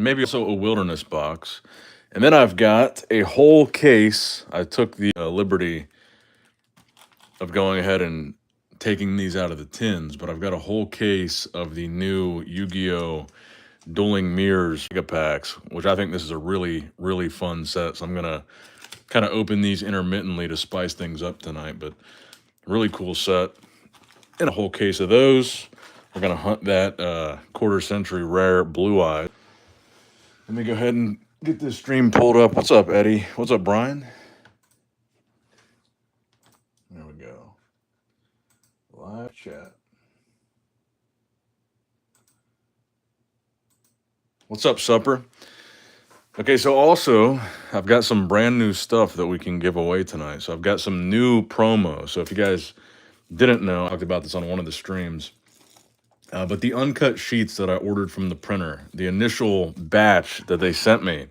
and maybe also a wilderness box. And then I've got a whole case. I took the liberty of going ahead and taking these out of the tins, but I've got a whole case of the new Yu-Gi-Oh! Dueling Mirrors Mega Packs, which I think this is a really, really fun set. So I'm going to kind of open these intermittently to spice things up tonight, but really cool set. And a whole case of those. We're going to hunt that quarter century rare Blue Eye. Let me go ahead and get this stream pulled up. What's up, Eddie? What's up, Brian? There we go. Live chat. What's up, Supper? Okay, so also, I've got some brand new stuff that we can give away tonight. So I've got some new promo. So if you guys didn't know, I talked about this on one of the streams. But the uncut sheets that I ordered from the printer, the initial batch that they sent me,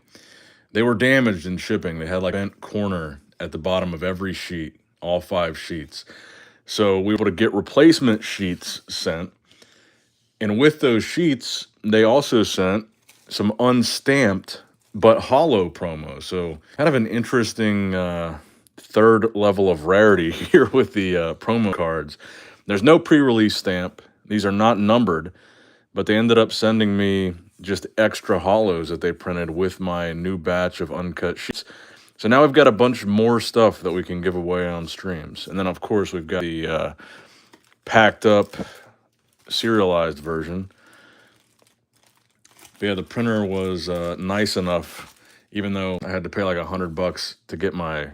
they were damaged in shipping. They had like a bent corner at the bottom of every sheet, all 5 sheets. So we were able to get replacement sheets sent. And with those sheets, they also sent some unstamped but hollow promos. So kind of an interesting third level of rarity here with the promo cards. There's no pre-release stamp. These are not numbered, but they ended up sending me just extra hollows that they printed with my new batch of uncut sheets. So now we've got a bunch more stuff that we can give away on streams. And then, of course, we've got the packed up serialized version. But yeah, the printer was nice enough, even though I had to pay like $100 to get my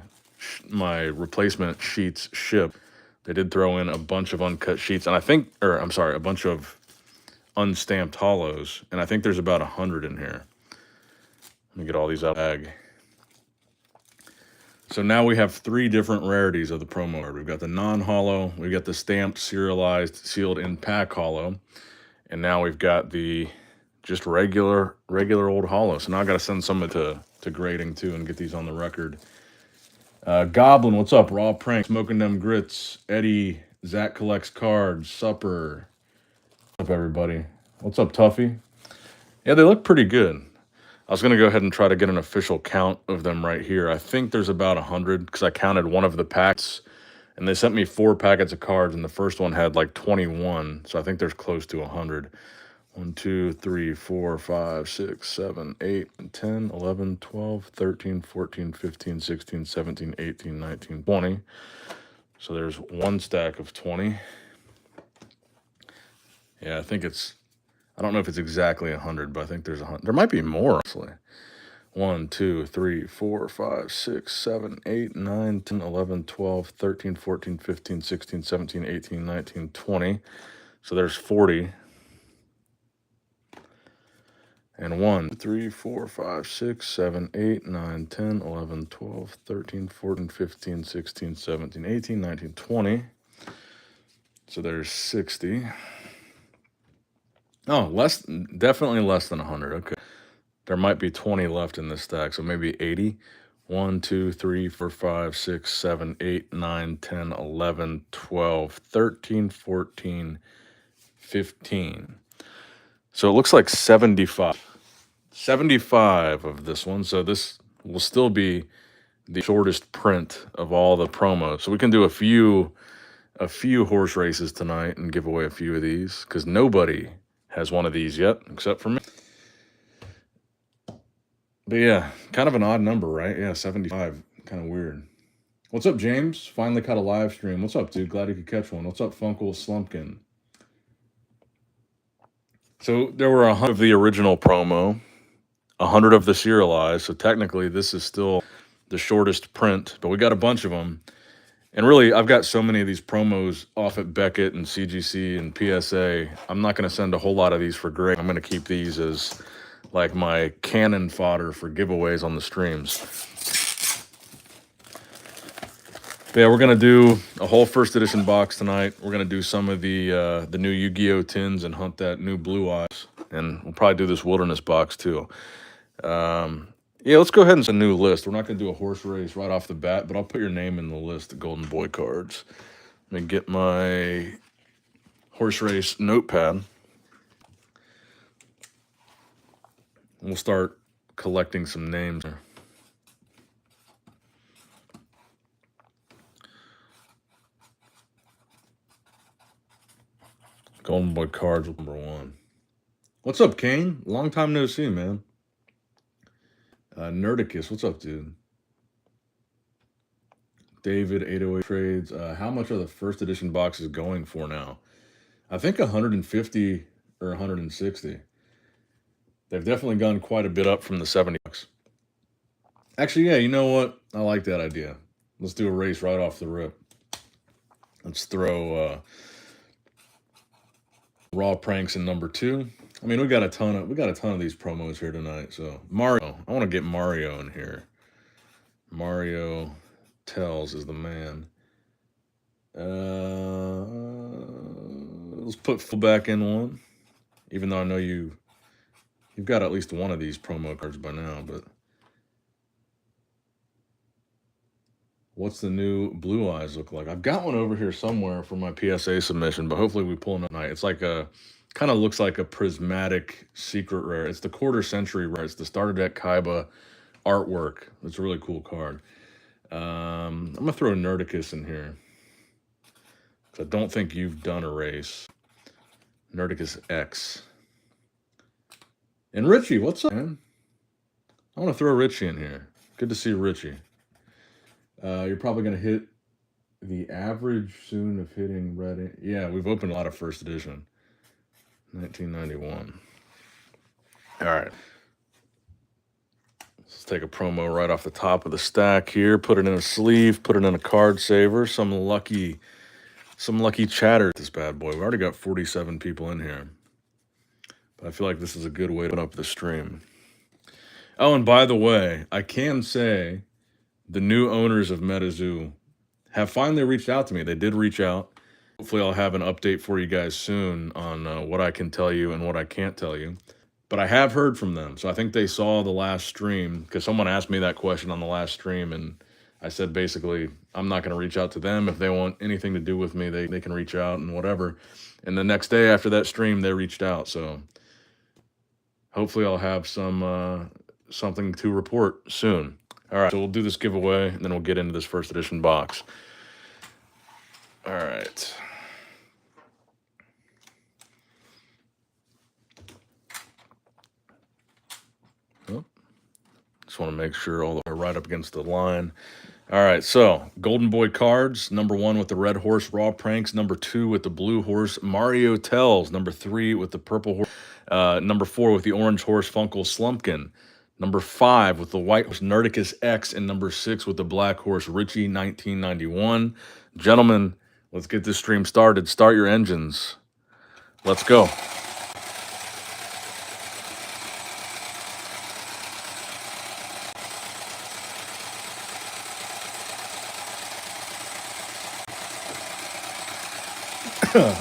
replacement sheets shipped. They did throw in a bunch of uncut sheets, and a bunch of unstamped hollows, and I think there's about 100 in here. Let me get all these out of the bag. So now we have 3 different rarities of the promo card. We've got the non-hollow, we've got the stamped, serialized, sealed in pack hollow, and now we've got the just regular old hollow. So now I got to send some of it to grading too and get these on the record. Goblin, what's up? Raw Prank, Smoking Them Grits, Eddie, Zach Collects Cards, Supper. What's up, everybody? What's up, Tuffy? Yeah, they look pretty good. I was going to go ahead and try to get an official count of them right here. I think there's about 100 because I counted one of the packs, and they sent me 4 packets of cards, and the first one had like 21, so I think there's close to 100. 1, 2, 3, 4, 5, 6, 7, 8, 10, 11, 12, 13, 14, 15, 16, 17, 18, 19, 20. So there's 1 stack of 20. Yeah, I don't know if it's exactly 100, but I think there's 100. There might be more, actually. 1, 2, 3, 4, 5, 6, 7, 8, 9, 10, 11, 12, 13, 14, 15, 16, 17, 18, 19, 20. So there's 40. And 1, 2, 3, 4, 5, 6, 7, 8, 9, 10, 11, 12, 13, 14, 15, 16, 17, 18, 19, 20. So there's 60. Oh, definitely less than 100. Okay. There might be 20 left in this stack, so maybe 80. 1, 2, 3, 4, 5, 6, 7, 8, 9, 10, 11, 12, 13, 14, 15. So it looks like 75. 75 of this one. So this will still be the shortest print of all the promos. So we can do a few horse races tonight and give away a few of these because nobody has one of these yet except for me. But yeah, kind of an odd number, right? Yeah, 75. Kind of weird. What's up, James? Finally caught a live stream. What's up, dude? Glad you could catch one. What's up, Funkle Slumpkin? So there were 100 of the original promo, 100 of the serialized. So technically this is still the shortest print, but we got a bunch of them. And really, I've got so many of these promos off at Beckett and CGC and PSA. I'm not going to send a whole lot of these for Greg. I'm going to keep these as like my cannon fodder for giveaways on the streams. But yeah, we're going to do a whole first edition box tonight. We're going to do some of the new Yu-Gi-Oh! Tins and hunt that new Blue Eyes. And we'll probably do this Wilderness box too. Yeah, let's go ahead and send a new list. We're not going to do a horse race right off the bat, but I'll put your name in the list of Golden Boy cards. Let me get my horse race notepad. We'll start collecting some names. Golden Boy cards number 1. What's up, Kane? Long time no see, man. Nerdicus, what's up, dude? David 808 trades. How much are the first edition boxes going for now? I think 150 or 160. They've definitely gone quite a bit up from the 70 bucks. Actually, yeah, you know what? I like that idea. Let's do a race right off the rip. Let's throw Raw Pranks in number 2. I mean, we got a ton of these promos here tonight. So Mario, I want to get Mario in here. Mario Tells is the man. Let's put fullback in one. Even though I know you've got at least one of these promo cards by now, but what's the new Blue Eyes look like? I've got one over here somewhere for my PSA submission, but hopefully we pull it tonight. It's like kind of looks like a prismatic secret rare. It's the quarter century rare. It's the starter deck Kaiba artwork. It's a really cool card. I'm gonna throw Nerdicus in here. I don't think you've done a race. Nerdicus X. And Richie, what's up, man? I want to throw Richie in here. Good to see Richie. You're probably going to hit the average soon of hitting red. Yeah, we've opened a lot of first edition. 1991. All right. Let's take a promo right off the top of the stack here. Put it in a sleeve. Put it in a card saver. Some lucky chatter. This bad boy. We already got 47 people in here. But I feel like this is a good way to open up the stream. Oh, and by the way, I can say the new owners of Metazoo have finally reached out to me. They did reach out. Hopefully I'll have an update for you guys soon on what I can tell you and what I can't tell you. But I have heard from them. So I think they saw the last stream because someone asked me that question on the last stream. And I said, basically, I'm not going to reach out to them. If they want anything to do with me, they can reach out and whatever. And the next day after that stream, they reached out. So hopefully I'll have something to report soon. All right, so we'll do this giveaway, and then we'll get into this first edition box. All right. Oh, just want to make sure all are right up against the line. All right, so Golden Boy cards, number 1 with the red horse, Raw Pranks, number 2 with the blue horse, Mario Tells, number 3 with the purple horse, number 4 with the orange horse, Funkel Slumpkin, number 5 with the white horse, Nerdicus X, and number 6 with the black horse, Richie 1991. Gentlemen, let's get this stream started. Start your engines. Let's go.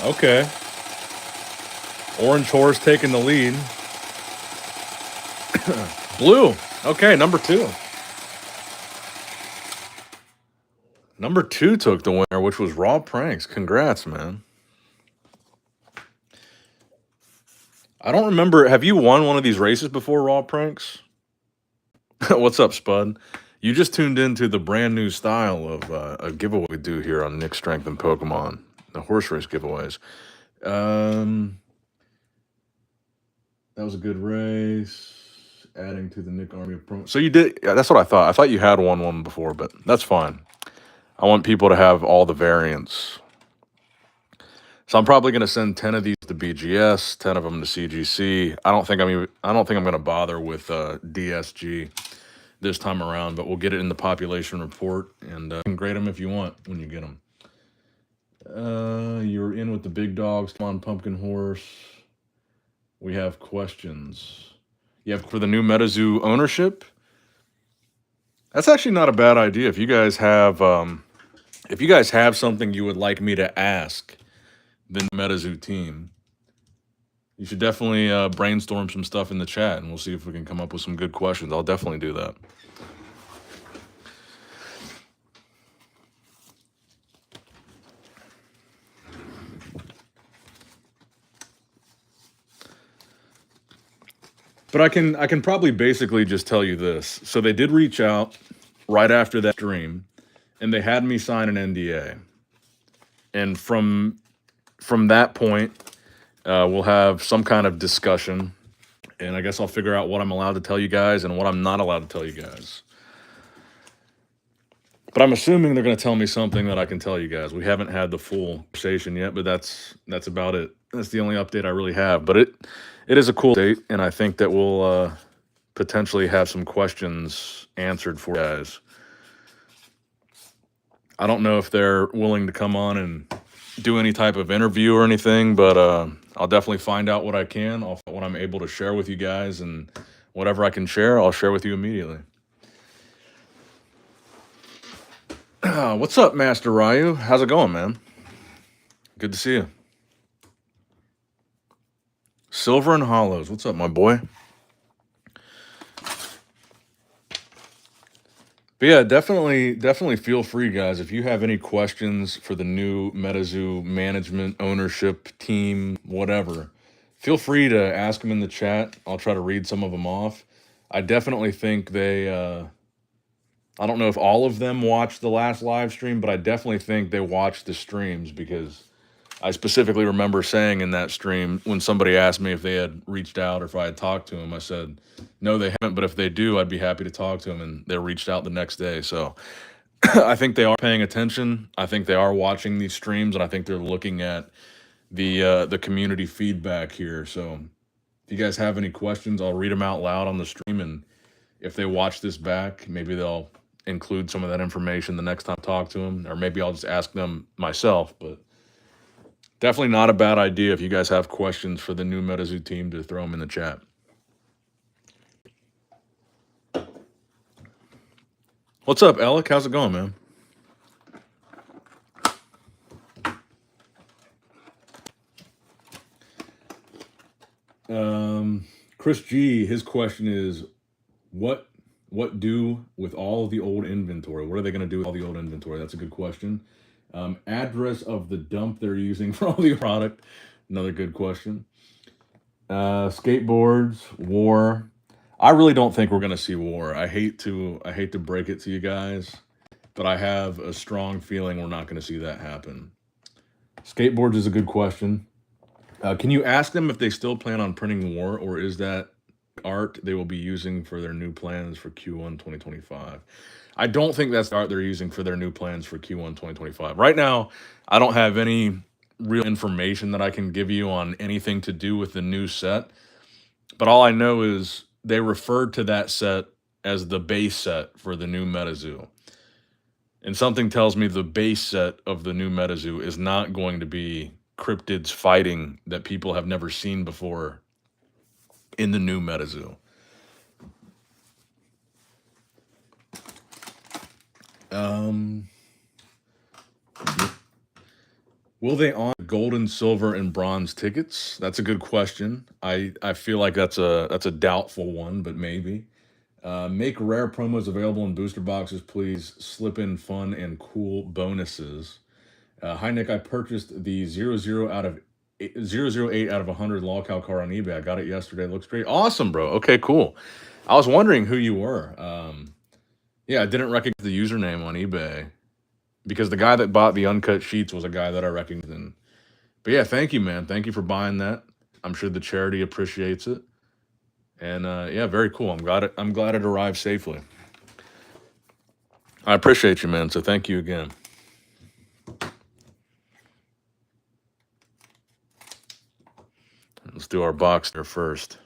Okay. Orange horse taking the lead. Blue. Okay, number 2. Number 2 took the winner, which was Raw Pranks. Congrats, man. I don't remember. Have you won one of these races before, Raw Pranks? What's up, Spud? You just tuned into the brand new style of a giveaway we do here on Nick Strength and Pokemon, the horse race giveaways. That was a good race. Adding to the Nick Army of Pro. So you did. Yeah, that's what I thought. I thought you had won one before, but that's fine. I want people to have all the variants. So I'm probably going to send 10 of these to BGS, 10 of them to CGC. I don't think I'm going to bother with DSG this time around, but we'll get it in the population report and you can grade them if you want when you get them. You're in with the big dogs. Come on, Pumpkin Horse. We have questions. Yeah, for the new Metazoo ownership. That's actually not a bad idea. If you guys have something you would like me to ask the Metazoo team, you should definitely brainstorm some stuff in the chat, and we'll see if we can come up with some good questions. I'll definitely do that. But I can probably basically just tell you this. So they did reach out right after that stream, and they had me sign an NDA. And from that point, we'll have some kind of discussion, and I guess I'll figure out what I'm allowed to tell you guys and what I'm not allowed to tell you guys. But I'm assuming they're going to tell me something that I can tell you guys. We haven't had the full conversation yet, but that's about it. That's the only update I really have. But it is a cool date, and I think that we'll potentially have some questions answered for you guys. I don't know if they're willing to come on and do any type of interview or anything, but I'll definitely find out what I can. What I'm able to share with you guys, and whatever I can share, I'll share with you immediately. What's up, Master Ryu? How's it going, man? Good to see you. Silver and Hollows. What's up, my boy? But yeah, definitely feel free, guys. If you have any questions for the new Metazoo management, ownership, team, whatever, feel free to ask them in the chat. I'll try to read some of them off. I definitely think they, I don't know if all of them watched the last live stream, but I definitely think they watched the streams, because I specifically remember saying in that stream, when somebody asked me if they had reached out or if I had talked to them, I said, no, they haven't, but if they do, I'd be happy to talk to them. And they reached out the next day. So I think they are paying attention. I think they are watching these streams, and I think they're looking at the community feedback here. So if you guys have any questions, I'll read them out loud on the stream. And if they watch this back, maybe they'll include some of that information the next time I talk to them, or maybe I'll just ask them myself. But definitely not a bad idea if you guys have questions for the new Metazoo team to throw them in the chat. What's up, Alec? How's it going, man? Chris G, his question is, what do with all the old inventory? What are they going to do with all the old inventory? That's a good question. Address of the dump they're using for all the product. Another good question. Skateboards, war. I really don't think we're going to see war. I hate to break it to you guys, but I have a strong feeling we're not going to see that happen. Skateboards is a good question. Can you ask them if they still plan on printing war, or is that art they will be using for their new plans for Q1 2025? I don't think that's the art they're using for their new plans for Q1 2025. Right now, I don't have any real information that I can give you on anything to do with the new set, but all I know is they referred to that set as the base set for the new Metazoo. And something tells me the base set of the new Metazoo is not going to be cryptids fighting that people have never seen before in the new Metazoo. Will they on gold and silver and bronze tickets? That's a good question. I feel like that's a doubtful one, but maybe. Make rare promos available in booster boxes, please. Slip in fun and cool bonuses. Hi, Nick. I purchased the 008 out of 100 lolcow car on eBay. I got it yesterday. It looks great. Awesome, bro. Okay, cool. I was wondering who you were. Yeah, I didn't recognize the username on eBay, because the guy that bought the uncut sheets was a guy that I recognized. But yeah, thank you, man. Thank you for buying that. I'm sure the charity appreciates it. And yeah, very cool. I'm glad it arrived safely. I appreciate you, man. So thank you again. Let's do our box there first.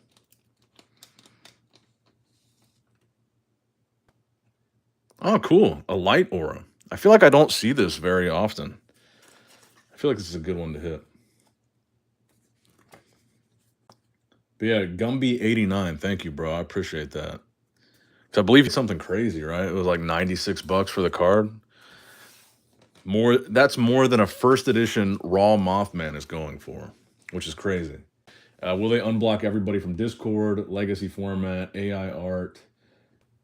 Oh, cool. A light aura. I feel like I don't see this very often. I feel like this is a good one to hit. But yeah, Gumby89. Thank you, bro. I appreciate that. So I believe it's something crazy, right? It was like $96 for the card. That's more than a first edition Raw Mothman is going for, which is crazy. Will they unblock everybody from Discord, legacy format, AI art?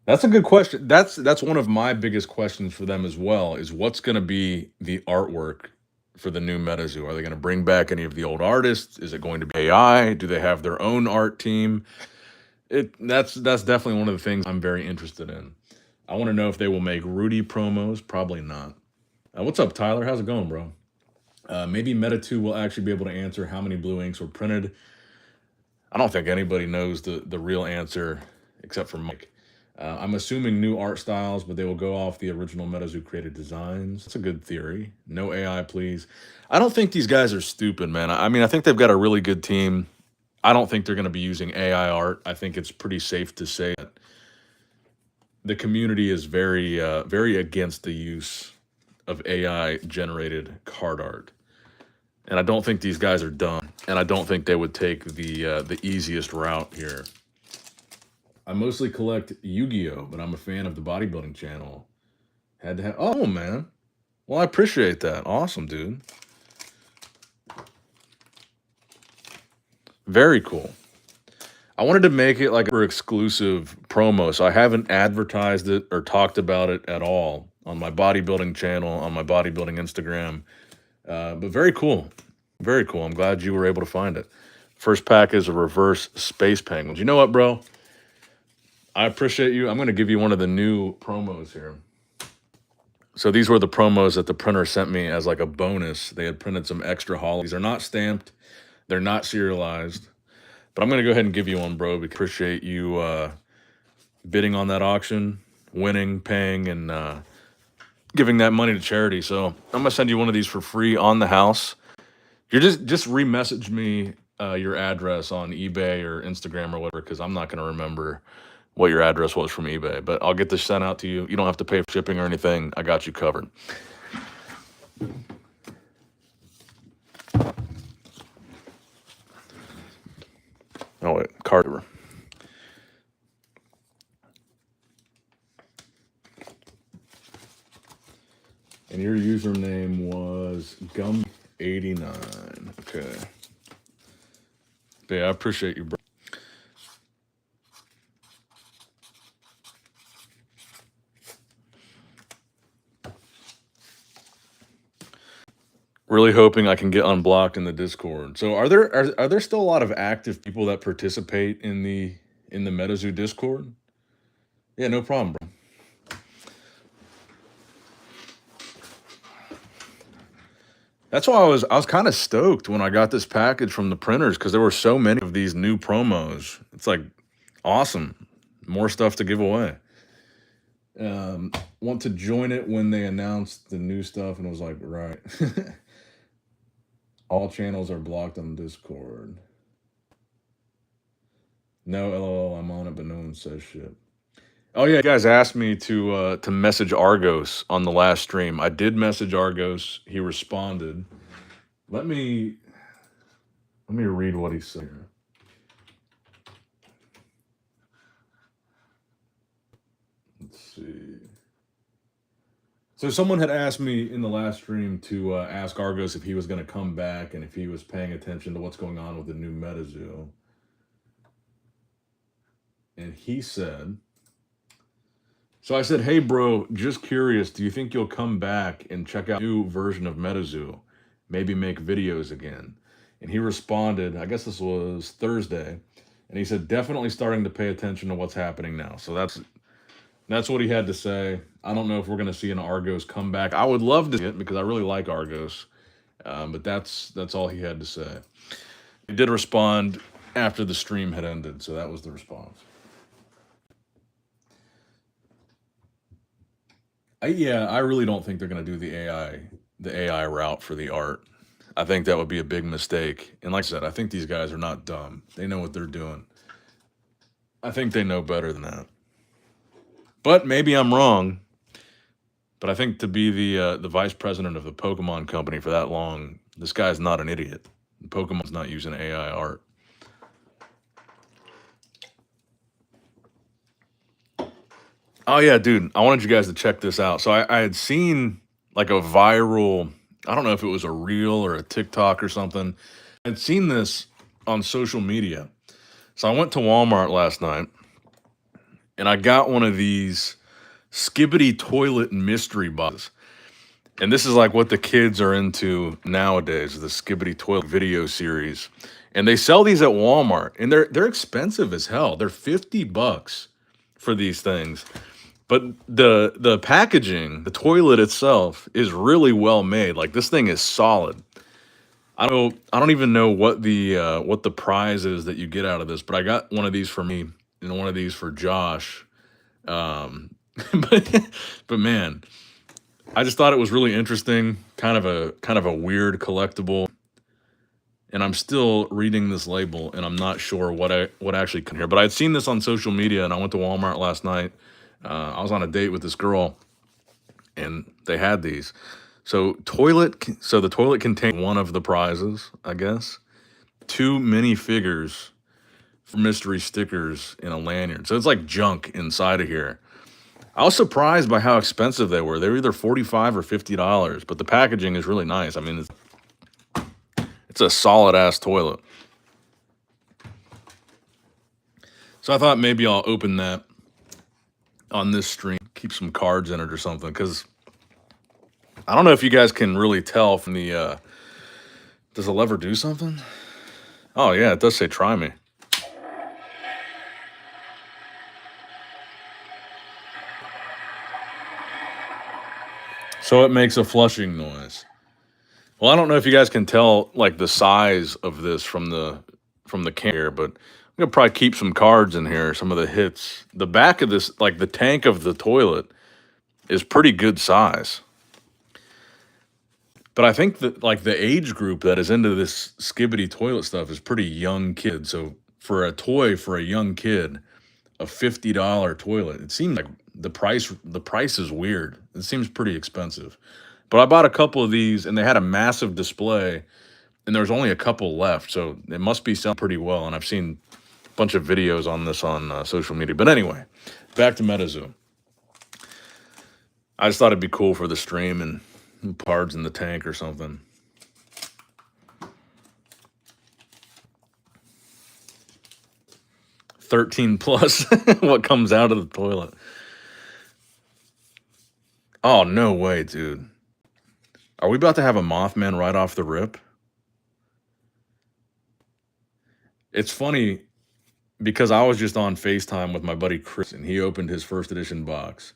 That's a good question. That's one of my biggest questions for them as well, is what's going to be the artwork for the new Metazoo? Are they going to bring back any of the old artists? Is it going to be AI? Do they have their own art team? That's definitely one of the things I'm very interested in. I want to know if they will make Rudy promos. Probably not. What's up, Tyler? How's it going, bro? Maybe Meta2 will actually be able to answer how many blue inks were printed. I don't think anybody knows the real answer except for Mike. I'm assuming new art styles, but they will go off the original Metazoo created designs. That's a good theory. No AI, please. I don't think these guys are stupid, man. I mean, I think they've got a really good team. I don't think they're going to be using AI art. I think it's pretty safe to say that the community is very against the use of AI generated card art. And I don't think these guys are dumb. And I don't think they would take the easiest route here. I mostly collect Yu-Gi-Oh, but I'm a fan of the bodybuilding channel. Had to have. Oh man, well I appreciate that. Awesome, dude. Very cool. I wanted to make it like a exclusive promo, so I haven't advertised it or talked about it at all on my bodybuilding channel, on my bodybuilding Instagram. But very cool. Very cool. I'm glad you were able to find it. First pack is a reverse space penguins. You know what, bro? I appreciate you. I'm going to give you one of the new promos here. So these were the promos that the printer sent me as like a bonus. They had printed some extra holo. These are not stamped. They're not serialized. But I'm going to go ahead and give you one, bro, because I appreciate you bidding on that auction, winning, paying, and giving that money to charity. So I'm going to send you one of these for free on the house. You're just re-message me your address on eBay or Instagram or whatever, because I'm not going to remember what your address was from eBay. But I'll get this sent out to you. You don't have to pay for shipping or anything. I got you covered. Oh, wait, card. And your username was Gum89. Okay. But yeah, I appreciate you, bro. Really hoping I can get unblocked in the Discord. So are there still a lot of active people that participate in the Metazoo Discord? Yeah, no problem, bro. That's why I was kind of stoked when I got this package from the printers, because there were so many of these new promos. It's like awesome. More stuff to give away. Want to join it when they announced the new stuff, and it was like, right. All channels are blocked on Discord. No, LOL, I'm on it, but no one says shit. Oh yeah, you guys asked me to message Argos on the last stream. I did message Argos. He responded. Let me read what he said here. Let's see. So someone had asked me in the last stream to ask Argos if he was going to come back and if he was paying attention to what's going on with the new Metazoo. And he said, so I said, hey bro, just curious, do you think you'll come back and check out a new version of Metazoo? Maybe make videos again? And he responded, I guess this was Thursday, and he said, definitely starting to pay attention to what's happening now. So that's what he had to say. I don't know if we're going to see an Argos comeback. I would love to see it because I really like Argos. But that's all he had to say. He did respond after the stream had ended, so that was the response. I really don't think they're going to do the AI route for the art. I think that would be a big mistake. And like I said, I think these guys are not dumb. They know what they're doing. I think they know better than that. But maybe I'm wrong. But I think to be the vice president of the Pokemon company for that long, this guy's not an idiot. Pokemon's not using AI art. Oh yeah, dude, I wanted you guys to check this out. So I had seen like a viral, I don't know if it was a reel or a TikTok or something. I'd seen this on social media. So I went to Walmart last night and I got one of these Skibbity toilet mystery boxes. And this is like what the kids are into nowadays, the Skibbity toilet video series. And they sell these at Walmart, and they're expensive as hell. They're $50 for these things. But the packaging, the toilet itself is really well made. Like this thing is solid. I don't even know what the prize is that you get out of this, but I got one of these for me and one of these for Josh. But but man, I just thought it was really interesting, kind of a weird collectible. And I'm still reading this label, and I'm not sure what actually come here. But I'd seen this on social media, and I went to Walmart last night. I was on a date with this girl, and they had these. So the toilet contained one of the prizes, I guess. Two mini figures for mystery stickers in a lanyard. So it's like junk inside of here. I was surprised by how expensive they were. They were either $45 or $50, but the packaging is really nice. I mean, it's a solid ass toilet. So I thought maybe I'll open that on this stream, keep some cards in it or something, because I don't know if you guys can really tell from the, does the lever do something? Oh yeah, it does say try me. So it makes a flushing noise. Well, I don't know if you guys can tell like the size of this from the can here, but I'm gonna probably keep some cards in here, some of the hits. The back of this, like the tank of the toilet, is pretty good size. But I think that like the age group that is into this skibbity toilet stuff is pretty young kids. So for a toy for a young kid, a $50 toilet, it seems like the price is weird. It seems pretty expensive. But I bought a couple of these, and they had a massive display, and there's only a couple left, so it must be selling pretty well. And I've seen a bunch of videos on this on social media. But anyway, back to Metazoo. I just thought it'd be cool for the stream and cards in the tank or something. $13 plus what comes out of the toilet. Oh, no way, dude. Are we about to have a Mothman right off the rip? It's funny because I was just on FaceTime with my buddy Chris, and he opened his first edition box,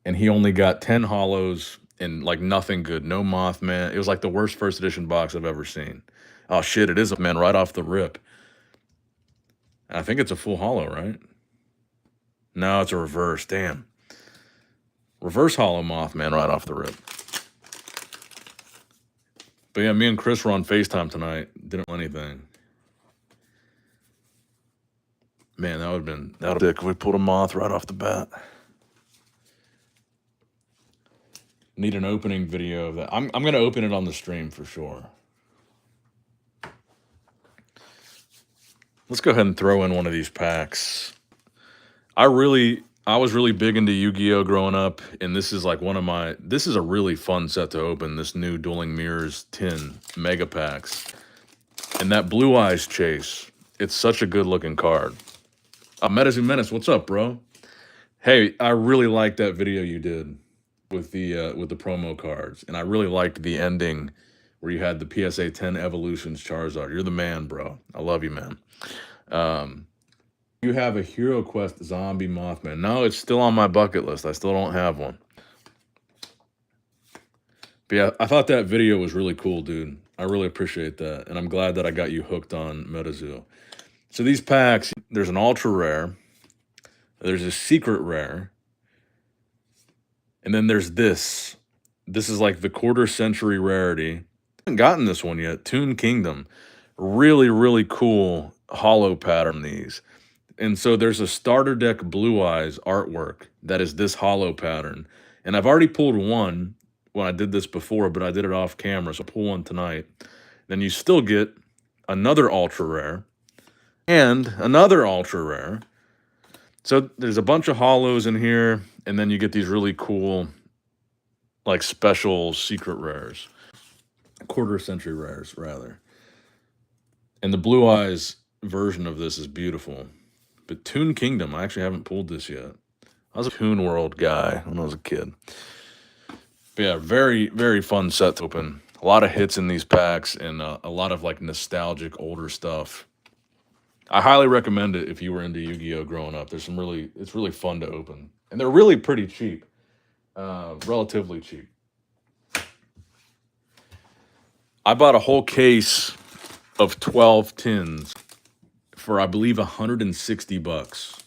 and he only got 10 hollows and like nothing good. No Mothman. It was like the worst first edition box I've ever seen. Oh shit, it is a man right off the rip. I think it's a full hollow, right? No, it's a reverse. Damn. Reverse hollow Mothman right off the rip. But yeah, me and Chris were on FaceTime tonight. Didn't do anything. Man, that would have been dick if we pulled a moth right off the bat. Need an opening video of that. I'm gonna open it on the stream for sure. Let's go ahead and throw in one of these packs. I was really big into Yu-Gi-Oh growing up, and this is like this is a really fun set to open, this new Dueling Mirrors 10 mega packs. And that Blue Eyes Chase, it's such a good looking card. Metazoo Menace, what's up, bro? Hey, I really liked that video you did with the promo cards, and I really liked the ending where you had the PSA 10 Evolutions Charizard. You're the man, bro. I love you, man. You have a Hero Quest Zombie Mothman. No, it's still on my bucket list. I still don't have one. But yeah, I thought that video was really cool, dude. I really appreciate that, and I'm glad that I got you hooked on Metazoo. So these packs, there's an ultra rare, there's a secret rare, and then there's this. This is like the quarter century rarity. I haven't gotten this one yet. Toon Kingdom. Really, really cool hollow pattern, these. And so there's a starter deck Blue Eyes artwork that is this hollow pattern. And I've already pulled one when I did this before, but I did it off camera, so I'll pull one tonight. Then you still get another ultra rare and another ultra rare. So there's a bunch of hollows in here, and then you get these really cool, like special secret rares. Quarter century rares, rather. And the Blue Eyes version of this is beautiful. But Toon Kingdom, I actually haven't pulled this yet. I was a Toon World guy when I was a kid. But yeah, very, very fun set to open. A lot of hits in these packs and a lot of like nostalgic older stuff. I highly recommend it if you were into Yu-Gi-Oh growing up. It's really fun to open, and they're really pretty cheap, relatively cheap. I bought a whole case of 12 tins for I believe $160.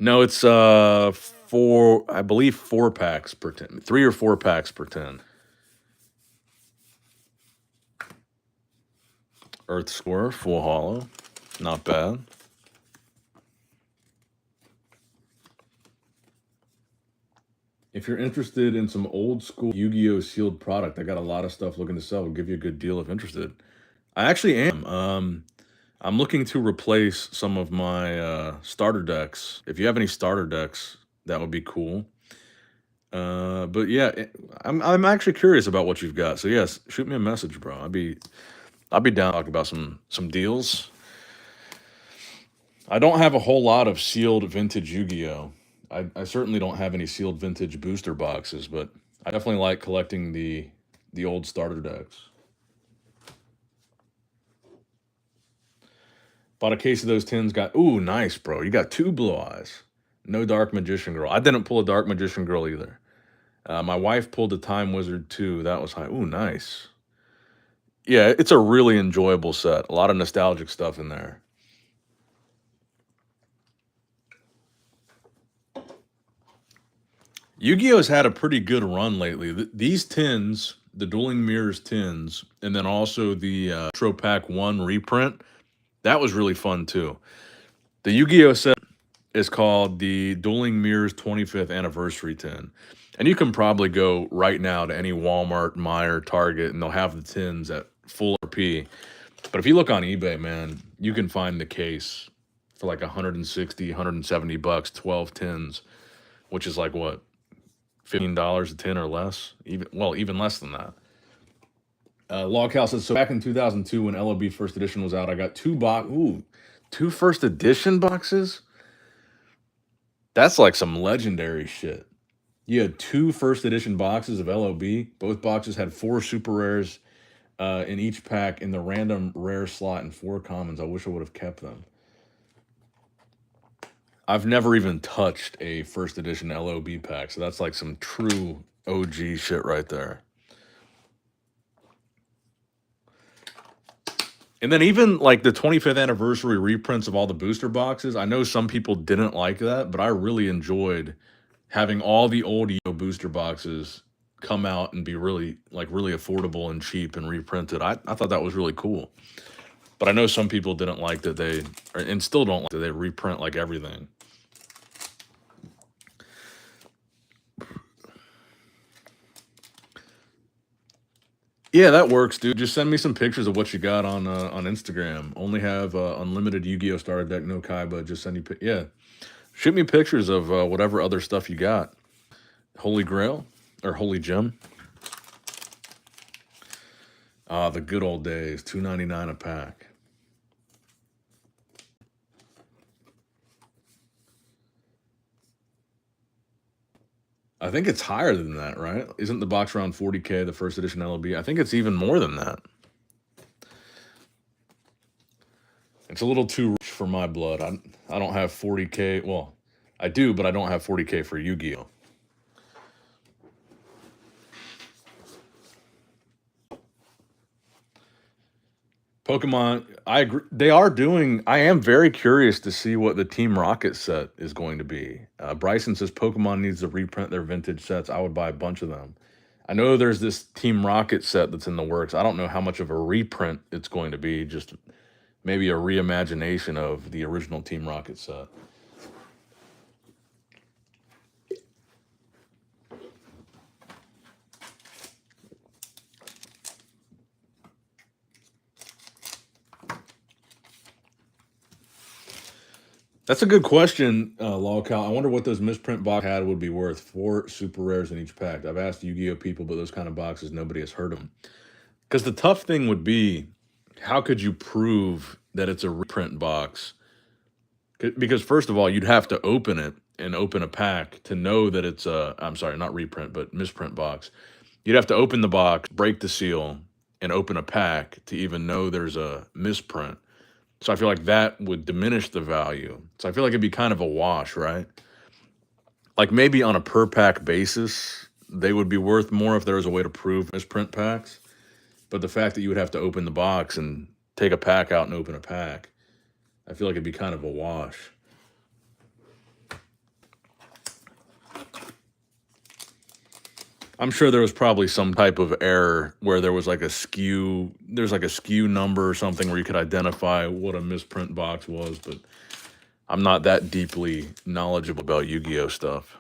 No, it's I believe 4 packs per 10, 3 or 4 packs per 10. Earth Score, full hollow, not bad. If you're interested in some old school Yu-Gi-Oh sealed product, I got a lot of stuff looking to sell. We'll give you a good deal if interested. I actually am. I'm looking to replace some of my starter decks. If you have any starter decks, that would be cool. But yeah, I'm actually curious about what you've got. So yes, shoot me a message, bro. I'd be down to talk about some deals. I don't have a whole lot of sealed vintage Yu-Gi-Oh. I certainly don't have any sealed vintage booster boxes, but I definitely like collecting the old starter decks. Bought a case of those tins. Got ooh, nice, bro. You got 2 blue eyes. No Dark Magician Girl. I didn't pull a Dark Magician Girl either. My wife pulled a Time Wizard too. That was high. Ooh, nice. Yeah, it's a really enjoyable set. A lot of nostalgic stuff in there. Yu-Gi-Oh's had a pretty good run lately. These tins, the Dueling Mirrors tins, and then also the Retro Pack 1 reprint, that was really fun too. The Yu-Gi-Oh set is called the Dueling Mirrors 25th Anniversary tin. And you can probably go right now to any Walmart, Meijer, Target, and they'll have the tins at full RP. But if you look on eBay, man, you can find the case for like 160, 170 bucks, 12 tins, which is like what, $15 a tin or less? Even less than that. Loghouse says, so back in 2002 when LOB first edition was out, I got 2 first edition boxes? That's like some legendary shit. You had 2 first edition boxes of LOB. Both boxes had 4 super rares in each pack in the random rare slot and 4 commons. I wish I would have kept them. I've never even touched a first edition LOB pack, so that's like some true OG shit right there. And then even like the 25th anniversary reprints of all the booster boxes, I know some people didn't like that, but I really enjoyed having all the old Yu-Gi-Oh booster boxes come out and be really affordable and cheap and reprinted. I thought that was really cool. But I know some people didn't like that and still don't like that they reprint like everything. Yeah, that works, dude. Just send me some pictures of what you got on Instagram. Only have unlimited Yu-Gi-Oh starter deck, no Kaiba. Just send you, yeah. Shoot me pictures of whatever other stuff you got. Holy Grail or Holy Gem. The good old days. $2.99 a pack. I think it's higher than that, right? Isn't the box around 40K, the first edition LOB? I think it's even more than that. It's a little too rich for my blood. I don't have 40K. Well, I do, but I don't have 40K for Yu-Gi-Oh. Pokemon, I agree. I am very curious to see what the Team Rocket set is going to be. Bryson says Pokemon needs to reprint their vintage sets. I would buy a bunch of them. I know there's this Team Rocket set that's in the works. I don't know how much of a reprint it's going to be, just maybe a reimagination of the original Team Rocket set. That's a good question, Lolcow. I wonder what those misprint boxes had would be worth. 4 super rares in each pack. I've asked Yu-Gi-Oh people, but those kind of boxes, nobody has heard them. Because the tough thing would be, how could you prove that it's a reprint box? Because first of all, you'd have to open it, and open a pack to know that it's a, I'm sorry, not reprint, but misprint box. You'd have to open the box, break the seal, and open a pack to even know there's a misprint. So I feel like that would diminish the value. So I feel like it'd be kind of a wash, right? Like maybe on a per pack basis, they would be worth more if there was a way to prove misprint packs. But the fact that you would have to open the box and take a pack out and open a pack, I feel like it'd be kind of a wash. I'm sure there was probably some type of error where there was like a skew, there's like a skew number or something where you could identify what a misprint box was, but I'm not that deeply knowledgeable about Yu-Gi-Oh stuff.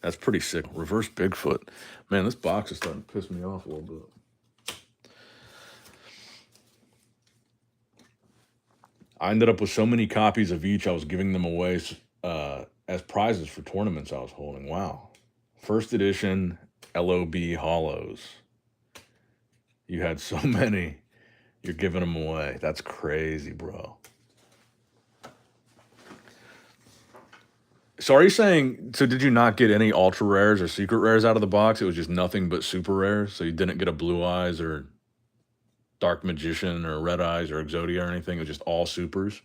That's pretty sick. Reverse Bigfoot. Man, this box is starting to piss me off a little bit. I ended up with so many copies of each, I was giving them away as prizes for tournaments I was holding. Wow. First edition LOB Hollows. You had so many. You're giving them away. That's crazy, bro. So are you saying, so did you not get any ultra rares or secret rares out of the box? It was just nothing but super rares? So you didn't get a Blue Eyes or Dark Magician or Red Eyes or Exodia or anything? It was just all supers?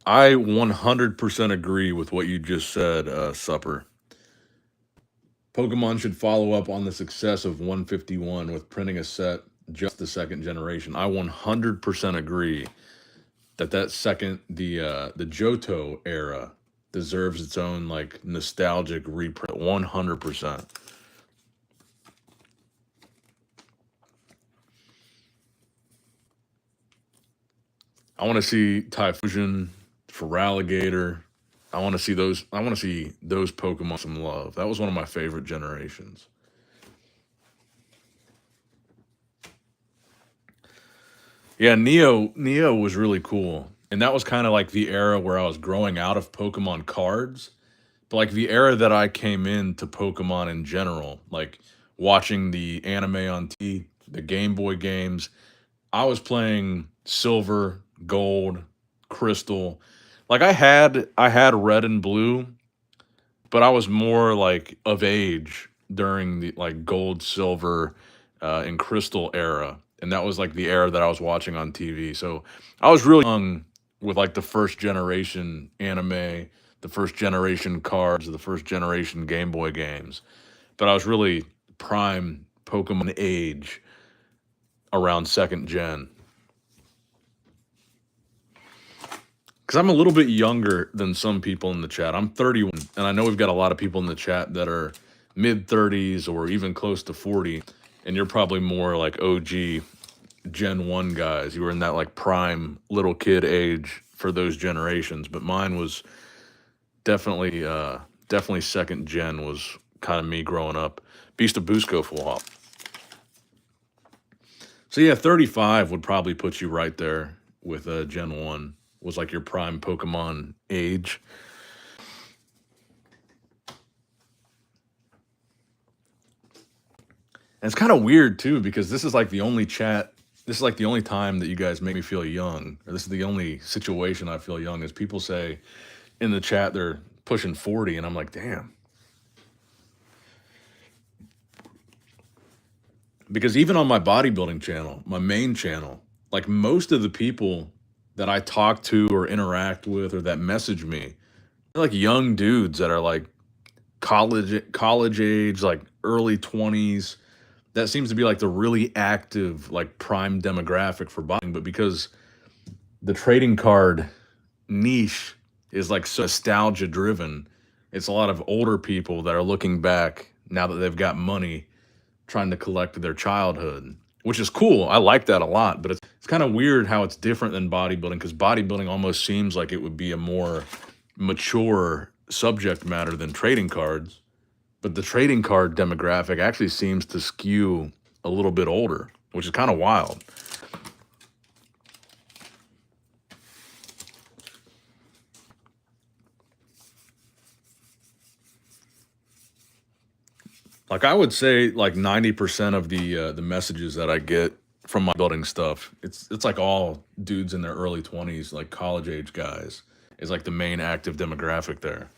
I 100% agree with what you just said, Supper. Pokemon should follow up on the success of 151 with printing a set just the second generation. I 100% agree that the Johto era deserves its own like nostalgic reprint. 100%. I want to see Typhlosion, Feraligatr. I want to see those. I want to see those Pokemon some love. That was one of my favorite generations. Yeah, Neo was really cool, and that was kind of like the era where I was growing out of Pokemon cards, but like the era that I came into Pokemon in general, like watching the anime on TV, the Game Boy games. I was playing Silver, Gold, Crystal. Like I had Red and Blue, but I was more like of age during the like Gold, Silver, and Crystal era, and that was like the era that I was watching on TV. So I was really young with like the first generation anime, the first generation cards, the first generation Game Boy games, but I was really prime Pokemon age around second gen. Because I'm a little bit younger than some people in the chat. I'm 31, and I know we've got a lot of people in the chat that are mid 30s or even close to 40, and you're probably more like OG Gen 1 guys. You were in that like prime little kid age for those generations, but mine was definitely second gen was kind of me growing up. Beast of Busco full hop. So yeah, 35 would probably put you right there with Gen 1 was like your prime Pokemon age. And it's kind of weird too, because this is like the only chat, this is like the only time that you guys make me feel young, or this is the only situation I feel young, is people say in the chat they're pushing 40, and I'm like, damn. Because even on my bodybuilding channel, my main channel, like most of the people that I talk to or interact with or that message me, they're like young dudes that are like college age, like early 20s. That seems to be like the really active, like prime demographic for boxing. But because the trading card niche is like so nostalgia driven, it's a lot of older people that are looking back now that they've got money, trying to collect their childhood, which is cool. I like that a lot, but it's kind of weird how it's different than bodybuilding, because bodybuilding almost seems like it would be a more mature subject matter than trading cards. But the trading card demographic actually seems to skew a little bit older, which is kind of wild. Like I would say like 90% of the messages that I get from my building stuff, it's like all dudes in their early 20s, like college age guys is like the main active demographic there.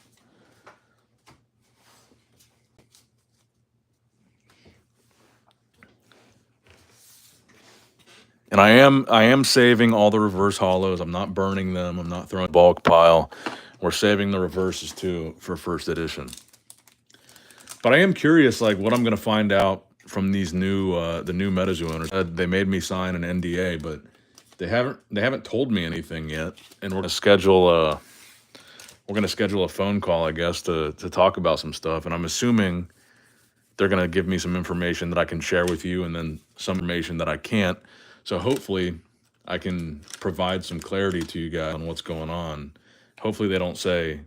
And I am saving all the reverse hollows. I'm not burning them. I'm not throwing bulk pile. We're saving the reverses too for first edition. But I am curious, like what I'm gonna find out from these new the new Metazoo owners. They made me sign an NDA, but they haven't told me anything yet. And we're gonna schedule a phone call, I guess, to talk about some stuff. And I'm assuming they're gonna give me some information that I can share with you, and then some information that I can't. So hopefully, I can provide some clarity to you guys on what's going on. Hopefully, they don't say,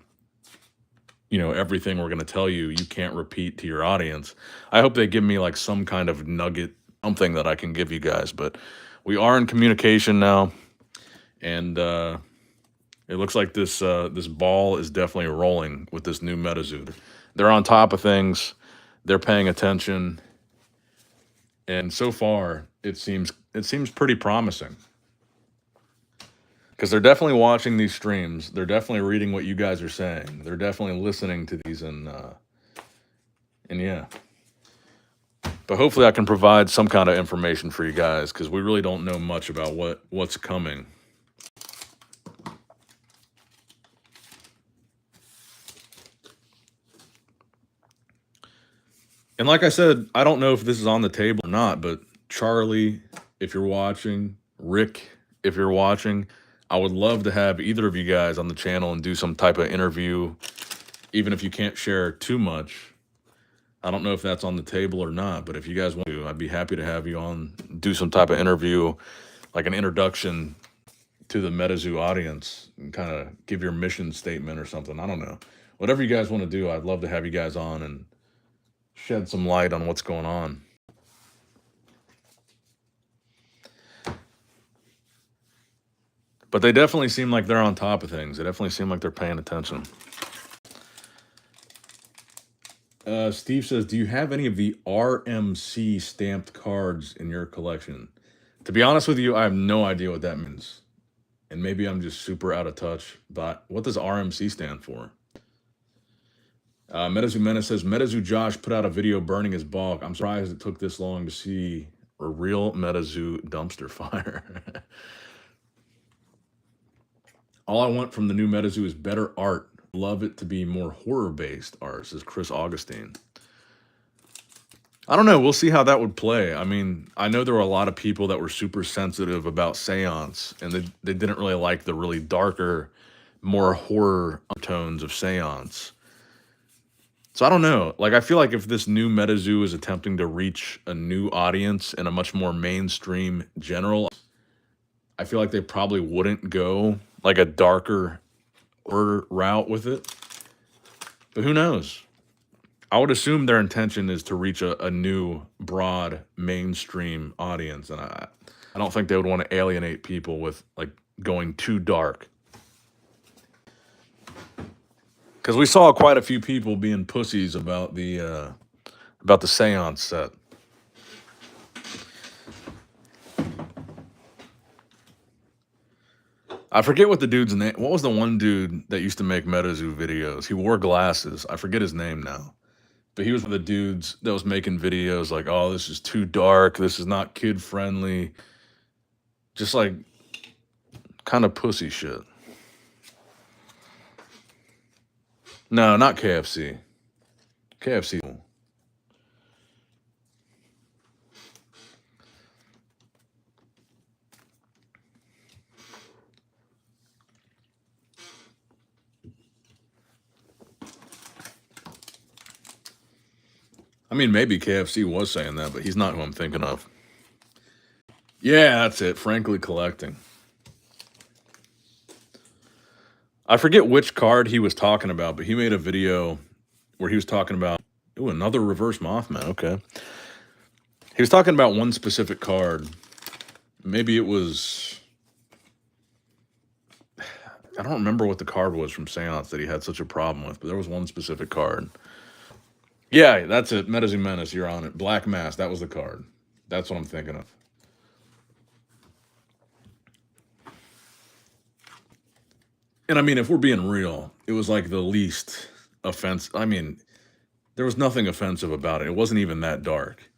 everything we're going to tell you, you can't repeat to your audience. I hope they give me like some kind of nugget, something that I can give you guys. But we are in communication now, and it looks like this ball is definitely rolling with this new Metazoo. They're on top of things. They're paying attention, and so far it seems pretty promising. Because they're definitely watching these streams. They're definitely reading what you guys are saying. They're definitely listening to these, and yeah. But hopefully, I can provide some kind of information for you guys because we really don't know much about what's coming. And like I said, I don't know if this is on the table or not, but Charlie, if you're watching, Rick, if you're watching, I would love to have either of you guys on the channel and do some type of interview, even if you can't share too much. I don't know if that's on the table or not, but if you guys want to, I'd be happy to have you on, do some type of interview, like an introduction to the Metazoo audience, and kind of give your mission statement or something. I don't know. Whatever you guys want to do, I'd love to have you guys on and shed some light on what's going on. But they definitely seem like they're on top of things. They definitely seem like they're paying attention. Steve says, do you have any of the RMC stamped cards in your collection? To be honest with you, I have no idea what that means. And maybe I'm just super out of touch, but what does RMC stand for? Metazoo Menace says, Metazoo Josh put out a video burning his bulk. I'm surprised it took this long to see a real Metazoo dumpster fire. All I want from the new Metazoo is better art. Love it to be more horror-based art, says Chris Augustine. I don't know. We'll see how that would play. I mean, I know there were a lot of people that were super sensitive about Seance, and they didn't really like the really darker, more horror tones of Seance. So I don't know. Like, I feel like if this new Metazoo is attempting to reach a new audience and a much more mainstream general, I feel like they probably wouldn't go like a darker route with it. But who knows? I would assume their intention is to reach a new, broad, mainstream audience. And I don't think they would want to alienate people with, like, going too dark. Because we saw quite a few people being pussies about the Seance set. I forget what the dude's name. What was the one dude that used to make Metazoo videos? He wore glasses. I forget his name now. But he was one of the dudes that was making videos like, oh, this is too dark. This is not kid friendly. Just like kind of pussy shit. No, not KFC. KFC. I mean, maybe KFC was saying that, but he's not who I'm thinking of. Yeah, that's it. Frankly Collecting. I forget which card he was talking about, but he made a video where he was talking about, ooh, another reverse Mothman. Okay. He was talking about one specific card. Maybe it was, I don't remember what the card was from Seance that he had such a problem with, but there was one specific card. Yeah, that's it. Metazoo Menace, you're on it. Black Mass, that was the card. That's what I'm thinking of. And I mean, if we're being real, it was like the least offensive. I mean, there was nothing offensive about it. It wasn't even that dark.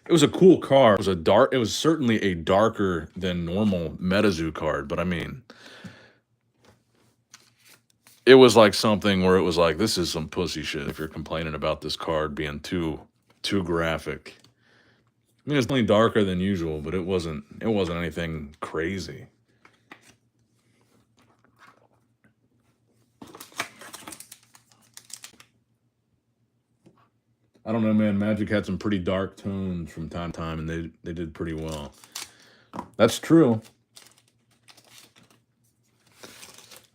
It was a cool card. It was certainly a darker than normal Metazoo card, but I mean, it was like something where it was like, this is some pussy shit if you're complaining about this card being too graphic. I mean, it's only darker than usual, but it wasn't anything crazy. I don't know, man. Magic had some pretty dark tones from time to time, and they did pretty well. That's true.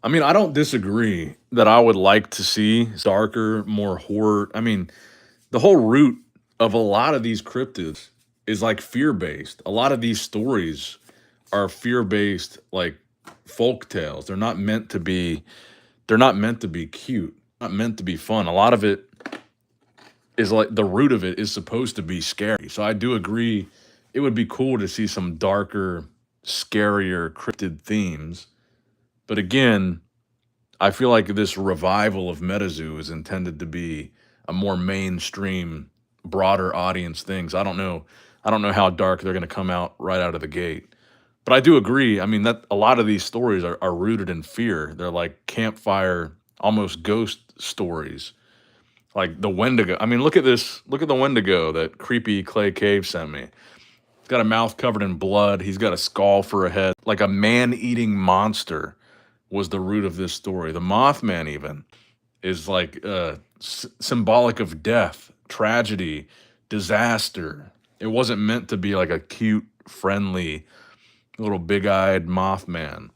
I mean, I don't disagree that I would like to see darker, more horror. I mean, the whole root of a lot of these cryptids is like fear based. A lot of these stories are fear based, like folk tales. They're not meant to be cute, not meant to be fun. A lot of it is like the root of it is supposed to be scary. So I do agree it would be cool to see some darker, scarier cryptid themes. But again, I feel like this revival of MetaZoo is intended to be a more mainstream, broader audience things. I don't know. I don't know how dark they're going to come out right out of the gate. But I do agree. I mean, that a lot of these stories are rooted in fear. They're like campfire, almost ghost stories. Like the Wendigo. I mean, look at this. Look at the Wendigo that creepy Clay Cave sent me. He's got a mouth covered in blood. He's got a skull for a head. Like a man eating monster was the root of this story. The Mothman, even, is like symbolic of death, tragedy, disaster. It wasn't meant to be like a cute, friendly, little big eyed Mothman.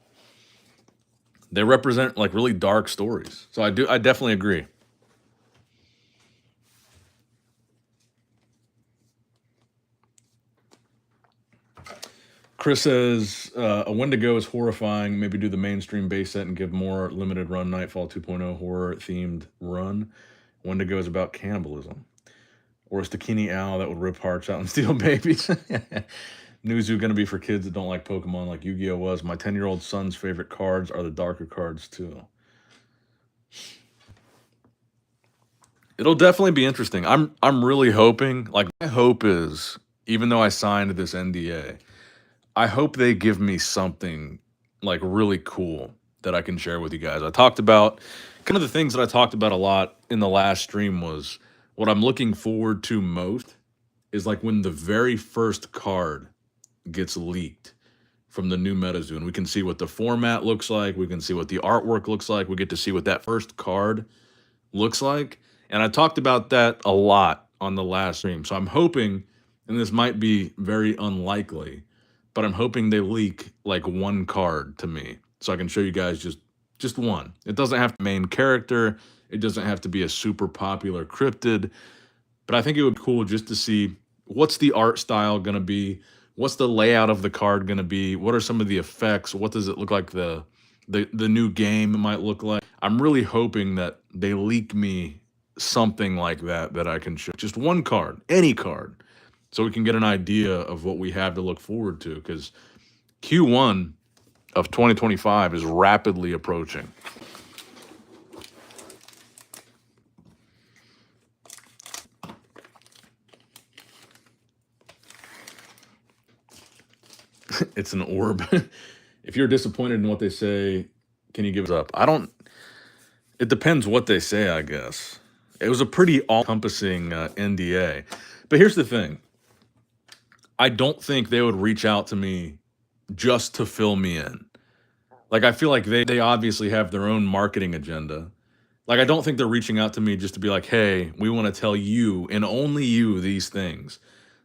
They represent like really dark stories. So I definitely agree. Chris says a Wendigo is horrifying. Maybe do the mainstream base set and give more limited run Nightfall 2.0 horror themed run. Wendigo is about cannibalism. Or is Takini Owl that would rip hearts out and steal babies? Newzoo going to be for kids that don't like Pokemon like Yu-Gi-Oh was. My 10-year-old son's favorite cards are the darker cards too. It'll definitely be interesting. I'm really hoping, like my hope is, even though I signed this NDA, I hope they give me something like really cool that I can share with you guys. I talked about kind of the things that I talked about a lot in the last stream was what I'm looking forward to most is like when the very first card gets leaked from the new Metazoo and we can see what the format looks like, we can see what the artwork looks like, we get to see what that first card looks like. And I talked about that a lot on the last stream. So I'm hoping, and this might be very unlikely, but I'm hoping they leak like one card to me so I can show you guys just one. It doesn't have to be main character. It doesn't have to be a super popular cryptid, but I think it would be cool just to see what's the art style going to be, what's the layout of the card going to be, what are some of the effects, what does it look like the new game might look like. I'm really hoping that they leak me something like that I can show. Just one card, any card, so we can get an idea of what we have to look forward to because Q1 of 2025 is rapidly approaching. It's an orb. If you're disappointed in what they say, can you give it up? I don't. It depends what they say, I guess. It was a pretty all-encompassing NDA. But here's the thing. I don't think they would reach out to me just to fill me in. Like, I feel like they obviously have their own marketing agenda. Like, I don't think they're reaching out to me just to be like, hey, we want to tell you and only you these things.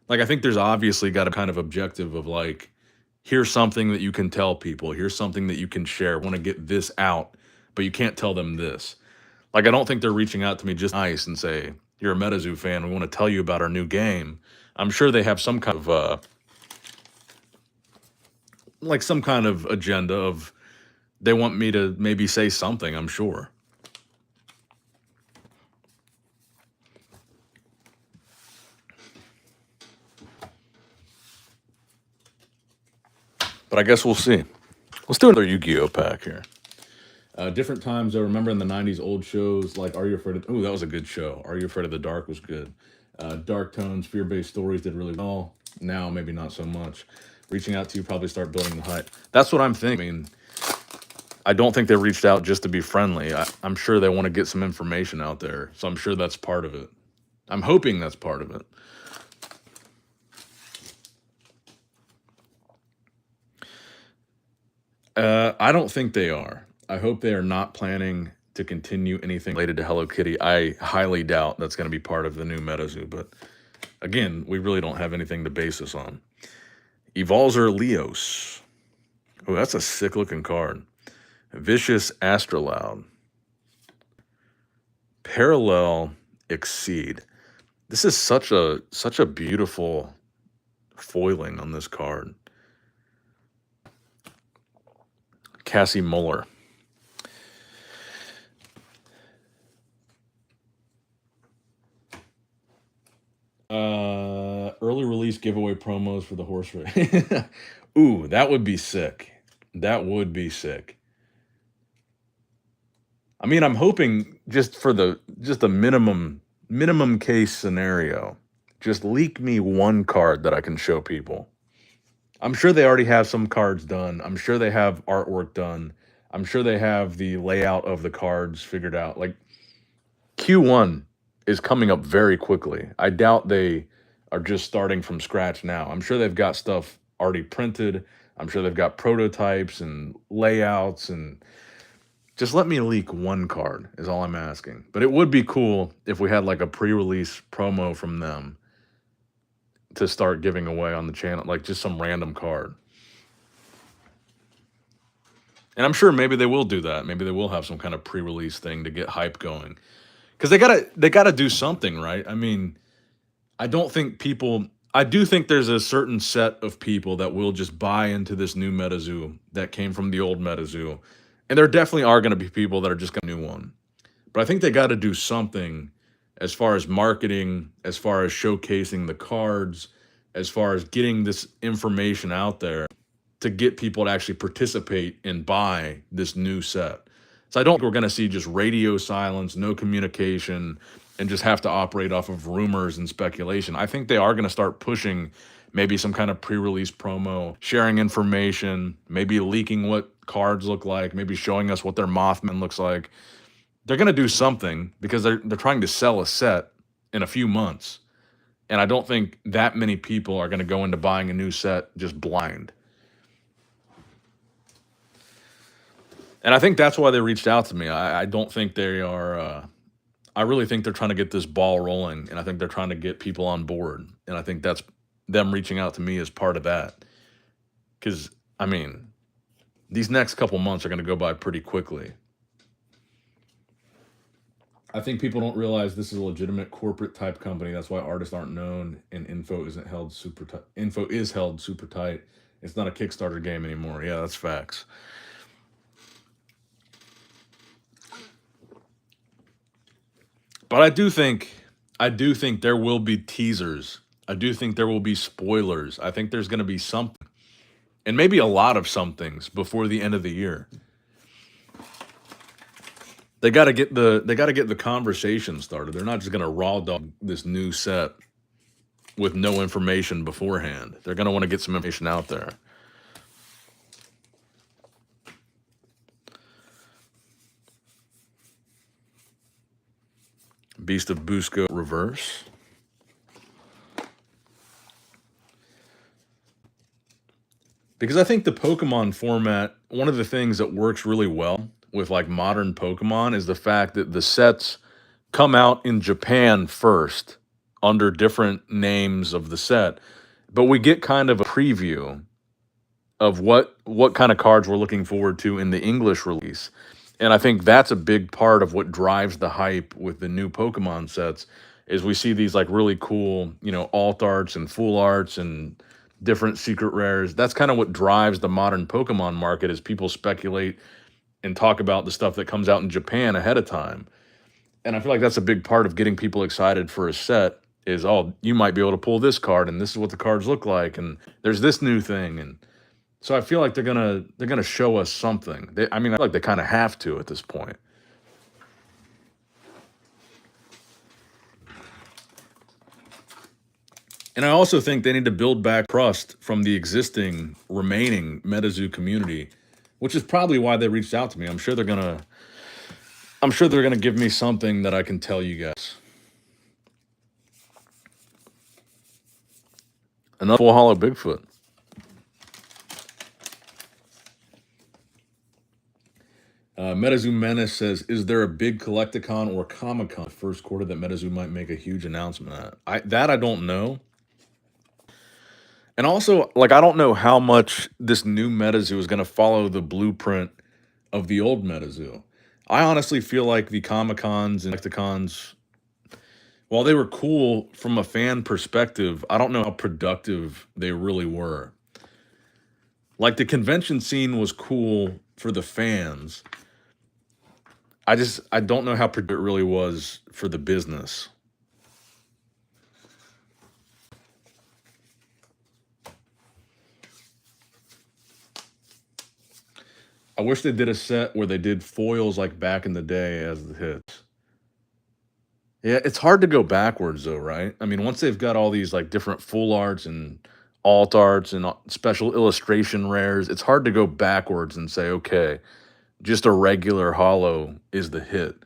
Like, I think there's obviously got a kind of objective of like, here's something that you can tell people. Here's something that you can share. Want to get this out, but you can't tell them this. Like, I don't think they're reaching out to me just nice and say, you're a Metazoo fan. We want to tell you about our new game. I'm sure they have some kind of, like some kind of agenda of they want me to maybe say something, I'm sure. But I guess we'll see. Let's do another Yu-Gi-Oh pack here. Different times, I remember in the 90s, old shows like Are You Afraid of... Oh, that was a good show. Are You Afraid of the Dark was good. Dark tones, fear-based stories did really well. Now, maybe not so much. Reaching out to you, probably start building the hype. That's what I'm thinking. I mean, I don't think they reached out just to be friendly. I'm sure they want to get some information out there. So I'm sure that's part of it. I'm hoping that's part of it. I don't think they are. I hope they are not planning to continue anything related to Hello Kitty. I highly doubt that's going to be part of the new Metazoo. But again, we really don't have anything to base this on. Evolzer Leos. Oh, that's a sick looking card. Vicious Astroloud. Parallel Exceed. This is such a beautiful foiling on this card. Cassie Muller. Early release giveaway promos for the horse race. Ooh, that would be sick. That would be sick. I mean, I'm hoping just for the minimum case scenario, just leak me one card that I can show people. I'm sure they already have some cards done. I'm sure they have artwork done. I'm sure they have the layout of the cards figured out. Like Q1 is coming up very quickly. I doubt they are just starting from scratch now. I'm sure they've got stuff already printed. I'm sure they've got prototypes and layouts, and just let me leak one card is all I'm asking. But it would be cool if we had like a pre-release promo from them to start giving away on the channel, like just some random card. And I'm sure maybe they will do that. Maybe they will have some kind of pre-release thing to get hype going. Because they gotta do something, right? I mean, I don't think people... I do think there's a certain set of people that will just buy into this new Metazoo that came from the old Metazoo. And there definitely are going to be people that are just going to new one. But I think they got to do something as far as marketing, as far as showcasing the cards, as far as getting this information out there to get people to actually participate and buy this new set. So I don't think we're going to see just radio silence, no communication, and just have to operate off of rumors and speculation. I think they are going to start pushing maybe some kind of pre-release promo, sharing information, maybe leaking what cards look like, maybe showing us what their Mothman looks like. They're going to do something because they're trying to sell a set in a few months. And I don't think that many people are going to go into buying a new set just blind. And I think that's why they reached out to me. I don't think they are... I really think they're trying to get this ball rolling, and I think they're trying to get people on board. And I think that's them reaching out to me as part of that. Because, I mean, these next couple months are going to go by pretty quickly. I think people don't realize this is a legitimate corporate type company. That's why artists aren't known and info isn't held super tight. Info is held super tight. It's not a Kickstarter game anymore. Yeah, that's facts. But I do think there will be teasers. I do think there will be spoilers. I think there's going to be something, and maybe a lot of somethings before the end of the year. They got to get the conversation started. They're not just going to raw dog this new set with no information beforehand. They're going to want to get some information out there. Beast of Busco reverse. Because I think the Pokemon format, one of the things that works really well with like modern Pokemon is the fact that the sets come out in Japan first under different names of the set, but we get kind of a preview of what kind of cards we're looking forward to in the English release. And I think that's a big part of what drives the hype with the new Pokemon sets is we see these like really cool, alt arts and full arts and different secret rares. That's kind of what drives the modern Pokemon market is people speculate and talk about the stuff that comes out in Japan ahead of time. And I feel like that's a big part of getting people excited for a set is, oh, you might be able to pull this card and this is what the cards look like. And there's this new thing. And So I feel like they're gonna show us something. I mean, I feel like they kind of have to at this point. And I also think they need to build back trust from the existing remaining Metazoo community, which is probably why they reached out to me. I'm sure they're gonna give me something that I can tell you guys. Another full hollow Bigfoot. Metazoo Menace says, "Is there a big Collecticon or Comic Con first quarter that Metazoo might make a huge announcement at?" I don't know. And also, like, I don't know how much this new Metazoo is going to follow the blueprint of the old Metazoo. I honestly feel like the Comic Cons and Collecticons, while they were cool from a fan perspective, I don't know how productive they really were. Like, the convention scene was cool for the fans. I don't know how productive it really was for the business. I wish they did a set where they did foils like back in the day as the hits. Yeah, it's hard to go backwards though, right? I mean, once they've got all these like different full arts and alt arts and special illustration rares, it's hard to go backwards and say, okay, just a regular hollow is the hit.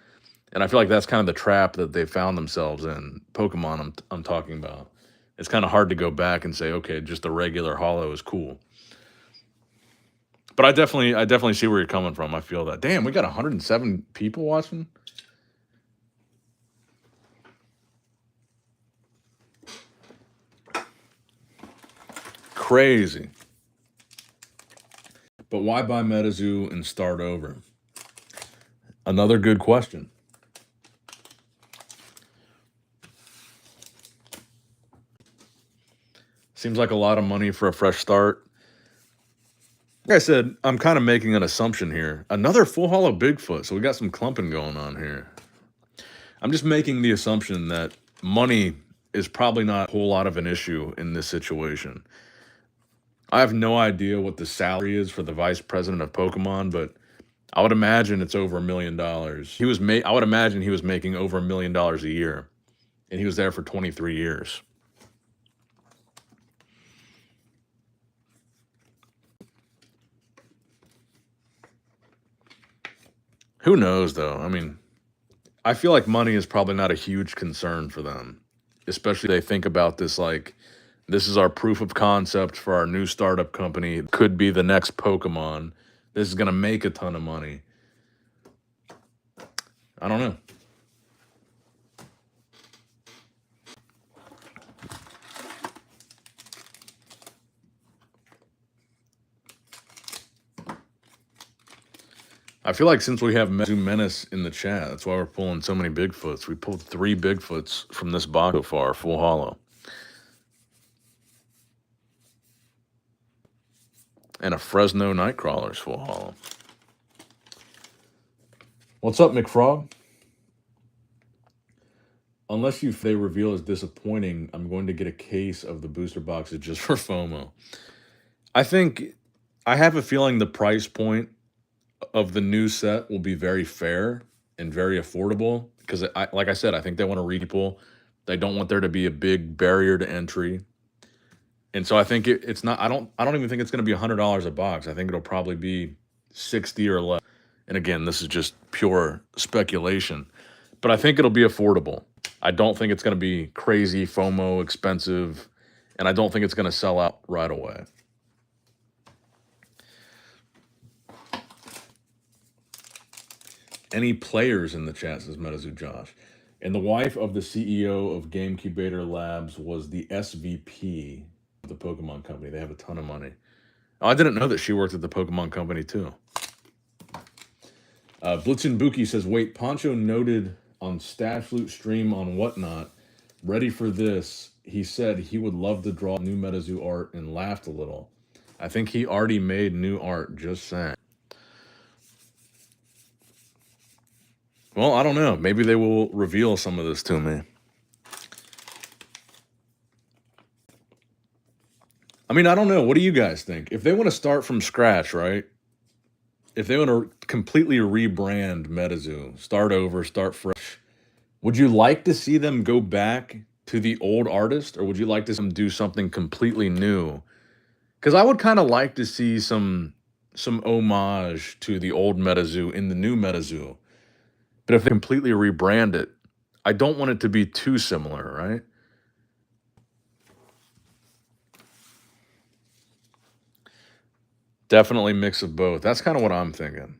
And I feel like that's kind of the trap that they found themselves in. Pokemon, I'm talking about. It's kind of hard to go back and say, okay, just a regular hollow is cool. But I definitely see where you're coming from. I feel that. Damn, we got 107 people watching. Crazy. But why buy Metazoo and start over? Another good question. Seems like a lot of money for a fresh start. Like I said, I'm kind of making an assumption here. Another full hollow Bigfoot. So we got some clumping going on here. I'm just making the assumption that money is probably not a whole lot of an issue in this situation. I have no idea what the salary is for the vice president of Pokemon, but I would imagine it's over $1 million. I would imagine he was making over $1 million a year, and he was there for 23 years. Who knows though? I mean, I feel like money is probably not a huge concern for them, especially if they think about this like this is our proof of concept for our new startup company. It could be the next Pokemon. This is going to make a ton of money. I don't know. I feel like since we have Metazoo Menace in the chat, that's why we're pulling so many Bigfoots. We pulled 3 Bigfoots from this box so far, full hollow. And a Fresno Nightcrawler's full hollow. What's up, McFrog? Unless they reveal as disappointing, I'm going to get a case of the booster boxes just for FOMO. I have a feeling the price point of the new set will be very fair and very affordable because, like I said, I think they want to reach people. They don't want there to be a big barrier to entry, and so I think it's not. I don't even think it's going to be $100 a box. I think it'll probably be 60 or less. And again, this is just pure speculation, but I think it'll be affordable. I don't think it's going to be crazy FOMO expensive, and I don't think it's going to sell out right away. Any players in the chat, says Metazoo Josh. And the wife of the CEO of GameCubator Labs was the SVP of the Pokemon Company. They have a ton of money. Oh, I didn't know that she worked at the Pokemon Company too. Blitzen Buki says, wait, Poncho noted on Stash Flute stream on Whatnot, ready for this, he said he would love to draw new Metazoo art and laughed a little. I think he already made new art, just saying. Well, I don't know. Maybe they will reveal some of this to me. I mean, I don't know. What do you guys think? If they want to start from scratch, right? If they want to completely rebrand Metazoo, start over, start fresh, would you like to see them go back to the old artist, or would you like to see them do something completely new? Because I would kind of like to see some homage to the old Metazoo in the new Metazoo. But if they completely rebrand it, I don't want it to be too similar, right? Definitely mix of both. That's kind of what I'm thinking.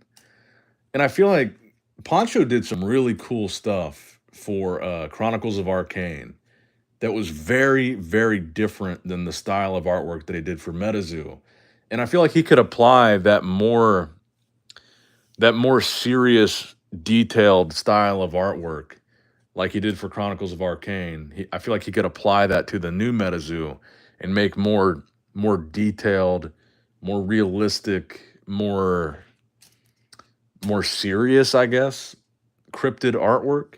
And I feel like Poncho did some really cool stuff for Chronicles of Arcane that was very, very different than the style of artwork that he did for Metazoo. And I feel like he could apply that more serious, detailed style of artwork like he did for Chronicles of Arcane. I feel like he could apply that to the new Metazoo and make more detailed, more realistic, more serious, I guess, cryptid artwork.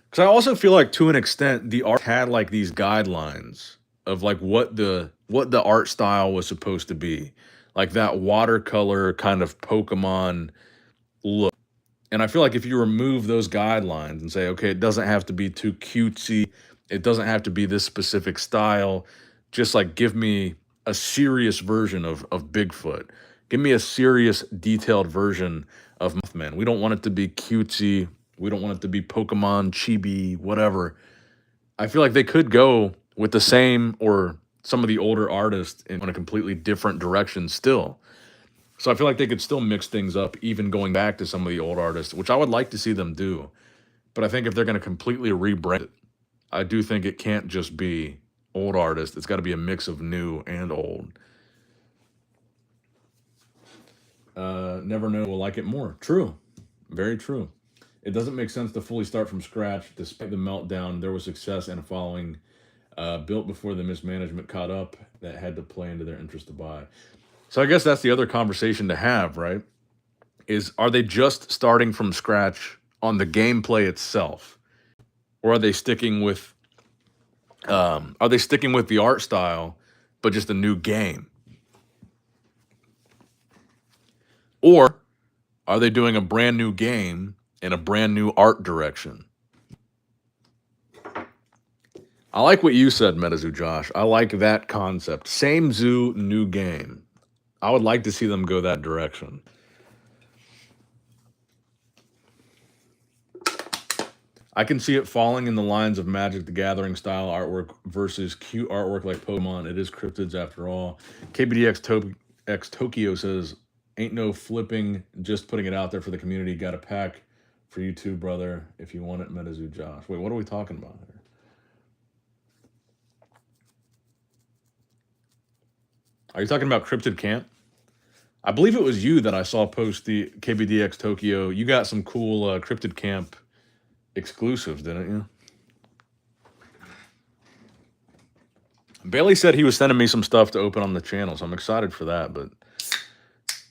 Because I also feel like to an extent the art had like these guidelines of like what the art style was supposed to be, like that watercolor kind of Pokemon look. And I feel like if you remove those guidelines and say, okay, it doesn't have to be too cutesy, it doesn't have to be this specific style, just like give me a serious version of Bigfoot. Give me a serious, detailed version of Mothman. We don't want it to be cutesy. We don't want it to be Pokemon, chibi, whatever. I feel like they could go with the same or some of the older artists in a completely different direction still. So I feel like they could still mix things up, even going back to some of the old artists, which I would like to see them do. But I think if they're going to completely rebrand it, I do think it can't just be old artists. It's got to be a mix of new and old. Never know will like it more. True. Very true. It doesn't make sense to fully start from scratch. Despite the meltdown, there was success and a following built before the mismanagement caught up that had to play into their interest to buy. So I guess that's the other conversation to have, right? Is are they just starting from scratch on the gameplay itself, or are they sticking with the art style, but just a new game, or are they doing a brand new game in a brand new art direction? I like what you said, MetaZoo Josh. I like that concept. Same zoo, new game. I would like to see them go that direction. I can see it falling in the lines of Magic the Gathering style artwork versus cute artwork like Pokemon. It is cryptids after all. KBDX Tokyo says, ain't no flipping, just putting it out there for the community. Got a pack for you too, brother, if you want it, MetaZoo Josh. Wait, what are we talking about here? Are you talking about Cryptid Camp? I believe it was you that I saw post the KBDX Tokyo. You got some cool Cryptid Camp exclusives, didn't you? Bailey said he was sending me some stuff to open on the channel, so I'm excited for that. But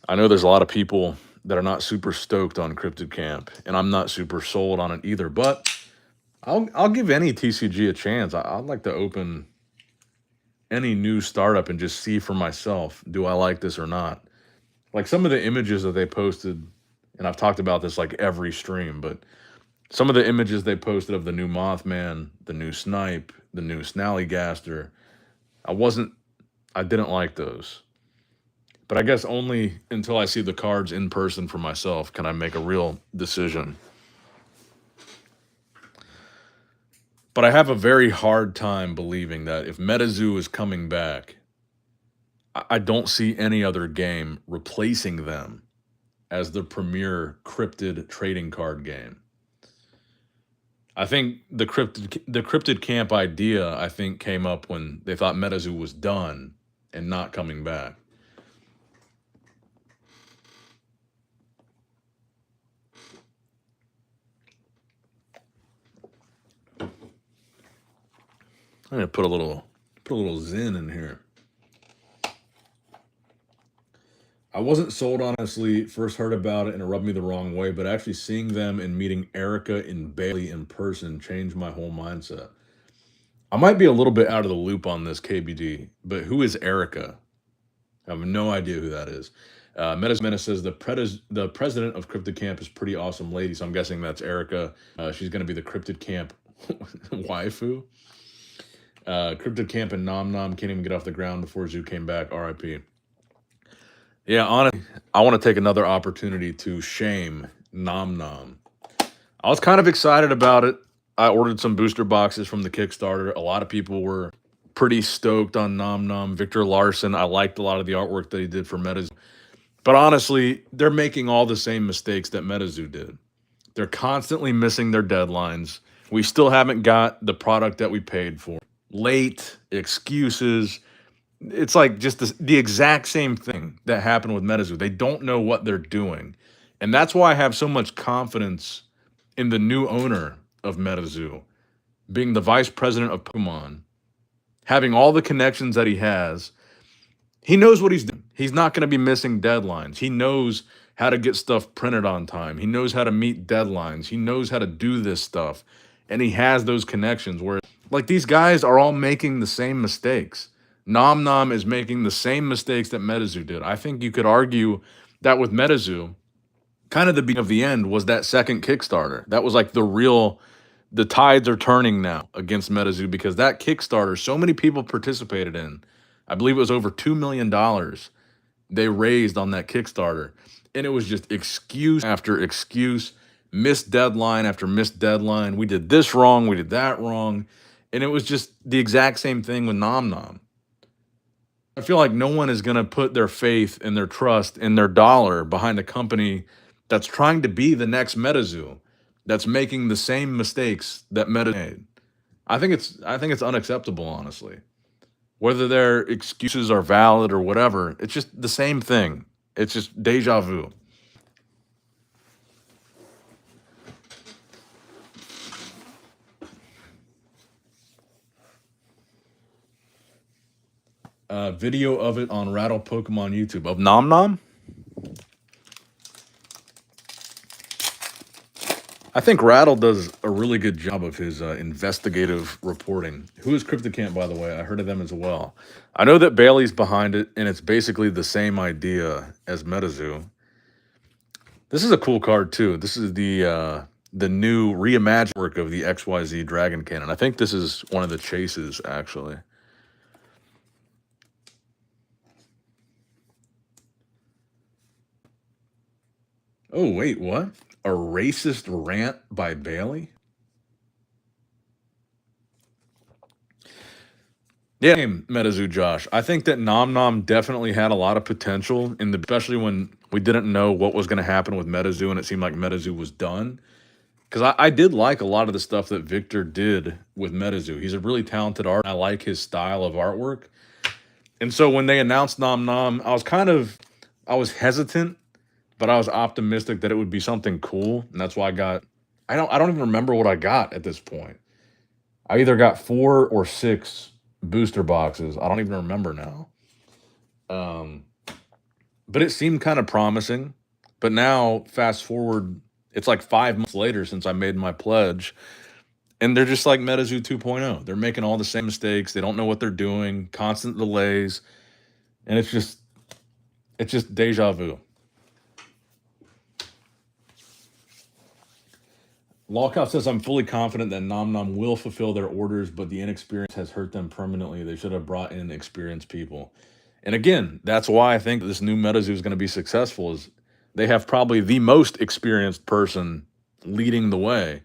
I know there's a lot of people that are not super stoked on Cryptid Camp, and I'm not super sold on it either. But I'll give any TCG a chance. I'd like to open any new startup and just see for myself, do I like this or not? Like some of the images that they posted, and I've talked about this like every stream, but some of the images they posted of the new Mothman, the new Snipe, the new Snallygaster, I didn't like those. But I guess only until I see the cards in person for myself can I make a real decision. But I have a very hard time believing that if MetaZoo is coming back, I don't see any other game replacing them as the premier cryptid trading card game. I think the cryptid camp idea I think came up when they thought MetaZoo was done and not coming back. I'm gonna put a little zen in here. I wasn't sold honestly. First heard about it and it rubbed me the wrong way, but actually seeing them and meeting Erica and Bailey in person changed my whole mindset. I might be a little bit out of the loop on this KBD, but who is Erica? I have no idea who that is. Meta says the president of Cryptid Camp is pretty awesome lady, so I'm guessing that's Erica. She's going to be the Cryptid Camp waifu. Cryptid Camp and Nom Nom can't even get off the ground before Zoo came back. RIP. Yeah, honestly, I want to take another opportunity to shame Nom Nom. I was kind of excited about it. I ordered some booster boxes from the Kickstarter. A lot of people were pretty stoked on Nom Nom. Victor Larson, I liked a lot of the artwork that he did for Metazoo. But honestly, they're making all the same mistakes that Metazoo did. They're constantly missing their deadlines. We still haven't got the product that we paid for. Late, excuses. It's like just the exact same thing that happened with Metazoo. They don't know what they're doing. And that's why I have so much confidence in the new owner of Metazoo, being the vice president of Pokemon, having all the connections that he has. He knows what he's doing. He's not going to be missing deadlines. He knows how to get stuff printed on time. He knows how to meet deadlines. He knows how to do this stuff. And he has those connections where, like, these guys are all making the same mistakes. Nom Nom is making the same mistakes that Metazoo did. I think you could argue that with Metazoo, kind of the beginning of the end was that second Kickstarter. That was like the tides are turning now against Metazoo because that Kickstarter, so many people participated in. I believe it was over $2 million they raised on that Kickstarter. And it was just excuse after excuse, missed deadline after missed deadline. We did this wrong, we did that wrong. And it was just the exact same thing with Nom Nom. I feel like no one is going to put their faith and their trust and their dollar behind a company that's trying to be the next Metazoo, that's making the same mistakes that Meta made. I think it's unacceptable, honestly. Whether their excuses are valid or whatever, it's just the same thing. It's just deja vu. Video of it on Rattle Pokemon YouTube of Nom Nom. I think Rattle does a really good job of his investigative reporting. Who is Cryptid Camp, by the way? I heard of them as well. I know that Bailey's behind it, and it's basically the same idea as Metazoo. This is a cool card too. This is the new reimagined work of the XYZ Dragon Cannon. I think this is one of the chases, actually. Oh, wait, what? A racist rant by Bailey? Yeah, Metazoo Josh. I think that Nom Nom definitely had a lot of potential especially when we didn't know what was going to happen with Metazoo and it seemed like Metazoo was done. Because I did like a lot of the stuff that Victor did with Metazoo. He's a really talented artist. I like his style of artwork. And so when they announced Nom Nom, I was hesitant, but I was optimistic that it would be something cool. And that's why I don't even remember what I got at this point. I either got 4 or 6 booster boxes. I don't even remember now. Um, but it seemed kind of promising. But now, fast forward, it's like 5 months later since I made my pledge. And they're just like Metazoo 2.0. They're making all the same mistakes. They don't know what they're doing, constant delays. And it's just deja vu. Lockout says, I'm fully confident that Nom Nom will fulfill their orders, but the inexperience has hurt them permanently. They should have brought in experienced people. And again, that's why I think this new Metazoo is going to be successful is they have probably the most experienced person leading the way.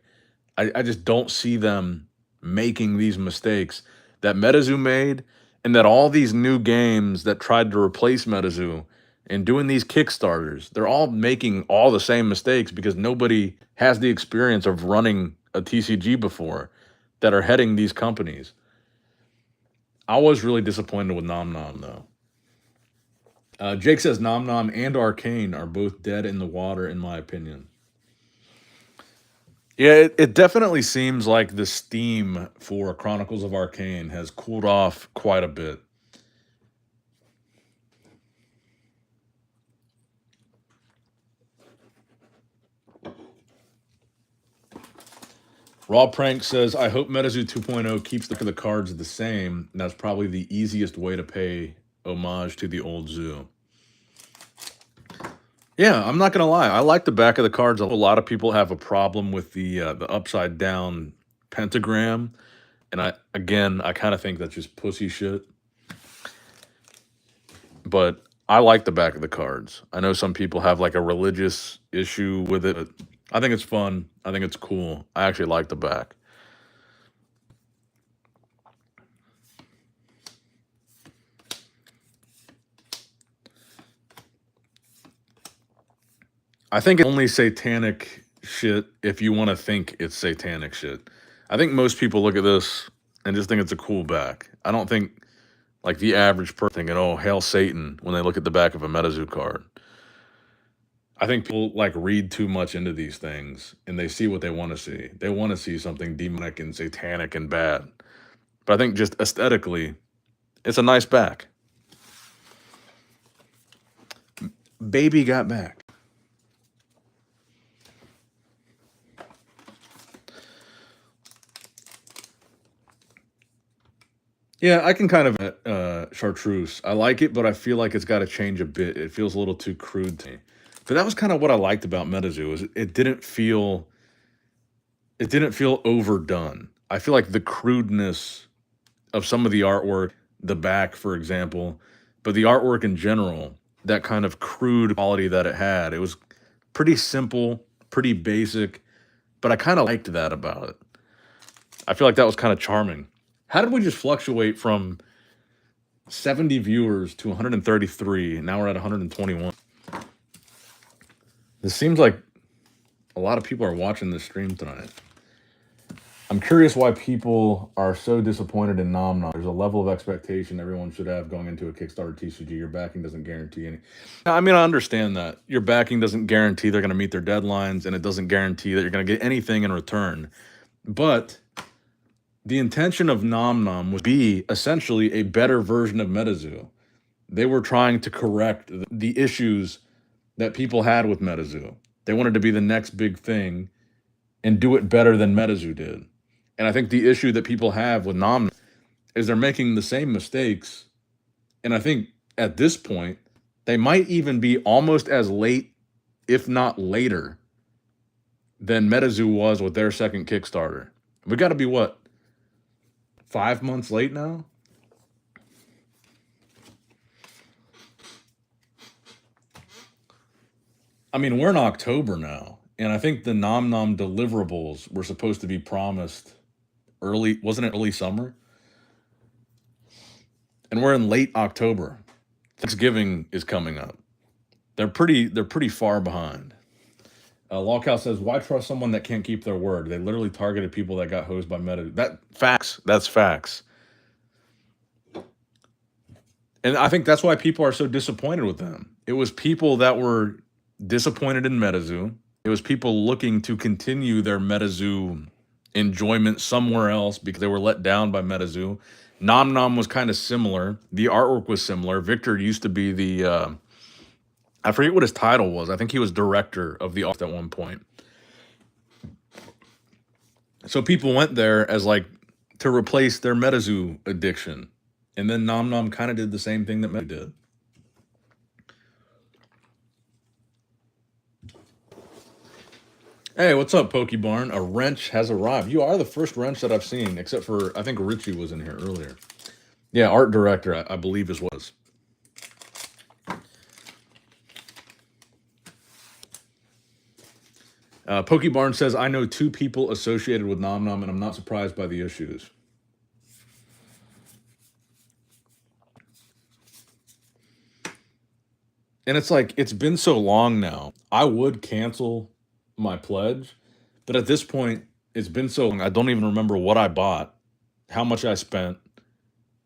I just don't see them making these mistakes that Metazoo made and that all these new games that tried to replace Metazoo and doing these Kickstarters, they're all making all the same mistakes because nobody has the experience of running a TCG before that are heading these companies. I was really disappointed with Nom Nom, though. Jake says Nom Nom and Arcane are both dead in the water, in my opinion. Yeah, it definitely seems like the steam for Chronicles of Arcane has cooled off quite a bit. Raw Prank says, I hope Metazoo 2.0 keeps the cards the same. And that's probably the easiest way to pay homage to the old zoo. Yeah, I'm not gonna lie. I like the back of the cards. A lot of people have a problem with the upside down pentagram, and I kind of think that's just pussy shit. But I like the back of the cards. I know some people have like a religious issue with it, but I think it's fun. I think it's cool. I actually like the back. I think it's only satanic shit if you want to think it's satanic shit. I think most people look at this and just think it's a cool back. I don't think like the average person thinking, oh, hail Satan, when they look at the back of a Metazoo card. I think people like read too much into these things and they see what they want to see. They want to see something demonic and satanic and bad. But I think just aesthetically, it's a nice back. Baby got back. Yeah, I can kind of chartreuse. I like it, but I feel like it's got to change a bit. It feels a little too crude to me. But that was kind of what I liked about Metazoo is it didn't feel overdone. I feel like the crudeness of some of the artwork, the back, for example, but the artwork in general, that kind of crude quality that it had, it was pretty simple, pretty basic, but I kind of liked that about it. I feel like that was kind of charming. How did we just fluctuate from 70 viewers to 133, and now we're at 121? This seems like a lot of people are watching this stream tonight. I'm curious why people are so disappointed in Nom Nom. There's a level of expectation everyone should have going into a Kickstarter TCG. Your backing doesn't guarantee any. I mean, I understand that. Your backing doesn't guarantee they're going to meet their deadlines, and it doesn't guarantee that you're going to get anything in return. But the intention of Nom Nom was to be essentially a better version of Metazoo. They were trying to correct the issues that people had with Metazoo. They wanted to be the next big thing and do it better than Metazoo did. And I think the issue that people have with Nom Nom is they're making the same mistakes. And I think at this point, they might even be almost as late, if not later, than Metazoo was with their second Kickstarter. We got to be what? 5 months late now? I mean, we're in October now, and I think the Nom Nom deliverables were supposed to be promised early, wasn't it early summer? And we're in late October. Thanksgiving is coming up. They're pretty far behind. Lawcow says, why trust someone that can't keep their word? They literally targeted people that got hosed by Meta. That's facts. And I think that's why people are so disappointed with them. It was people that were disappointed in Metazoo. It was people looking to continue their Metazoo enjoyment somewhere else because they were let down by Metazoo. Nom Nom was kind of similar. The artwork was similar. Victor used to be the I forget what his title was. I think he was director of the office at one point. So people went there as like to replace their Metazoo addiction. And then Nom Nom kind of did the same thing that Metazoo did. Hey, what's up, Pokebarn? A wrench has arrived. You are the first wrench that I've seen, except for, I think Richie was in here earlier. Yeah, art director, I believe is was. Pokebarn says, I know 2 people associated with Nom Nom, and I'm not surprised by the issues. And it's like, it's been so long now. I would cancel my pledge, but at this point, it's been so long. I don't even remember what I bought, how much I spent,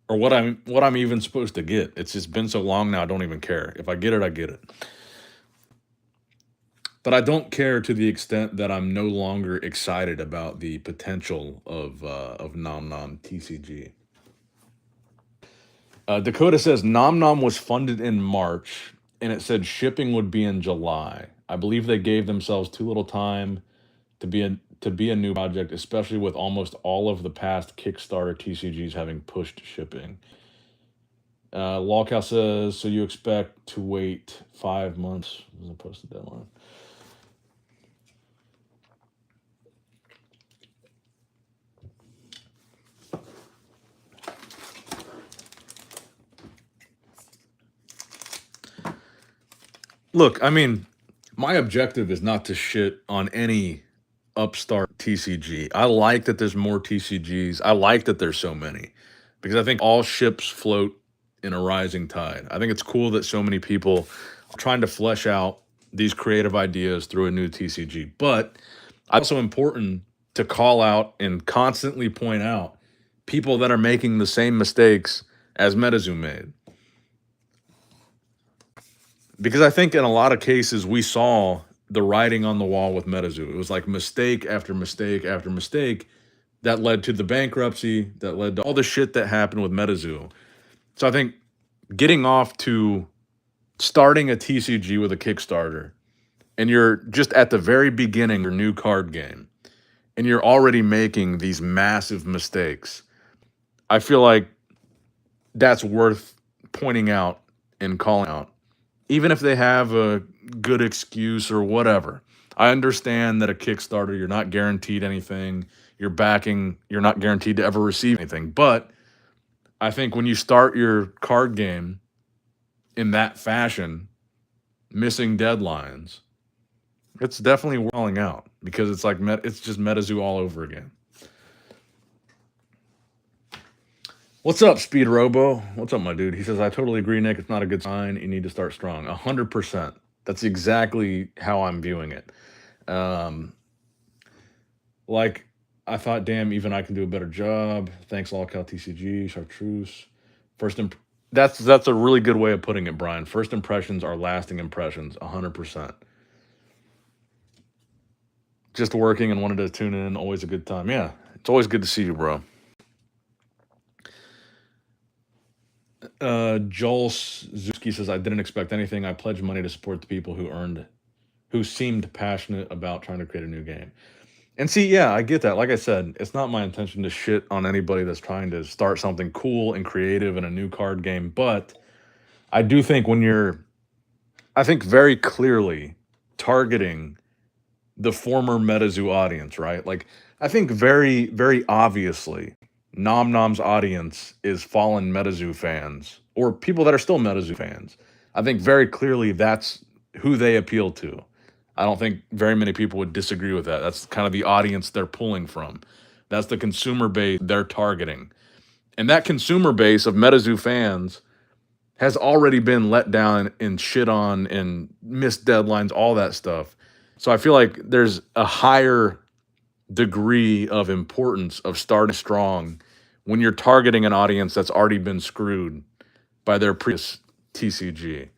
or what I'm even supposed to get. It's just been so long now. I don't even care. If I get it, I get it. But I don't care to the extent that I'm no longer excited about the potential of Nom Nom TCG. Dakota says Nom Nom was funded in March, and it said shipping would be in July. I believe they gave themselves too little time to to be a new project, especially with almost all of the past Kickstarter TCGs having pushed shipping. Lolcow says, so you expect to wait 5 months as opposed to deadline. Look, I mean, my objective is not to shit on any upstart TCG. I like that there's more TCGs. I like that there's so many because I think all ships float in a rising tide. I think it's cool that so many people are trying to flesh out these creative ideas through a new TCG. But also important to call out and constantly point out people that are making the same mistakes as Metazoo made. Because I think in a lot of cases we saw the writing on the wall with Metazoo. It was like mistake after mistake after mistake that led to the bankruptcy, that led to all the shit that happened with Metazoo. So I think getting off to starting a TCG with a Kickstarter and you're just at the very beginning of your new card game and you're already making these massive mistakes, I feel like that's worth pointing out and calling out. Even if they have a good excuse or whatever. I understand that a Kickstarter, you're not guaranteed anything. You're not guaranteed to ever receive anything. But I think when you start your card game in that fashion, missing deadlines, it's definitely calling out because it's like it's just Metazoo all over again. What's up, Speed Robo? What's up, my dude? He says, I totally agree, Nick. It's not a good sign. You need to start strong. 100%. That's exactly how I'm viewing it. Like, I thought, damn, even I can do a better job. Thanks, Lolcow TCG, Chartreuse. That's a really good way of putting it, Brian. First impressions are lasting impressions, 100%. Just working and wanted to tune in. Always a good time. Yeah, it's always good to see you, bro. Joel Zuski says, I didn't expect anything. I pledged money to support the people who seemed passionate about trying to create a new game. And see, yeah, I get that. Like I said, it's not my intention to shit on anybody that's trying to start something cool and creative in a new card game. But I do think I think very clearly targeting the former Metazoo audience, right? Like, I think very, very obviously, Nom Nom's audience is fallen Metazoo fans or people that are still Metazoo fans. I think very clearly that's who they appeal to. I don't think very many people would disagree with that. That's kind of the audience they're pulling from. That's the consumer base they're targeting. And that consumer base of Metazoo fans has already been let down and shit on and missed deadlines, all that stuff. So I feel like there's a higher degree of importance of starting strong when you're targeting an audience that's already been screwed by their previous TCG.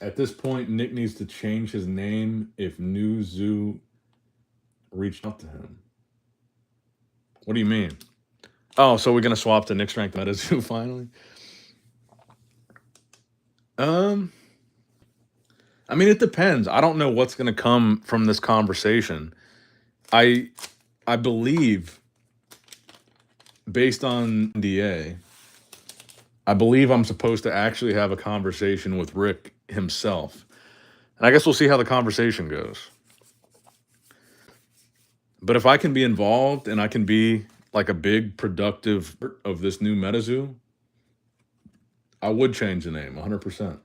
At this point, Nick needs to change his name if New Zoo reached out to him. What do you mean? Oh, so we're gonna swap to Nick's ranked Metazoo finally? I mean, it depends. I don't know what's gonna come from this conversation. I believe, based on NDA, I believe I'm supposed to actually have a conversation with Rick himself. And I guess we'll see how the conversation goes. But if I can be involved and I can be like a big productive of this new Metazoo, I would change the name 100%.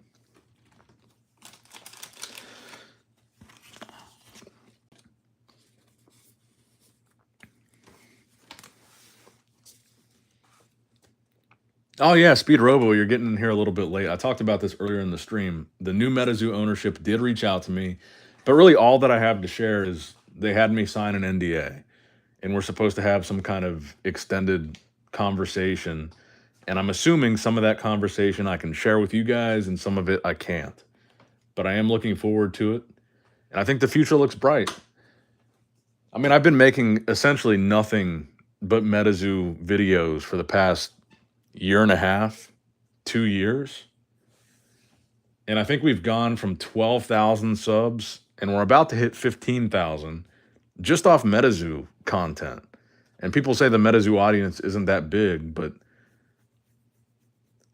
Oh yeah, Speed Robo, you're getting in here a little bit late. I talked about this earlier in the stream. The new Metazoo ownership did reach out to me, but really all that I have to share is they had me sign an NDA, and we're supposed to have some kind of extended conversation. And I'm assuming some of that conversation I can share with you guys, and some of it I can't. But I am looking forward to it, and I think the future looks bright. I mean, I've been making essentially nothing but Metazoo videos for the past year and a half, 2 years. And I think we've gone from 12,000 subs and we're about to hit 15,000 just off Metazoo content. And people say the Metazoo audience isn't that big, but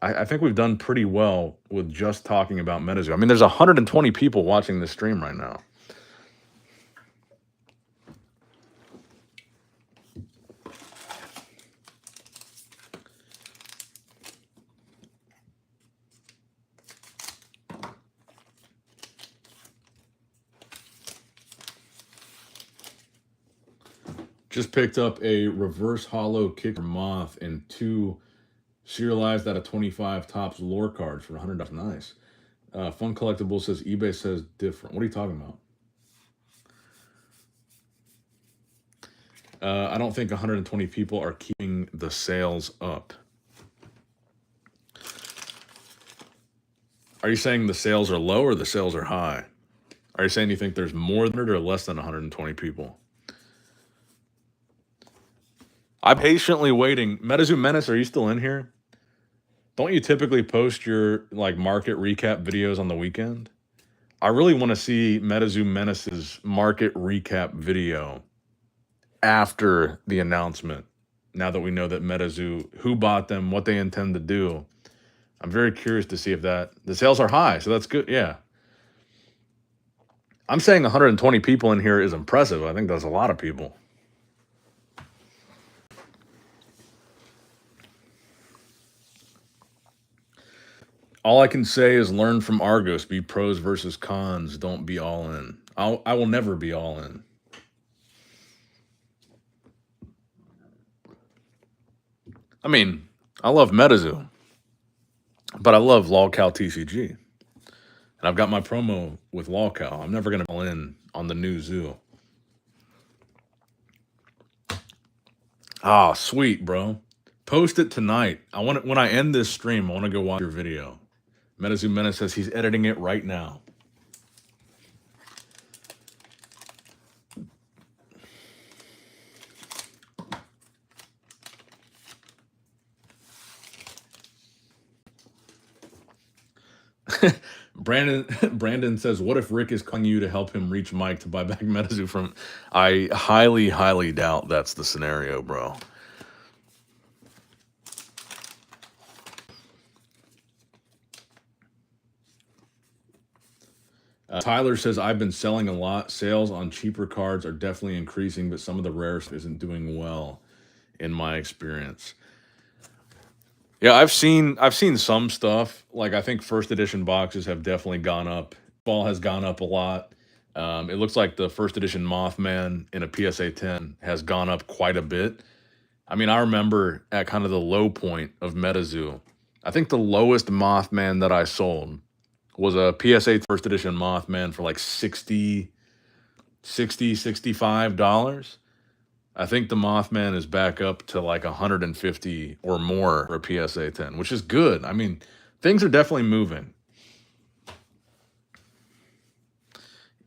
I think we've done pretty well with just talking about Metazoo. I mean, there's 120 people watching this stream right now. Just picked up a reverse hollow kicker moth and 2 serialized out of 25 tops lore cards for $100. Nice. Fun Collectible says eBay says different. What are you talking about? I don't think 120 people are keeping the sales up. Are you saying the sales are low or the sales are high? Are you saying you think there's more than or less than 120 people? I'm patiently waiting. Metazoo Menace, are you still in here? Don't you typically post your like market recap videos on the weekend? I really want to see Metazoo Menace's market recap video after the announcement. Now that we know that Metazoo, who bought them, what they intend to do, I'm very curious to see if the sales are high. So that's good. Yeah. I'm saying 120 people in here is impressive. I think that's a lot of people. All I can say is learn from Argos. Be pros versus cons. Don't be all in. I will never be all in. I mean, I love Metazoo, but I love LolCal TCG. And I've got my promo with LolCal. I'm never going to all in on the new zoo. Ah, sweet, bro. Post it tonight. When I end this stream, I want to go watch your video. Metazoo Menace says he's editing it right now. Brandon says, what if Rick is calling you to help him reach Mike to buy back Metazoo from... I highly, highly doubt that's the scenario, bro. Tyler says, I've been selling a lot. Sales on cheaper cards are definitely increasing, but some of the rare stuff isn't doing well in my experience. Yeah, I've seen some stuff. Like, I think first edition boxes have definitely gone up. Ball has gone up a lot. It looks like the first edition Mothman in a PSA 10 has gone up quite a bit. I mean, I remember at kind of the low point of Metazoo, I think the lowest Mothman that I sold was a PSA first edition Mothman for like $65. I think the Mothman is back up to like 150 or more for a PSA 10, which is good. I mean, things are definitely moving.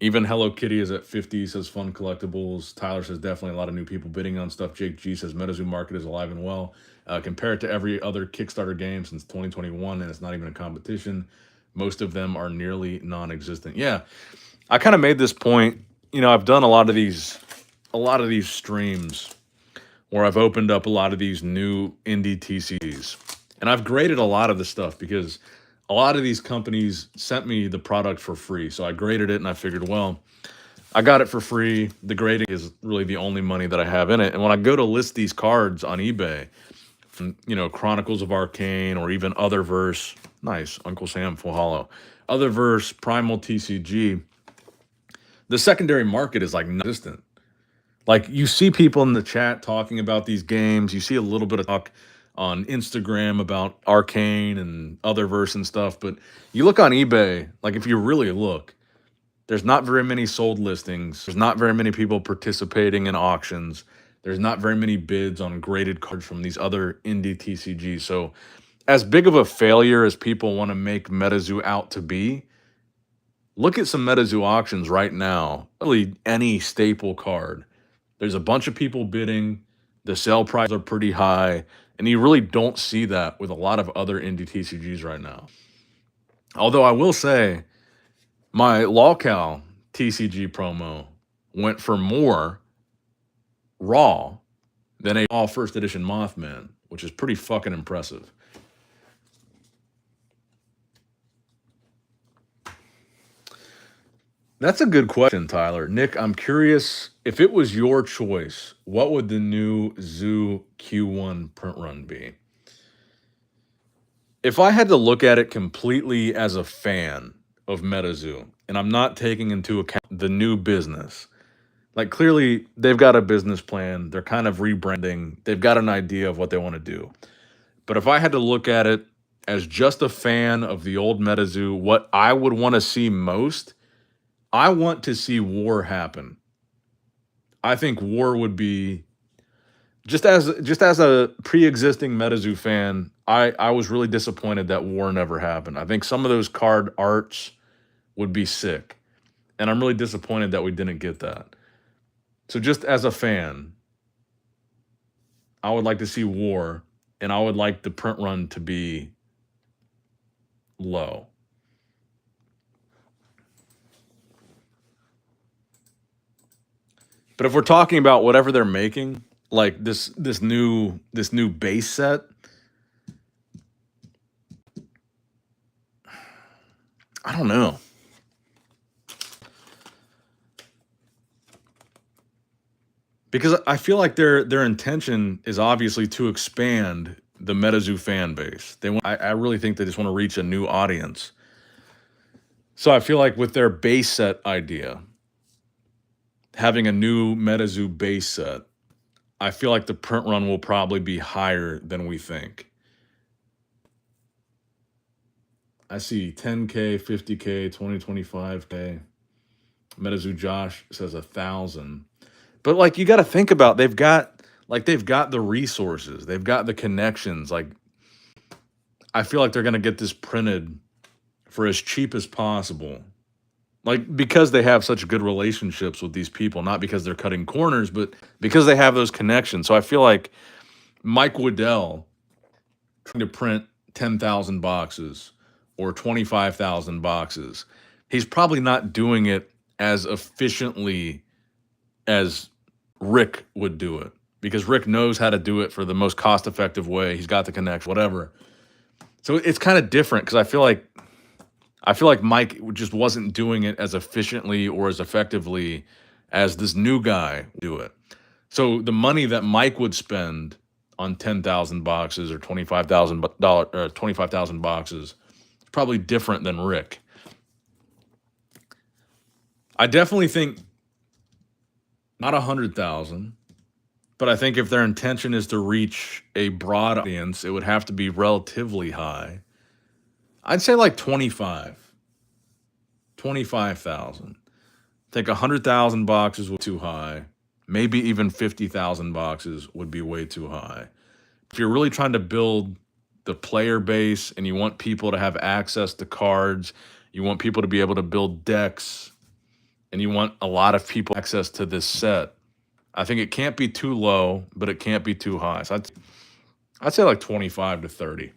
Even Hello Kitty is at 50, says Fun Collectibles. Tyler says definitely a lot of new people bidding on stuff. Jake G says Metazoo market is alive and well. Compare it to every other Kickstarter game since 2021, and it's not even a competition. Most of them are nearly non-existent. Yeah, I kind of made this point. You know, I've done a lot of these streams where I've opened up a lot of these new indie TCs, and I've graded a lot of the stuff because a lot of these companies sent me the product for free. So I graded it and I figured, well, I got it for free. The grading is really the only money that I have in it. And when I go to list these cards on eBay, you know, Chronicles of Arcane or even Otherverse, nice, Uncle Sam Full Hollow, Otherverse, Primal TCG, the secondary market is like non-existent. Like, you see people in the chat talking about these games. You see a little bit of talk on Instagram about Arcane and Otherverse and stuff, but you look on eBay, like if you really look, there's not very many sold listings. There's not very many people participating in auctions. There's not very many bids on graded cards from these other indie TCGs. So as big of a failure as people want to make Metazoo out to be, look at some Metazoo auctions right now. Really any staple card. There's a bunch of people bidding. The sale prices are pretty high, and you really don't see that with a lot of other indie TCGs right now. Although I will say, my LawCal TCG promo went for more raw than a all first edition Mothman, which is pretty fucking impressive. That's a good question, Tyler. Nick, I'm curious, if it was your choice, what would the new Zoo Q1 print run be? If I had to look at it completely as a fan of Metazoo, and I'm not taking into account the new business, like clearly they've got a business plan, they're kind of rebranding, they've got an idea of what they want to do. But if I had to look at it as just a fan of the old Metazoo, what I would want to see most, I want to see war happen. I think war would be just as a pre-existing Metazoo fan, I was really disappointed that war never happened. I think some of those card arts would be sick. And I'm really disappointed that we didn't get that. So just as a fan, I would like to see war, and I would like the print run to be low. But if we're talking about whatever they're making, like this new base set, I don't know. Because I feel like their intention is obviously to expand the Metazoo fan base. I really think they just want to reach a new audience. So I feel like with their base set idea, having a new Metazoo base set, I feel like the print run will probably be higher than we think. I see 10K, 50K, 20, 25K. Metazoo Josh says 1,000. But like you got to think about they've got the resources, they've got the connections. Like I feel like they're gonna get this printed for as cheap as possible. Like because they have such good relationships with these people, not because they're cutting corners, but because they have those connections. So I feel like Mike Waddell trying to print 10,000 boxes or 25,000 boxes, he's probably not doing it as efficiently as Rick would do it, because Rick knows how to do it for the most cost-effective way. He's got the connection, whatever. So it's kind of different because I feel like Mike just wasn't doing it as efficiently or as effectively as this new guy would do it. So the money that Mike would spend on 10,000 boxes or $25,000 boxes is probably different than Rick. I definitely think not 100,000, but I think if their intention is to reach a broad audience, it would have to be relatively high. I'd say like 25,000. I think 100,000 boxes was too high. Maybe even 50,000 boxes would be way too high. If you're really trying to build the player base and you want people to have access to cards, you want people to be able to build decks, and you want a lot of people access to this set, I think it can't be too low, but it can't be too high. So I'd say like 25 to 30.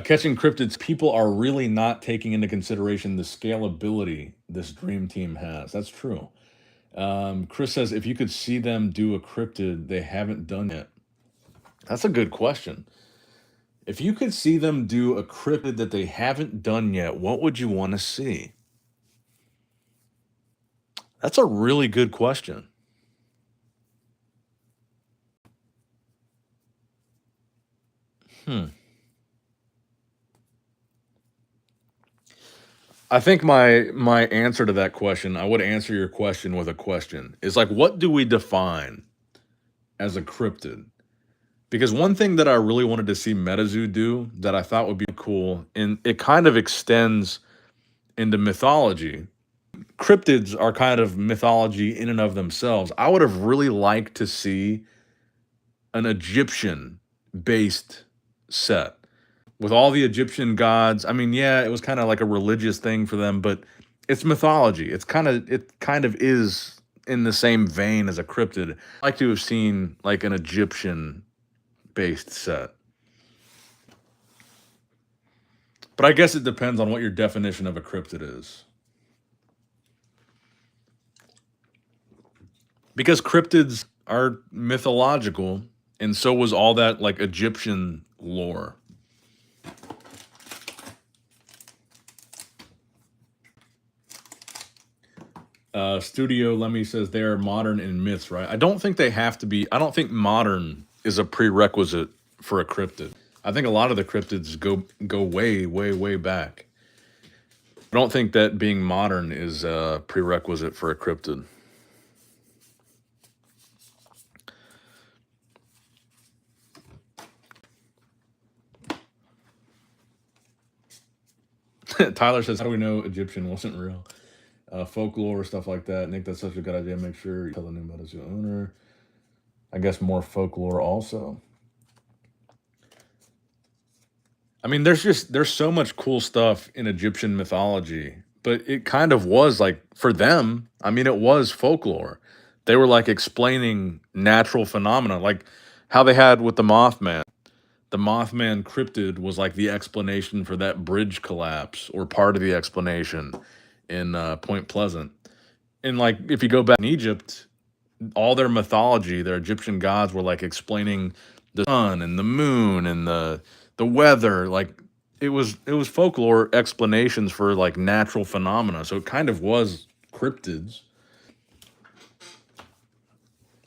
Catching cryptids, people are really not taking into consideration the scalability this dream team has. That's true. Chris says, if you could see them do a cryptid they haven't done yet. That's a good question. If you could see them do a cryptid that they haven't done yet, what would you want to see? That's a really good question. I think my answer to that question, I would answer your question with a question. Is like, what do we define as a cryptid? Because one thing that I really wanted to see Metazoo do that I thought would be cool, and it kind of extends into mythology. Cryptids are kind of mythology in and of themselves. I would have really liked to see an Egyptian based set with all the Egyptian gods. I mean, yeah, it was kind of like a religious thing for them, but It's mythology. It kind of is in the same vein as a cryptid. I'd like to have seen like an Egyptian based set. But I guess it depends on what your definition of a cryptid is. Because cryptids are mythological, and so was all that like Egyptian lore. Studio Lemmy says they are modern in myths, right? I don't think they have to be. I don't think modern is a prerequisite for a cryptid. I think a lot of the cryptids go way back. I don't think that being modern is a prerequisite for a cryptid. Tyler says, "How do we know Egyptian wasn't real?" Folklore, stuff like that. Nick, that's such a good idea. Make sure you tell the new Metazoo owner. I guess more folklore also. I mean, there's so much cool stuff in Egyptian mythology, but it kind of was like for them, I mean, it was folklore. They were like explaining natural phenomena, like how they had with the Mothman. The Mothman cryptid was like the explanation for that bridge collapse, or part of the explanation in Point Pleasant. And like if you go back in Egypt, all their mythology, their Egyptian gods were like explaining the sun and the moon and the weather. Like it was folklore explanations for like natural phenomena. So it kind of was cryptids.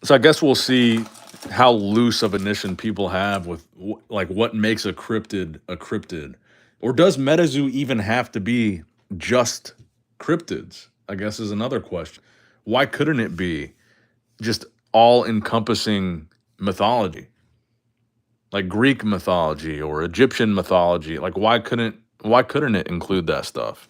So I guess we'll see how loose of a definition people have with like what makes a cryptid, or does Metazoo even have to be just cryptids? I guess is another question. Why couldn't it be just all encompassing mythology, like Greek mythology or Egyptian mythology? Like why couldn't it include that stuff?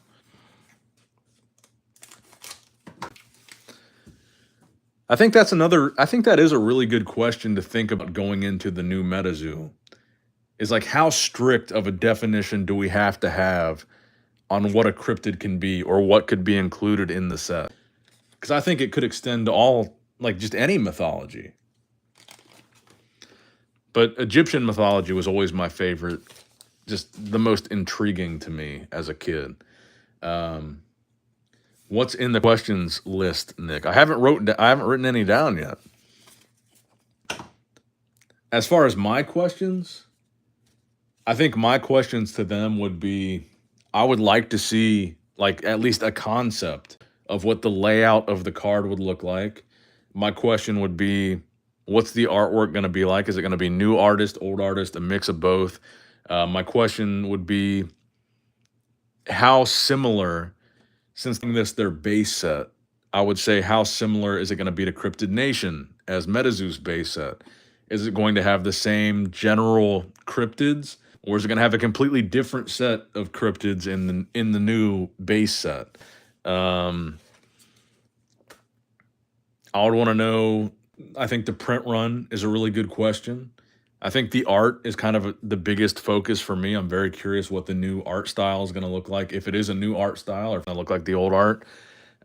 I think that is a really good question to think about going into the new Metazoo. Is like how strict of a definition do we have to have on what a cryptid can be or what could be included in the set? Because I think it could extend to all, like just any mythology. But Egyptian mythology was always my favorite, just the most intriguing to me as a kid. Um, what's in the questions list, Nick? I haven't written any down yet. As far as my questions, I think my questions to them would be, I would like to see like at least a concept of what the layout of the card would look like. My question would be, what's the artwork going to be like? Is it going to be new artist, old artist, a mix of both? My question would be, how similar, since this their base set, I would say how similar is it going to be to Cryptid Nation as Metazoo's base set? Is it going to have the same general cryptids, or is it going to have a completely different set of cryptids in the new base set? Um, I would want to know. I think the print run is a really good question. I think the art is kind of the biggest focus for me. I'm very curious what the new art style is going to look like. If it is a new art style, or if it look like the old art,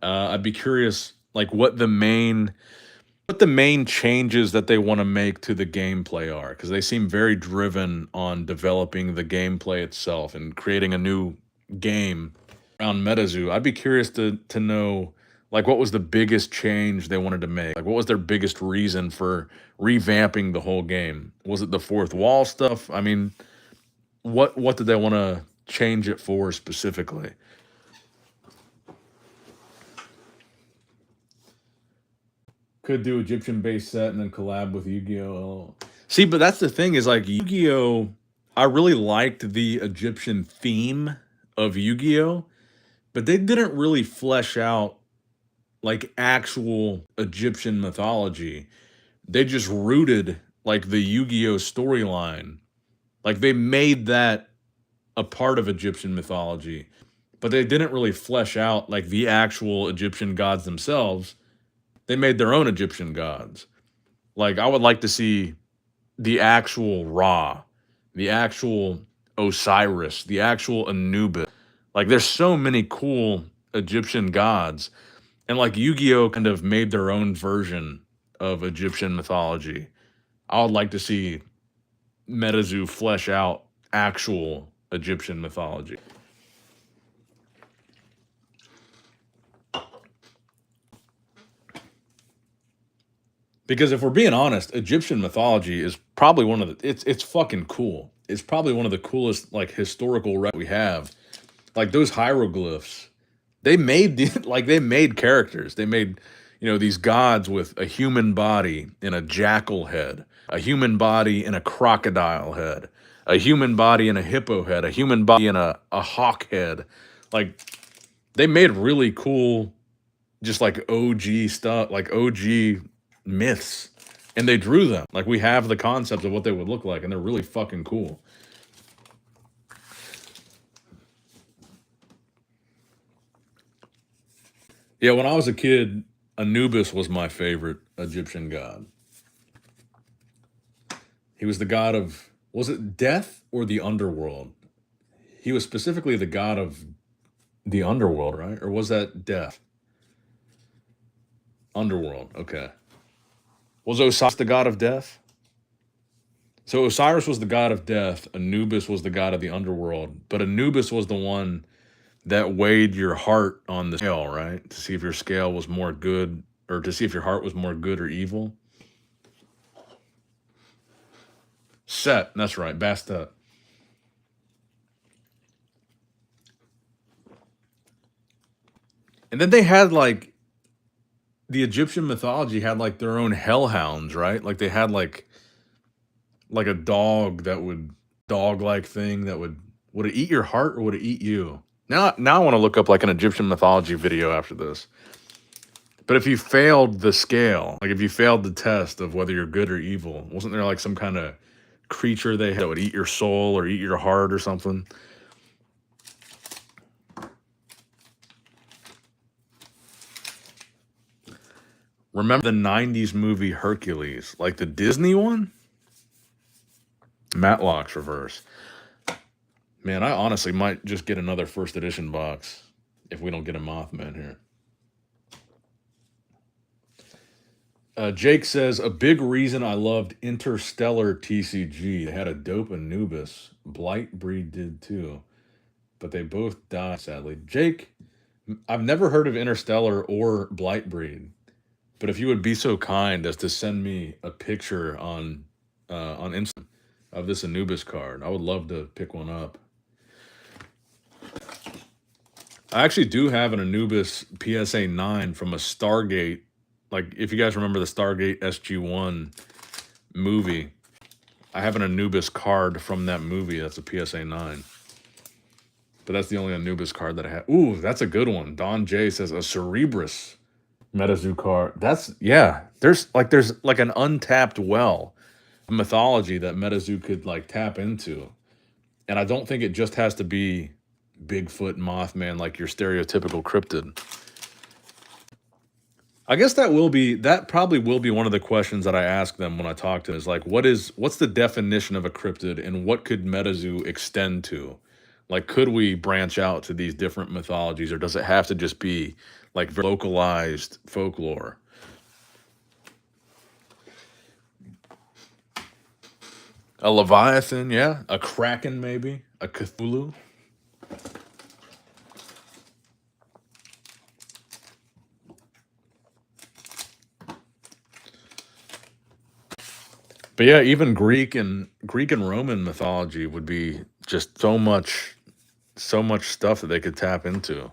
I'd be curious, like what the main changes that they want to make to the gameplay are, because they seem very driven on developing the gameplay itself and creating a new game around Metazoo. I'd be curious to know like what was the biggest change they wanted to make? Like what was their biggest reason for revamping the whole game? Was it the fourth wall stuff? I mean, what did they want to change it for specifically? Could do Egyptian based set and then collab with Yu-Gi-Oh. See, but that's the thing is like Yu-Gi-Oh. I really liked the Egyptian theme of Yu-Gi-Oh, but they didn't really flesh out like actual Egyptian mythology. They just rooted like the Yu-Gi-Oh storyline. Like they made that a part of Egyptian mythology, but they didn't really flesh out like the actual Egyptian gods themselves. They made their own Egyptian gods. Like I would like to see the actual Ra, the actual Osiris, the actual Anubis. Like there's so many cool Egyptian gods. And like Yu-Gi-Oh kind of made their own version of Egyptian mythology. I would like to see Metazoo flesh out actual Egyptian mythology. Because if we're being honest, Egyptian mythology is probably one of the it's fucking cool. It's probably one of the coolest like historical we have. Like those hieroglyphs, they made like they made characters. They made, these gods with a human body and a jackal head, a human body and a crocodile head, a human body and a hippo head, a human body and a hawk head. Like they made really cool, just like OG stuff, like OG myths. And they drew them. Like we have the concept of what they would look like, and they're really fucking cool. Yeah, when I was a kid, Anubis was my favorite Egyptian god. He was the god of, was it death or the underworld? He was specifically the god of the underworld, right? Or was that death? Underworld, okay. Was Osiris the god of death? So Osiris was the god of death, Anubis was the god of the underworld, but Anubis was the one that weighed your heart on the scale, right? To see if your scale was more good, or to see if your heart was more good or evil. Set, that's right, Bastet. And then they had like the Egyptian mythology had like their own hellhounds, right? Like they had like a dog that would dog-like thing that would it eat your heart or would it eat you? Now I want to look up like an Egyptian mythology video after this. But if you failed the scale, like if you failed the test of whether you're good or evil, wasn't there like some kind of creature they had that would eat your soul or eat your heart or something? Remember the 90s movie Hercules, like the Disney one? Matlock's reverse. Man, I honestly might just get another first edition box if we don't get a Mothman here. Jake says, a big reason I loved Interstellar TCG. They had a dope Anubis. Blightbreed did too. But they both died, sadly. Jake, I've never heard of Interstellar or Blightbreed. But if you would be so kind as to send me a picture on Instagram of this Anubis card, I would love to pick one up. I actually do have an Anubis PSA 9 from a Stargate. Like, if you guys remember the Stargate SG-1 movie, I have an Anubis card from that movie. That's a PSA 9. But that's the only Anubis card that I have. Ooh, that's a good one. Don J says a Cerebrus Metazoo card. There's like an untapped well of mythology that Metazoo could like tap into. And I don't think it just has to be Bigfoot, Mothman, like your stereotypical cryptid. I guess that probably will be one of the questions that I ask them when I talk to them is like, what's the definition of a cryptid and what could Metazoo extend to? Like, could we branch out to these different mythologies, or does it have to just be like localized folklore? A Leviathan, yeah. A Kraken, maybe. A Cthulhu. But yeah, even Greek and Roman mythology would be just so much stuff that they could tap into.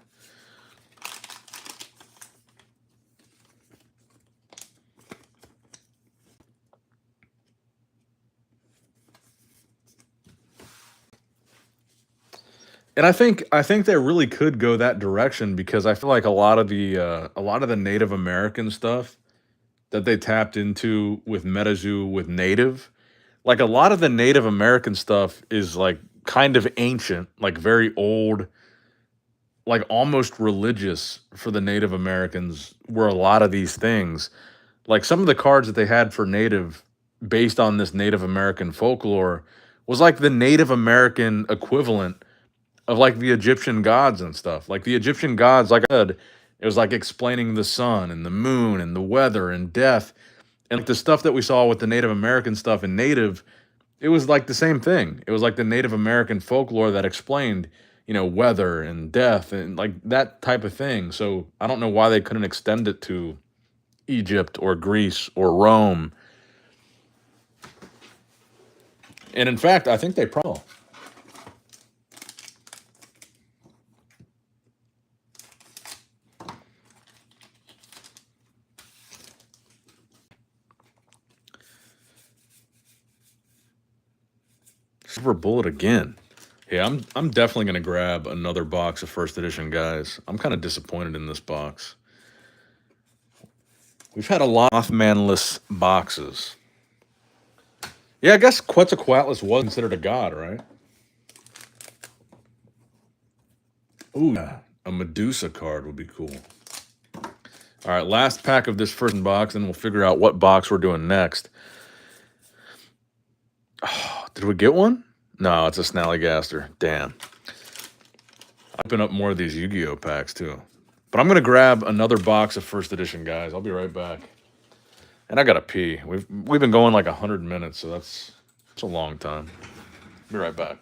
And I think they really could go that direction because I feel like a lot of the Native American stuff that they tapped into with Metazoo with Native, like a lot of the Native American stuff is like kind of ancient, like very old, like almost religious for the Native Americans were a lot of these things. Like some of the cards that they had for Native based on this Native American folklore was like the Native American equivalent of like the Egyptian gods and stuff. Like the Egyptian gods, like I said, it was like explaining the sun and the moon and the weather and death. And like the stuff that we saw with the Native American stuff and Native, it was like the same thing. It was like the Native American folklore that explained, weather and death and like that type of thing. So I don't know why they couldn't extend it to Egypt or Greece or Rome. And in fact, I think they probably. Silver bullet again. Yeah, I'm definitely gonna grab another box of first edition, guys. I'm kind of disappointed in this box. We've had a lot of Mothmanless boxes. Yeah, I guess Quetzalcoatlus was considered a god, right? Ooh, yeah, a Medusa card would be cool. All right, last pack of this first box, and we'll figure out what box we're doing next. Oh, did we get one? No, it's a Snallygaster. Damn. I'll open up more of these Yu-Gi-Oh packs too. But I'm gonna grab another box of first edition, guys. I'll be right back. And I gotta pee. We've been going like 100 minutes, so that's a long time. Be right back.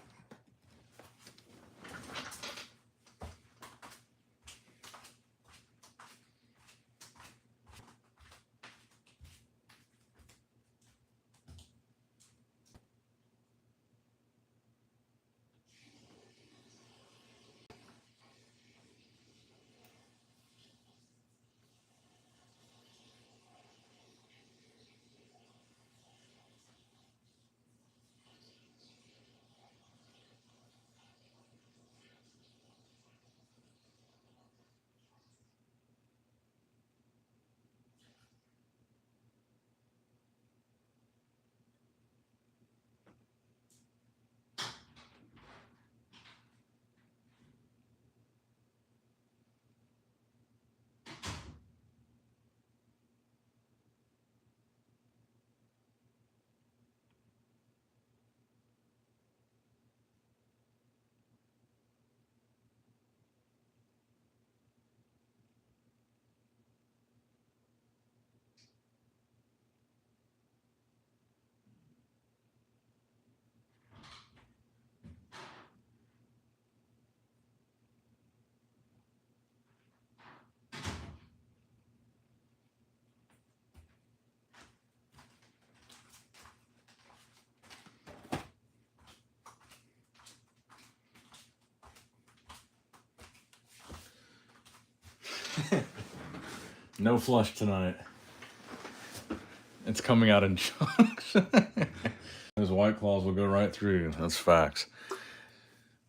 No flush tonight. It's coming out in chunks. Those White Claws will go right through. That's facts.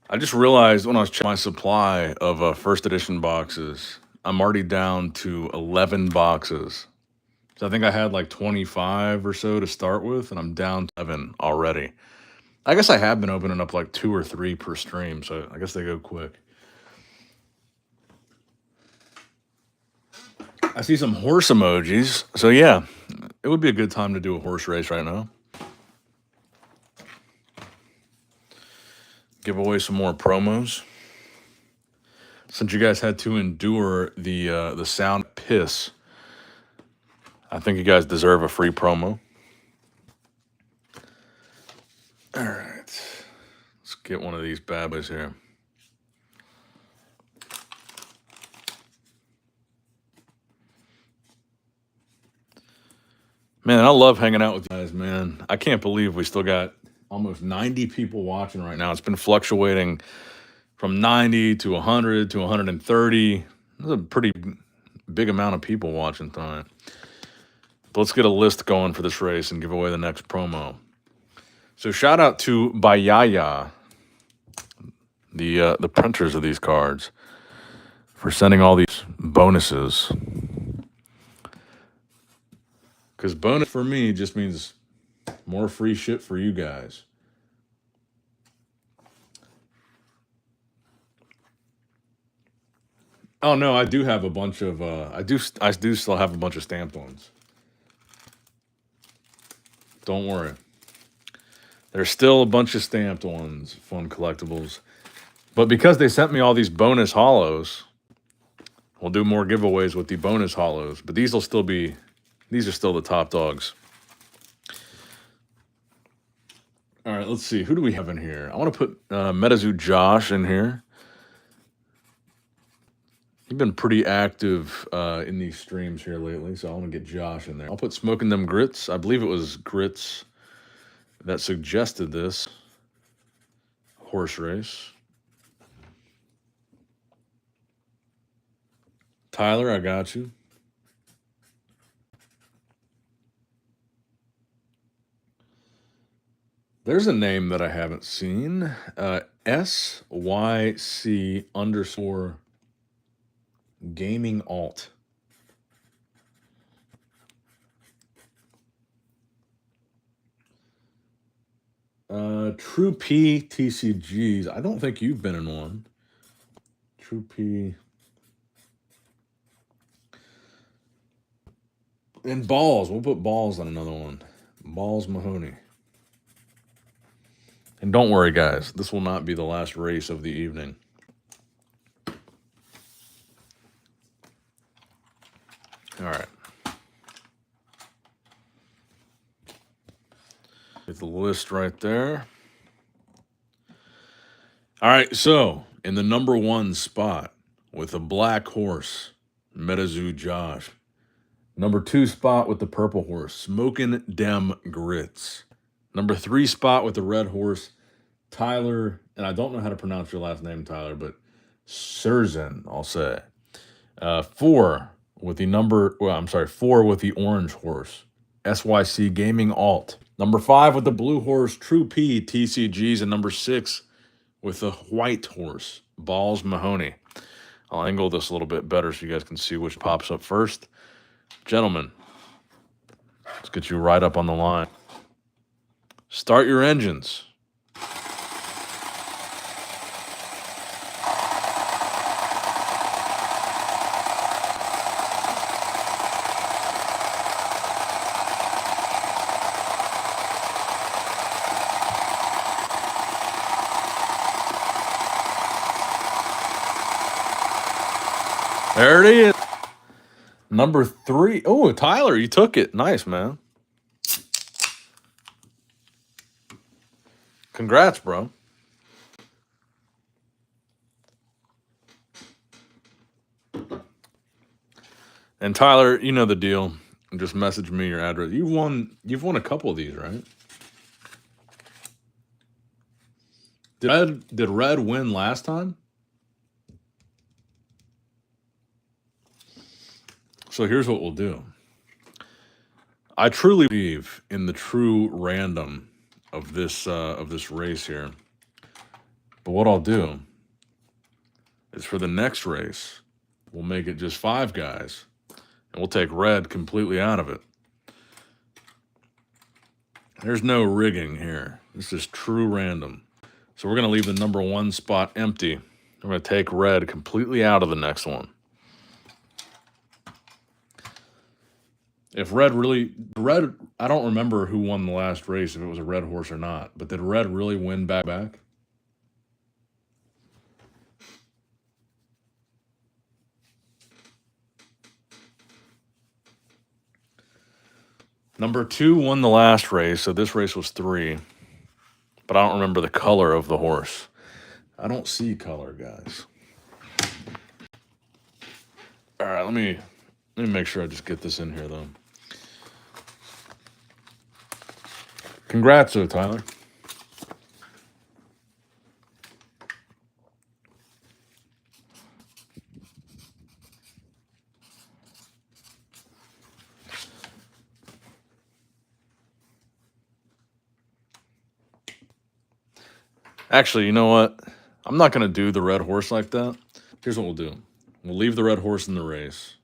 I just realized when I was checking my supply of first edition boxes, I'm already down to 11 boxes. So I think I had like 25 or so to start with, and I'm down to 7 already. I guess I have been opening up like 2 or 3 per stream, so I guess they go quick. I see some horse emojis. So yeah, it would be a good time to do a horse race right now. Give away some more promos. Since you guys had to endure the sound piss, I think you guys deserve a free promo. All right, let's get one of these bad boys here. Man, I love hanging out with you guys, man. I can't believe we still got almost 90 people watching right now. It's been fluctuating from 90 to 100 to 130. That's a pretty big amount of people watching tonight. But let's get a list going for this race and give away the next promo. So shout out to Bayaya, the printers of these cards, for sending all these bonuses. Because bonus for me just means more free shit for you guys. Oh no, I do have a bunch of I do still have a bunch of stamped ones. Don't worry. There's still a bunch of stamped ones, fun collectibles. But because they sent me all these bonus hollows, we'll do more giveaways with the bonus hollows. But these are still the top dogs. All right, let's see. Who do we have in here? I want to put Metazoo Josh in here. He's been pretty active in these streams here lately, so I want to get Josh in there. I'll put Smoking Them Grits. I believe it was Grits that suggested this horse race. Tyler, I got you. There's a name that I haven't seen. SYC_ gaming alt. True P TCGs. I don't think you've been in one. True P. And Balls. We'll put Balls on another one. Balls Mahoney. And don't worry, guys. This will not be the last race of the evening. All right. Get the list right there. All right, so in the number 1 spot with the black horse, Metazoo Josh. Number 2 spot with the purple horse, Smoking Dem Grits. Number 3 spot with the red horse, Tyler, and I don't know how to pronounce your last name, Tyler, but Surzen, I'll say. 4 with the orange horse, SYC Gaming Alt. Number 5 with the blue horse, True P TCGs, and number 6 with the white horse, Balls Mahoney. I'll angle this a little bit better so you guys can see which pops up first. Gentlemen, let's get you right up on the line. Start your engines. There it is. Number 3. Oh, Tyler, you took it. Nice, man. Congrats, bro. And Tyler, you know the deal. Just message me your address. You've won a couple of these, right? Did Red win last time? So here's what we'll do. I truly believe in the true random of this race here. But what I'll do is for the next race, we'll make it just 5 guys, and we'll take Red completely out of it. There's no rigging here. This is true random. So we're going to leave the number 1 spot empty. We're going to take Red completely out of the next one. If Red, I don't remember who won the last race, if it was a red horse or not, but did Red really win back? Number 2 won the last race, so this race was 3, but I don't remember the color of the horse. I don't see color, guys. All right, let me make sure I just get this in here, though. Congrats, though, Tyler. Actually, you know what? I'm not going to do the red horse like that. Here's what we'll do. We'll leave the red horse in the race.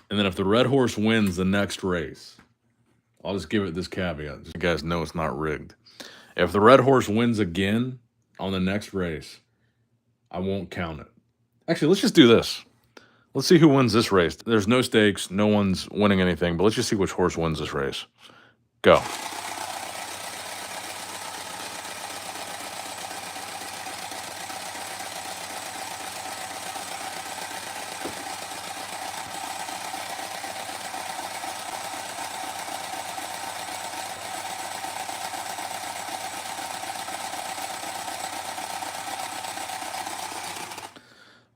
And then if the red horse wins the next race, I'll just give it this caveat. Just so you guys know it's not rigged. If the red horse wins again on the next race, I won't count it. Actually, let's just do this. Let's see who wins this race. There's no stakes. No one's winning anything. But let's just see which horse wins this race. Go.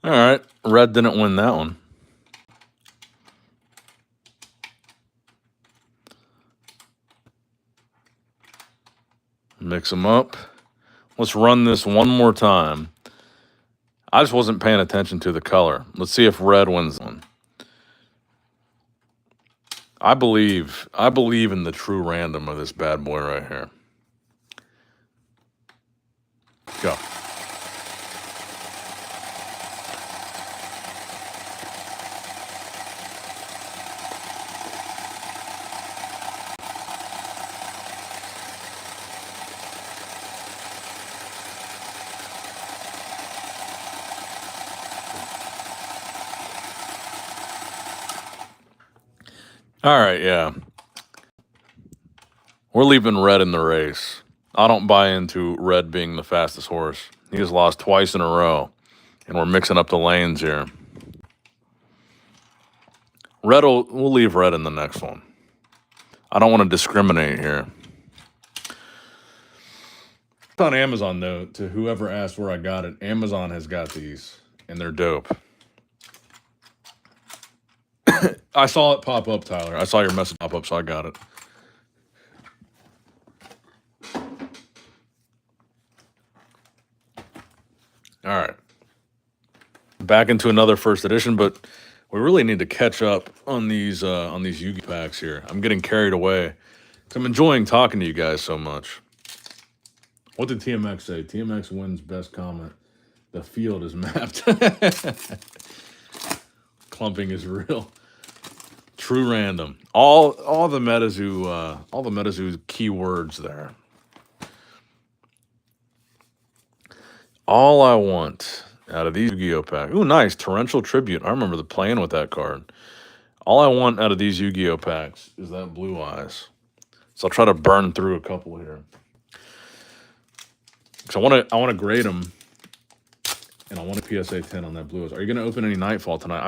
All right, red didn't win that one. Mix them up. Let's run this one more time. I just wasn't paying attention to the color. Let's see if red wins one. I believe in the true random of this bad boy right here. Go. All right, yeah. We're leaving red in the race. I don't buy into red being the fastest horse. He has lost twice in a row, and we're mixing up the lanes here. We'll leave red in the next one. I don't want to discriminate here. It's on Amazon, though, to whoever asked where I got it. Amazon has got these, and they're dope. I saw it pop up, Tyler. I saw your message pop up, so I got it. All right. Back into another first edition, but we really need to catch up on these Yu-Gi packs here. I'm getting carried away. I'm enjoying talking to you guys so much. What did TMX say? TMX wins best comment. The field is mapped. Clumping is real. True random. All the Metazoo keywords there. All I want out of these Yu-Gi-Oh packs. Ooh, nice. Torrential Tribute. I remember playing with that card. All I want out of these Yu-Gi-Oh packs is that Blue Eyes. So I'll try to burn through a couple here. Because I want to grade them. And I want a PSA 10 on that Blue Eyes. Are you going to open any Nightfall tonight?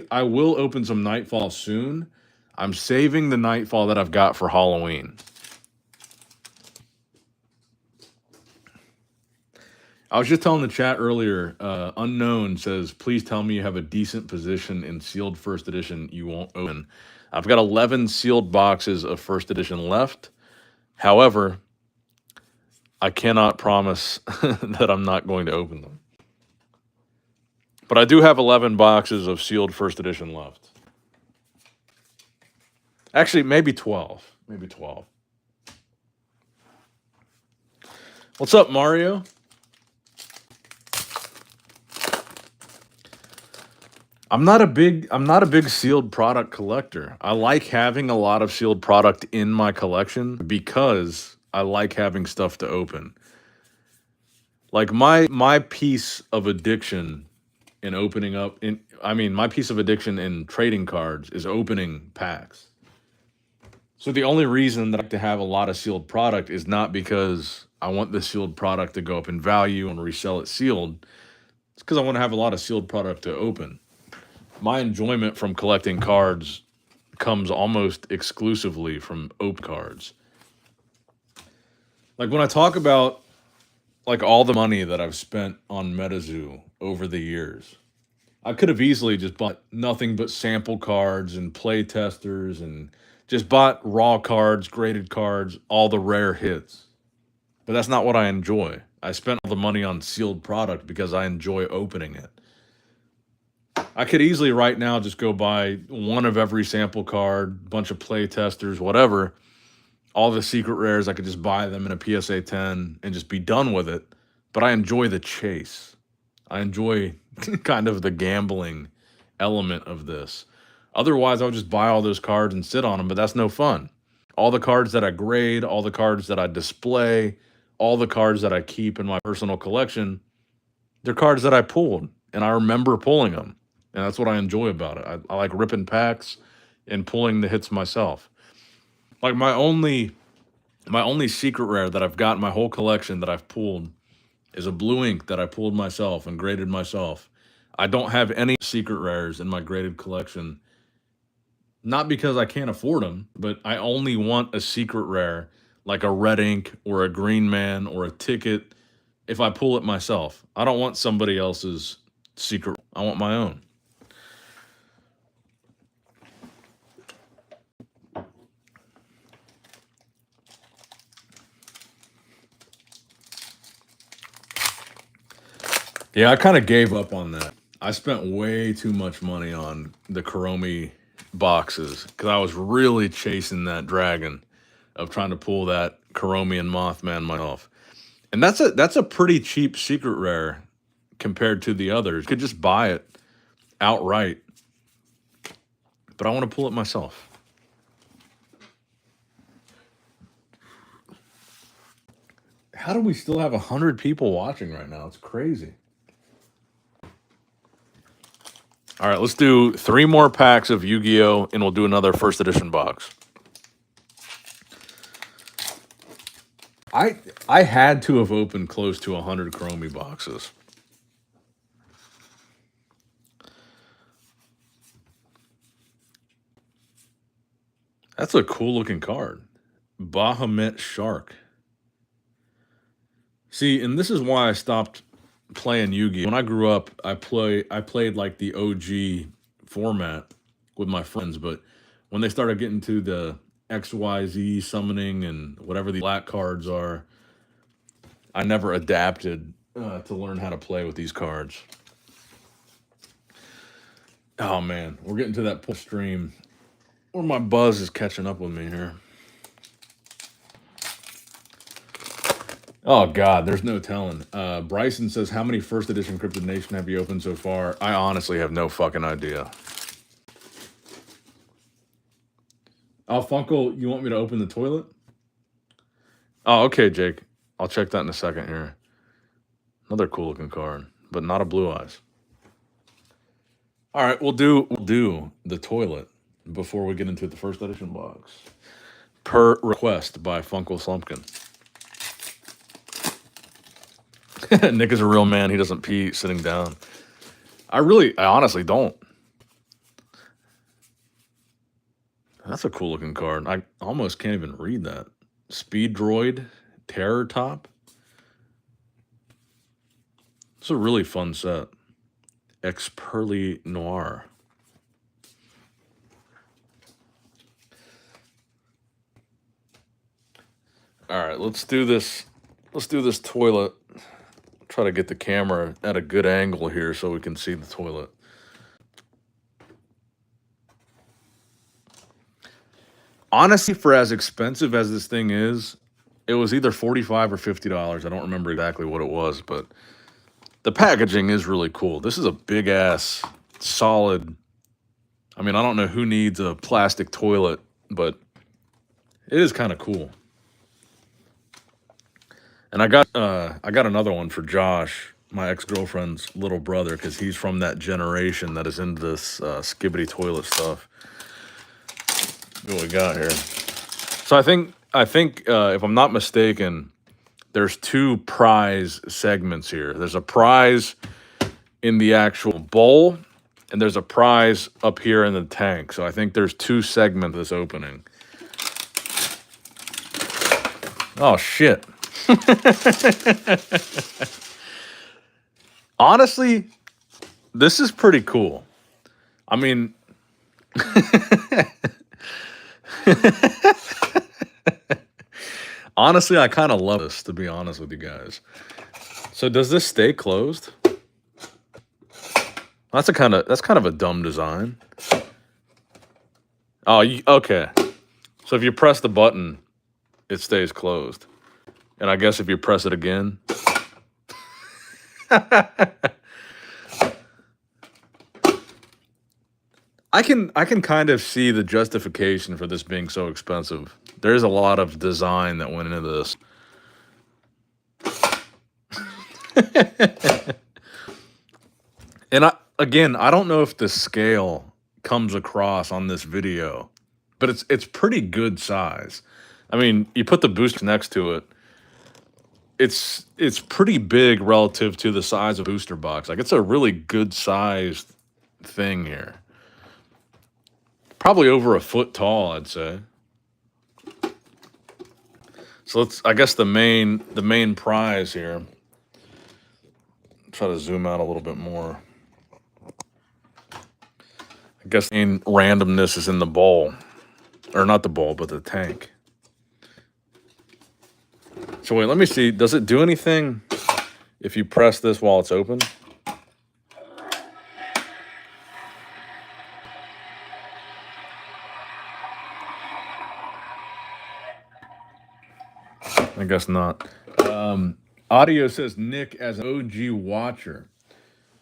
I will open some Nightfall soon. I'm saving the Nightfall that I've got for Halloween. I was just telling the chat earlier, Unknown says, please tell me you have a decent position in sealed first edition you won't open. I've got 11 sealed boxes of first edition left. However, I cannot promise that I'm not going to open them. But I do have 11 boxes of sealed first edition left. Actually, maybe 12. Maybe 12. What's up, Mario? I'm not a big sealed product collector. I like having a lot of sealed product in my collection because I like having stuff to open. Like my piece of addiction in opening up my piece of addiction in trading cards is opening packs. So the only reason that I like to have a lot of sealed product is not because I want the sealed product to go up in value and resell it sealed. It's because I want to have a lot of sealed product to open. My enjoyment from collecting cards comes almost exclusively from open cards. Like when I talk about like all the money that I've spent on Metazoo over the years, I could have easily just bought nothing but sample cards and play testers and just bought raw cards, graded cards, all the rare hits. But that's not what I enjoy. I spent all the money on sealed product because I enjoy opening it. I could easily right now just go buy one of every sample card, bunch of play testers, whatever. All the secret rares, I could just buy them in a PSA 10 and just be done with it. But I enjoy the chase. I enjoy kind of the gambling element of this. Otherwise, I would just buy all those cards and sit on them, but that's no fun. All the cards that I grade, all the cards that I display, all the cards that I keep in my personal collection, they're cards that I pulled, and I remember pulling them. And that's what I enjoy about it. I like ripping packs and pulling the hits myself. Like my only secret rare that I've got in my whole collection that I've pulled is a blue ink that I pulled myself and graded myself. I don't have any secret rares in my graded collection. Not because I can't afford them, but I only want a secret rare like a red ink or a green man or a ticket if I pull it myself. I don't want somebody else's secret. I want my own. Yeah, I kind of gave up on that. I spent way too much money on the Kuromi boxes because I was really chasing that dragon of trying to pull that Kuromi and Mothman myself. And that's a pretty cheap secret rare compared to the others. You could just buy it outright, but I want to pull it myself. How do we still have 100 people watching right now? It's crazy. All right, let's do 3 more packs of Yu-Gi-Oh! And we'll do another first edition box. I had to have opened close to 100 Kuromi boxes. That's a cool looking card. Bahamut Shark. See, and this is why I stopped playing Yu-Gi-Oh! When I grew up, I played like the OG format with my friends, but when they started getting to the XYZ summoning and whatever the black cards are, I never adapted to learn how to play with these cards. Oh man, we're getting to that stream where my buzz is catching up with me here. Oh God, there's no telling. Bryson says, how many first edition Cryptid Nation have you opened so far? I honestly have no fucking idea. Oh, Funkle, you want me to open the toilet? Oh, okay, Jake. I'll check that in a second here. Another cool looking card, but not a Blue Eyes. All right, we'll do the toilet before we get into the first edition box. Per request by Funkle Slumpkin. Nick is a real man. He doesn't pee sitting down. I honestly don't. That's a cool looking card. I almost can't even read that. Speed Droid, Terror Top. It's a really fun set. Experly Noir. All right, let's do this. Let's do this toilet. Try to get the camera at a good angle here so we can see the toilet. Honestly, for as expensive as this thing is, it was either $45 or $50. I don't remember exactly what it was, but the packaging is really cool. This is a big ass, solid. I mean, I don't know who needs a plastic toilet, but it is kind of cool. And I got another one for Josh, my ex-girlfriend's little brother, because he's from that generation that is into this skibbity toilet stuff. What we got here? So I think if I'm not mistaken, there's 2 prize segments here. There's a prize in the actual bowl, and there's a prize up here in the tank. So I think there's 2 segments of this opening. Oh shit. Honestly, this is pretty cool. I mean, honestly, I kind of love this, to be honest with you guys. So does this stay closed? That's kind of a dumb design. Oh, okay. So if you press the button, it stays closed. And I guess if you press it again. I can kind of see the justification for this being so expensive. There's a lot of design that went into this. And I don't know if the scale comes across on this video, but it's pretty good size. I mean, you put the booster next to it. It's pretty big relative to the size of booster box. Like, it's a really good sized thing here. Probably over a foot tall, I'd say. So I guess the main prize here. Try to zoom out a little bit more. guess the main randomness is in the bowl. Or not the bowl, but the tank. So wait, let me see. Does it do anything if you press this while it's open? I guess not. Audio says, Nick, as an OG watcher,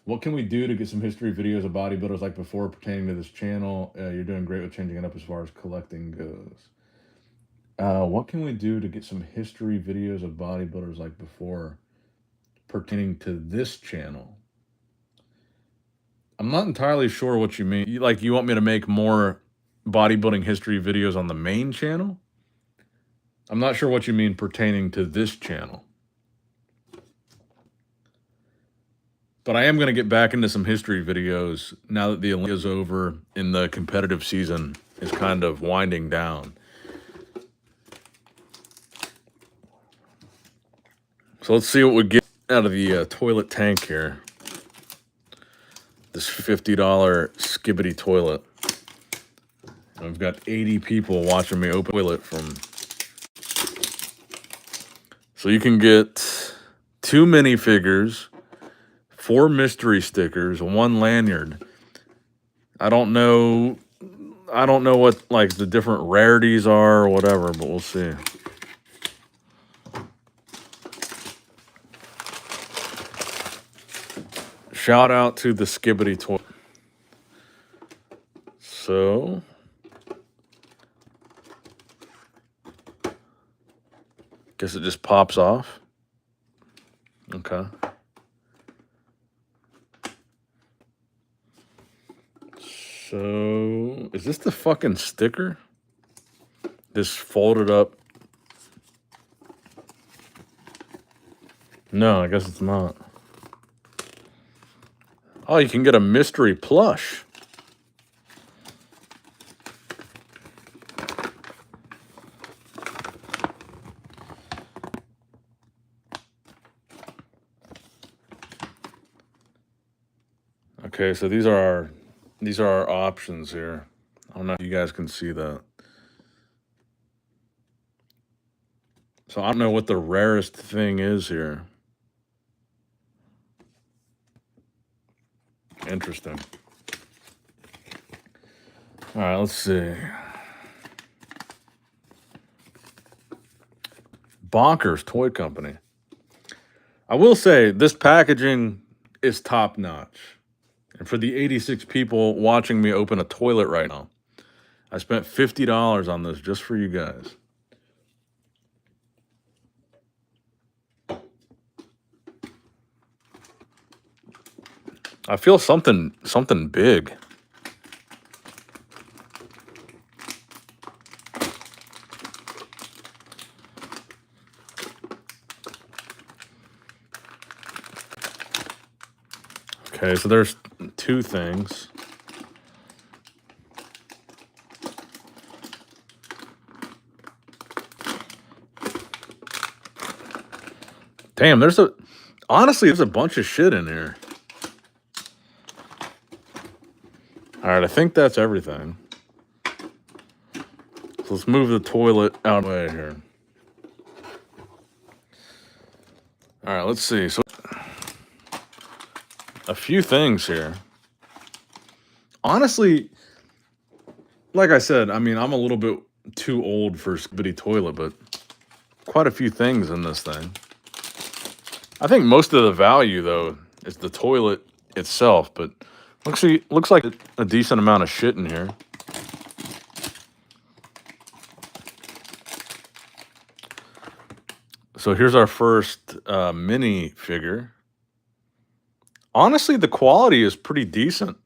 what can we do to get some history videos of bodybuilders like before pertaining to this channel? You're doing great with changing it up as far as collecting goes. What can we do to get some history videos of bodybuilders like before pertaining to this channel? I'm not entirely sure what you mean. You want me to make more bodybuilding history videos on the main channel? I'm not sure what you mean pertaining to this channel. But I am going to get back into some history videos now that the Olympics is over and the competitive season is kind of winding down. So let's see what we get out of the toilet tank here. This $50 skibbity toilet. And I've got 80 people watching me open the toilet from. So you can get 2 minifigures, 4 mystery stickers, 1 lanyard. I don't know what like the different rarities are or whatever, but we'll see. Shout out to the skibbity toilet. So guess it just pops off. Okay. So, is this the fucking sticker? This folded up. No, I guess it's not. Oh, you can get a mystery plush. Okay, so these are our options here. I don't know if you guys can see that. So I don't know what the rarest thing is here. Interesting. All right, let's see. Bonkers Toy Company. I will say this packaging is top notch. And for the 86 people watching me open a toilet right now, I spent $50 on this just for you guys. I feel something big. Okay, so there's 2 things. Damn, honestly, there's a bunch of shit in here. All right, I think that's everything. So let's move the toilet out of the way here. All right, let's see. So a few things here. Honestly, like I said, I mean, I'm a little bit too old for Skibbity Toilet, but quite a few things in this thing. I think most of the value, though, is the toilet itself, but looks like a decent amount of shit in here. So here's our first mini figure. Honestly, the quality is pretty decent.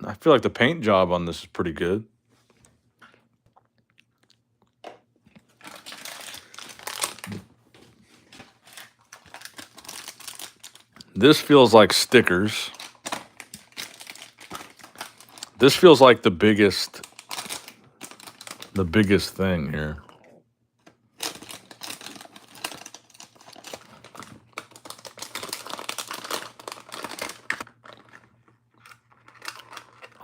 I feel like the paint job on this is pretty good. This feels like stickers. This feels like the biggest thing here.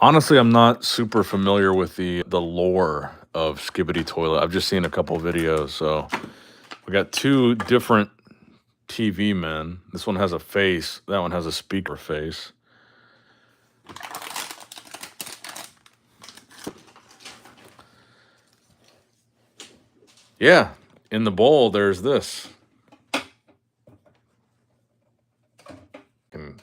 Honestly, I'm not super familiar with the lore of Skibbity Toilet. I've just seen a couple videos. So we got two different TV men. This one has a face. That one has a speaker face. Yeah, in the bowl, there's this. And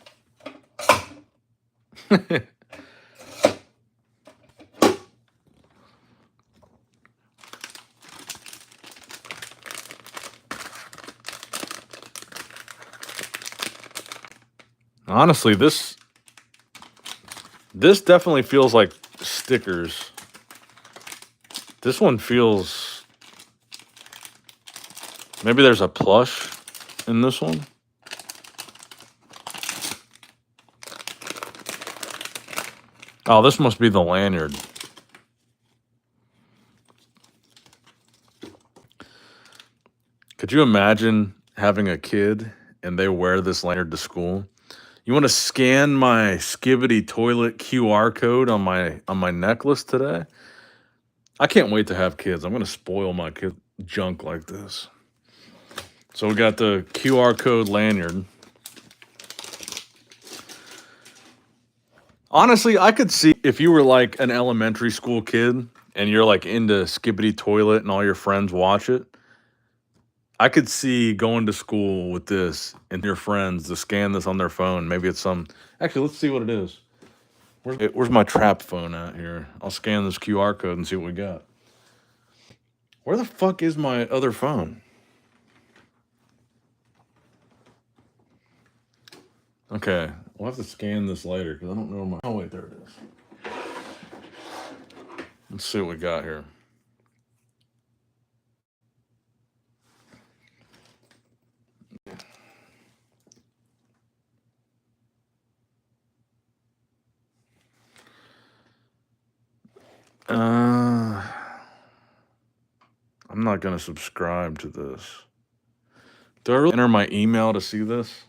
honestly, this definitely feels like stickers. This one feels, maybe there's a plush in this one. Oh, this must be the lanyard. Could you imagine having a kid and they wear this lanyard to school? You want to scan my Skibbity Toilet QR code on my necklace today? I can't wait to have kids. I'm going to spoil my kid junk like this. So we got the QR code lanyard. Honestly, I could see if you were like an elementary school kid and you're like into Skibbity Toilet and all your friends watch it. I could see going to school with this and your friends to scan this on their phone. Maybe it's some. Actually, let's see what it is. Where's my trap phone at here? I'll scan this QR code and see what we got. Where the fuck is my other phone? Okay, we'll have to scan this later because I don't know my. Oh wait, there it is. Let's see what we got here. I'm not gonna subscribe to this. Do I really enter my email to see this?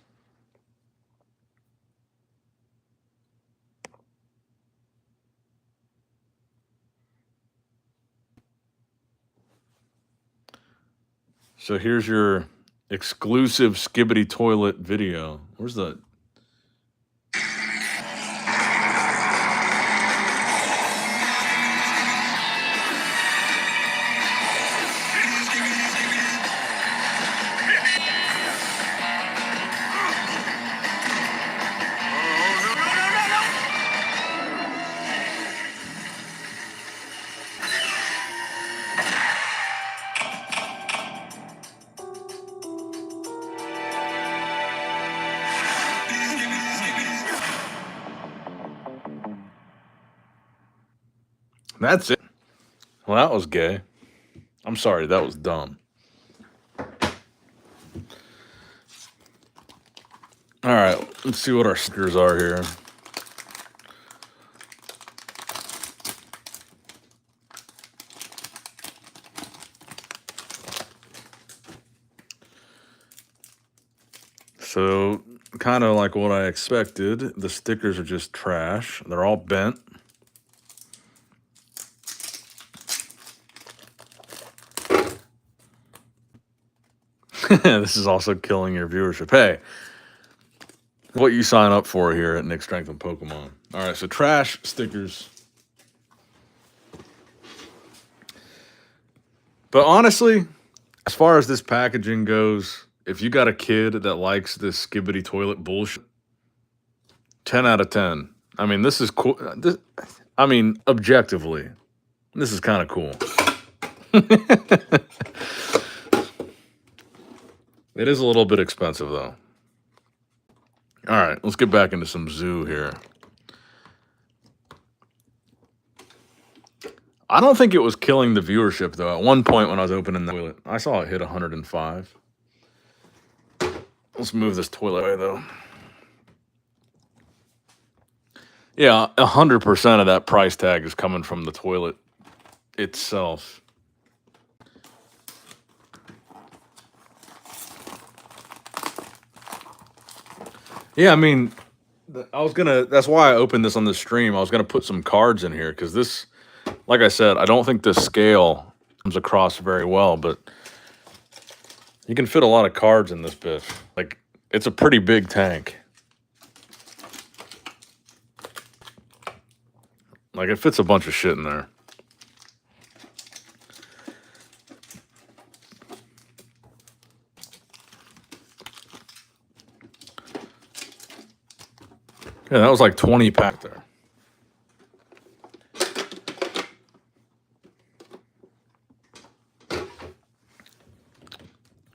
So here's your exclusive Skibbity Toilet video. Where's the? That's it. Well, that was gay. I'm sorry, that was dumb. All right, let's see what our stickers are here. So, kind of like what I expected, the stickers are just trash. They're all bent. This is also killing your viewership. Hey, what you sign up for here at Nick Strength and Pokemon. All right, so trash stickers. But honestly, as far as this packaging goes, if you got a kid that likes this Skibbity Toilet bullshit, 10 out of 10. I mean, this is cool. Objectively, this is kind of cool. It is a little bit expensive, though. All right, let's get back into some zoo here. I don't think it was killing the viewership, though. At one point when I was opening the toilet, I saw it hit 105. Let's move this toilet away, though. Yeah, 100% of that price tag is coming from the toilet itself. Yeah, I mean, That's why I opened this on the stream. I was gonna put some cards in here because this, like I said, I don't think the scale comes across very well, but you can fit a lot of cards in this bitch. Like, it's a pretty big tank. Like, it fits a bunch of shit in there. Yeah, that was like 20 pack there.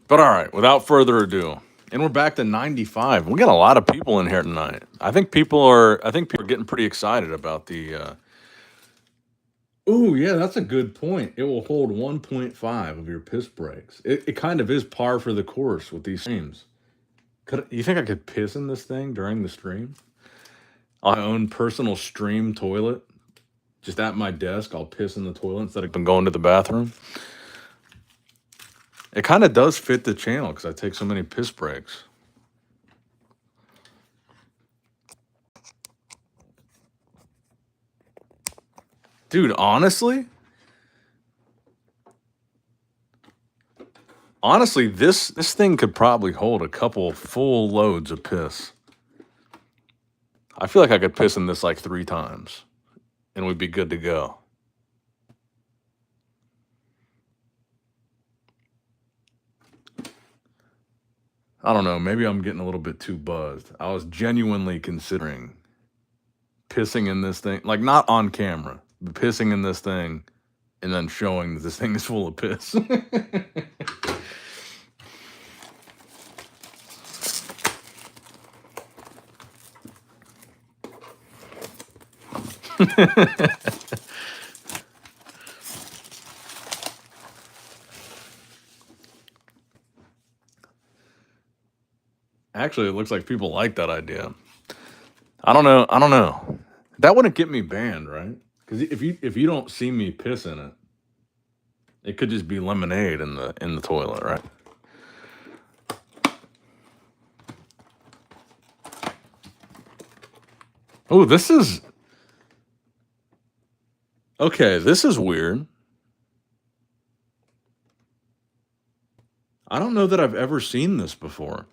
But all right, without further ado, and we're back to 95. We got a lot of people in here tonight. I think people are getting pretty excited about the Oh, yeah, that's a good point. It will hold 1.5 of your piss breaks. It kind of is par for the course with these streams. You think I could piss in this thing during the stream? On my own personal stream toilet, just at my desk, I'll piss in the toilet instead of going to the bathroom. It kind of does fit the channel because I take so many piss breaks. Dude, honestly, this thing could probably hold a couple full loads of piss. I feel like I could piss in this like 3 times, and we'd be good to go. I don't know. Maybe I'm getting a little bit too buzzed. I was genuinely considering pissing in this thing, like not on camera, but pissing in this thing and then showing that this thing is full of piss. Actually, it looks like people like that idea. I don't know. That wouldn't get me banned, right? Because if you don't see me piss in it, it could just be lemonade in the toilet, right? Oh, this is okay. This is weird. I don't know that I've ever seen this before.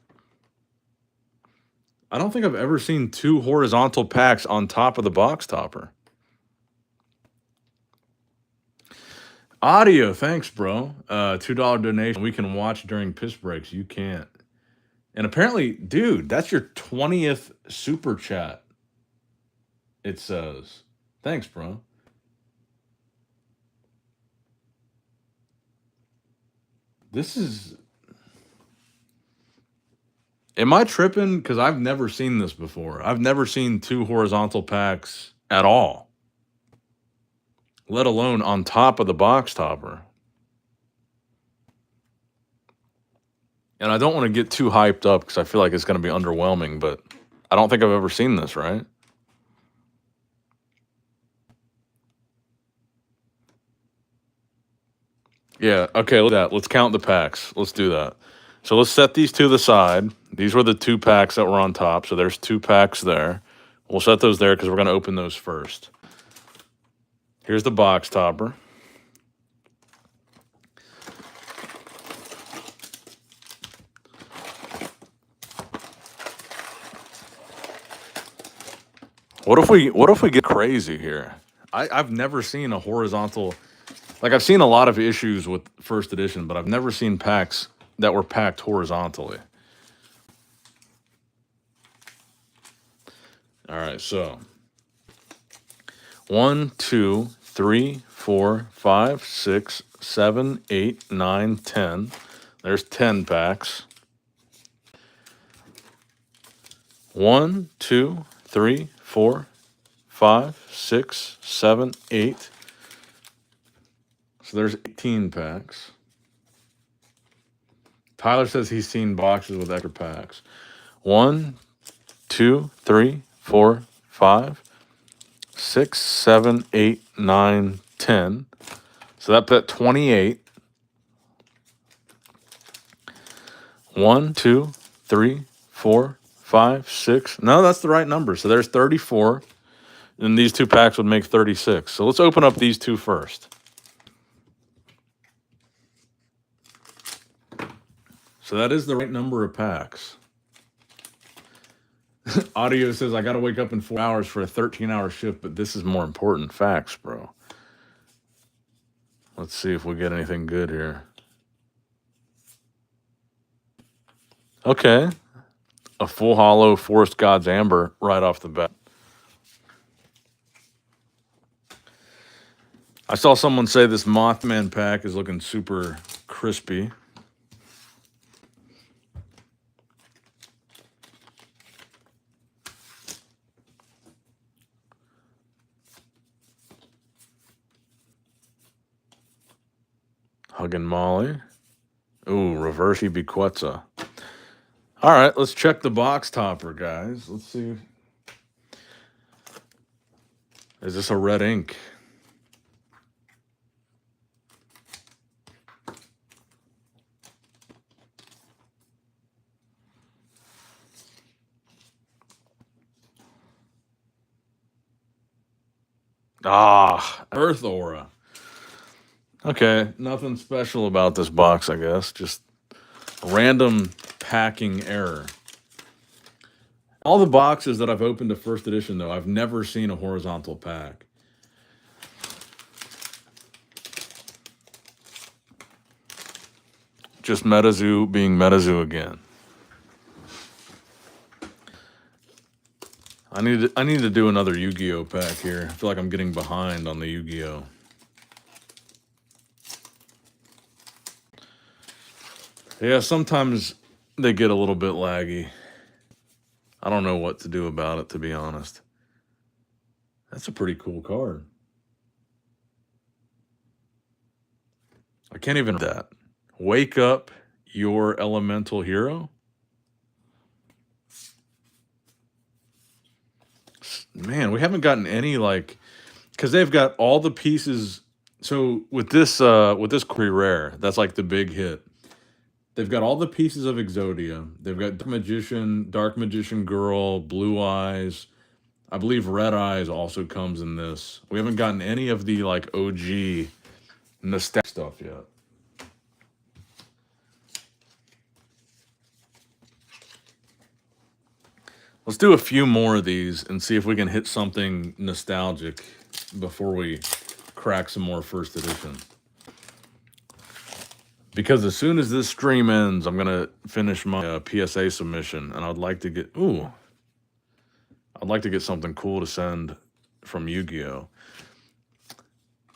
I don't think I've ever seen 2 horizontal packs on top of the box topper. Audio, thanks, bro. $2 donation. We can watch during piss breaks. You can't. And apparently, dude, that's your 20th super chat. It says. Thanks, bro. This is. Am I tripping? Because I've never seen this before. I've never seen 2 horizontal packs at all, let alone on top of the box topper. And I don't want to get too hyped up because I feel like it's going to be underwhelming, but I don't think I've ever seen this, right? Yeah, okay, let's count the packs. Let's do that. So let's set these to the side. These were the 2 packs that were on top, so there's 2 packs there. We'll set those there because we're going to open those first. Here's the box topper. What if we get crazy here? I've never seen a horizontal. Like, I've seen a lot of issues with first edition, but I've never seen packs that were packed horizontally. All right, so 1, 2, 3, 4, 5, 6, 7, 8, 9, 10. There's 10 packs. 1, 2, 3, 4, 5, 6, 7, 8. So there's 18 packs. Tyler says he's seen boxes with extra packs. 1, 2, 3, 4, 5, 6, 7, 8, 9, 10. So that put 28. 1, 2, 3, 4, 5, 6. No, that's the right number. So there's 34. And these 2 packs would make 36. So let's open up these 2 first. So that is the right number of packs. Audio says, I got to wake up in 4 hours for a 13-hour shift, but this is more important. Facts, bro. Let's see if we get anything good here. Okay. A full hollow Forest God's Amber right off the bat. I saw someone say this Mothman pack is looking super crispy. Huggin' Molly. Ooh, reverse Ibiquetza. All right, let's check the box topper, guys. Let's see. Is this a red ink? Ah, Earth Aura. Okay, nothing special about this box, I guess. Just random packing error. All the boxes that I've opened to first edition, though, I've never seen a horizontal pack. Just Metazoo being Metazoo again. I need to do another Yu-Gi-Oh pack here. I feel like I'm getting behind on the Yu-Gi-Oh. Yeah, sometimes they get a little bit laggy. I don't know what to do about it, to be honest. That's a pretty cool card. I can't even read that. Wake up your elemental hero. Man, we haven't gotten any like, because they've got all the pieces. So with this query rare, that's like the big hit. They've got all the pieces of Exodia. They've got Dark Magician Girl, Blue Eyes. I believe Red Eyes also comes in this. We haven't gotten any of the like OG nostalgia stuff yet. Let's do a few more of these and see if we can hit something nostalgic before we crack some more first edition. Because as soon as this stream ends, I'm going to finish my PSA submission, and I'd like to get something cool to send from Yu-Gi-Oh.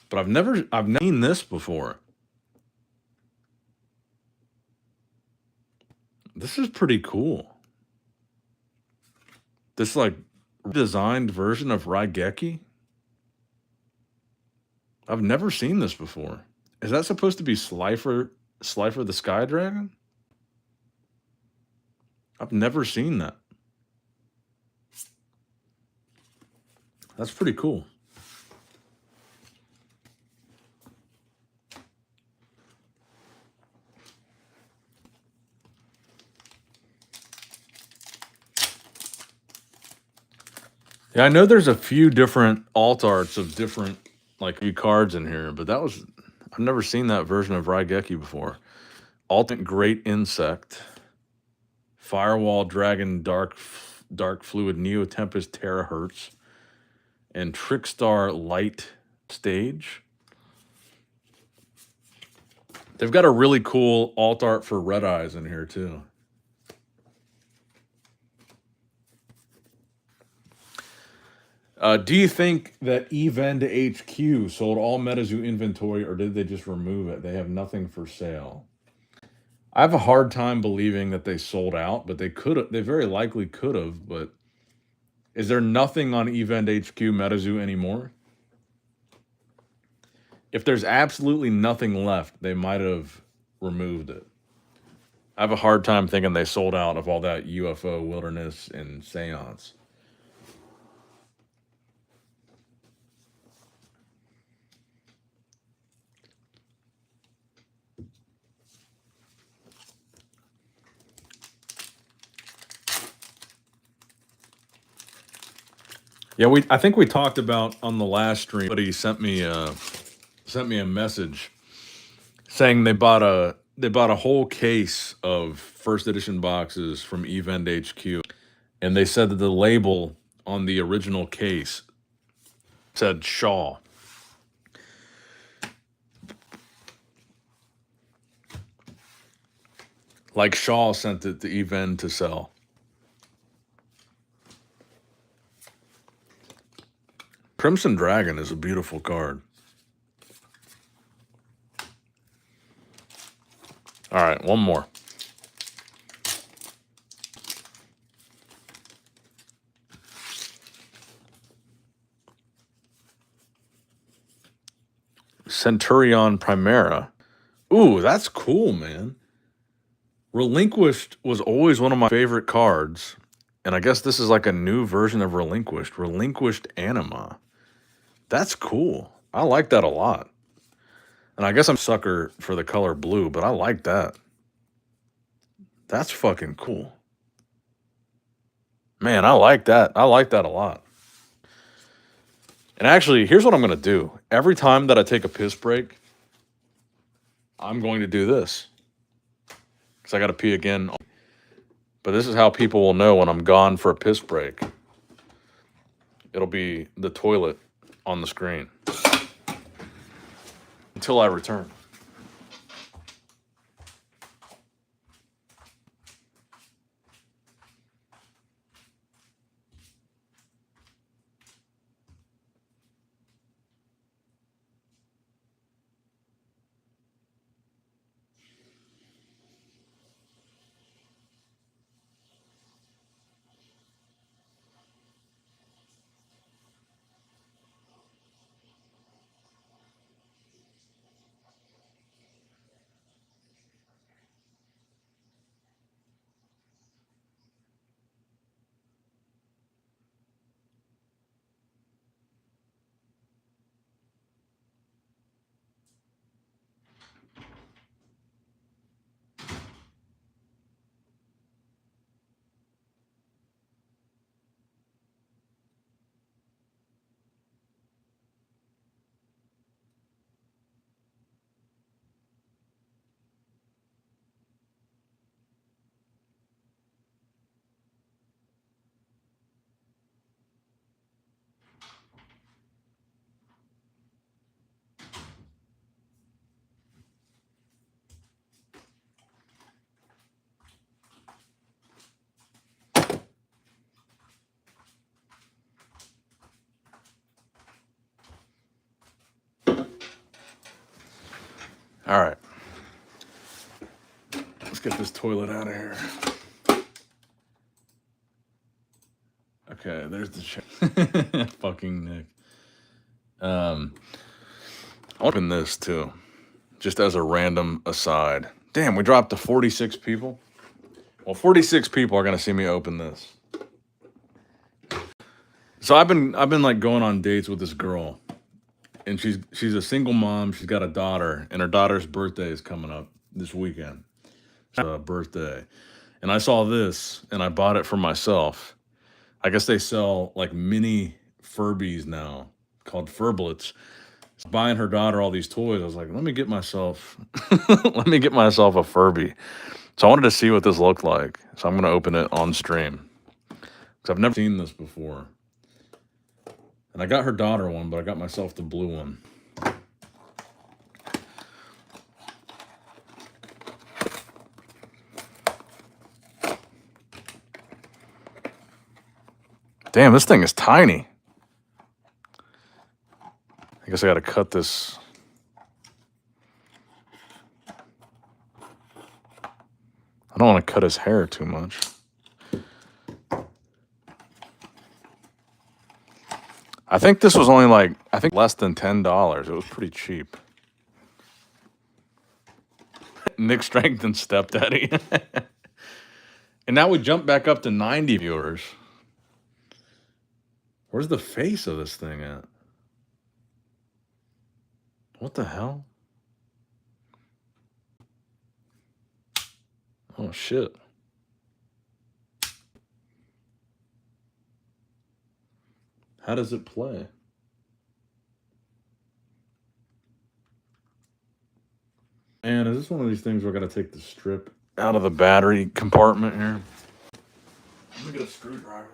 But I've never seen this before. This is pretty cool. This like designed version of Raigeki. I've never seen this before. Is that supposed to be Slifer the Sky Dragon? I've never seen that. That's pretty cool. Yeah, I know there's a few different alt arts of different like cards in here, but I've never seen that version of Raigeki before. Alternate Great Insect, Firewall Dragon, Dark Fluid, Neo Tempest, Terahertz, and Trickstar Light Stage. They've got a really cool alt art for Red Eyes in here too. Do you think that Evend HQ sold all Metazoo inventory, or did they just remove it? They have nothing for sale. I have a hard time believing that they sold out, but they very likely could have, but is there nothing on Event HQ Metazoo anymore? If there's absolutely nothing left, they might have removed it. I have a hard time thinking they sold out of all that UFO, Wilderness, and Seance. Yeah, I think we talked about on the last stream, but he sent me a message saying they bought a whole case of first edition boxes from Event HQ, and they said that the label on the original case said Shaw. Like Shaw sent it to Event to sell. Crimson Dragon is a beautiful card. All right, one more. Centurion Primera. Ooh, that's cool, man. Relinquished was always one of my favorite cards. And I guess this is like a new version of Relinquished. Relinquished Anima. That's cool. I like that a lot. And I guess I'm a sucker for the color blue, but I like that. That's fucking cool. Man, I like that. I like that a lot. And actually, here's what I'm going to do. Every time that I take a piss break, I'm going to do this. Because I got to pee again. But this is how people will know when I'm gone for a piss break. It'll be the toilet on the screen. Until I return. All right. Let's get this toilet out of here. Okay, there's the check. Fucking Nick. I'll open this too, just as a random aside. Damn, we dropped to 46 people. Well, 46 people are gonna see me open this. So I've been like going on dates with this girl, and she's a single mom. She's got a daughter, and her daughter's birthday is coming up this weekend. Birthday, and I saw this, and I bought it for myself. I guess they sell like mini Furbies now called Furblets. Buying her daughter all these toys, I was like, let me get myself let me get myself a Furby. So I wanted to see what this looked like. So I'm gonna open it on stream. Because I've never seen this before. And I got her daughter one, but I got myself the blue one. Damn, this thing is tiny. I guess I gotta cut this. I don't want to cut his hair too much. I think this was only like, less than $10. It was pretty cheap. Nick strengthened stepdaddy. And now we jump back up to 90 viewers. Where's the face of this thing at? What the hell? Oh, shit. How does it play? And is this one of these things where I got to take the strip out of the battery compartment here? Let me get a screwdriver.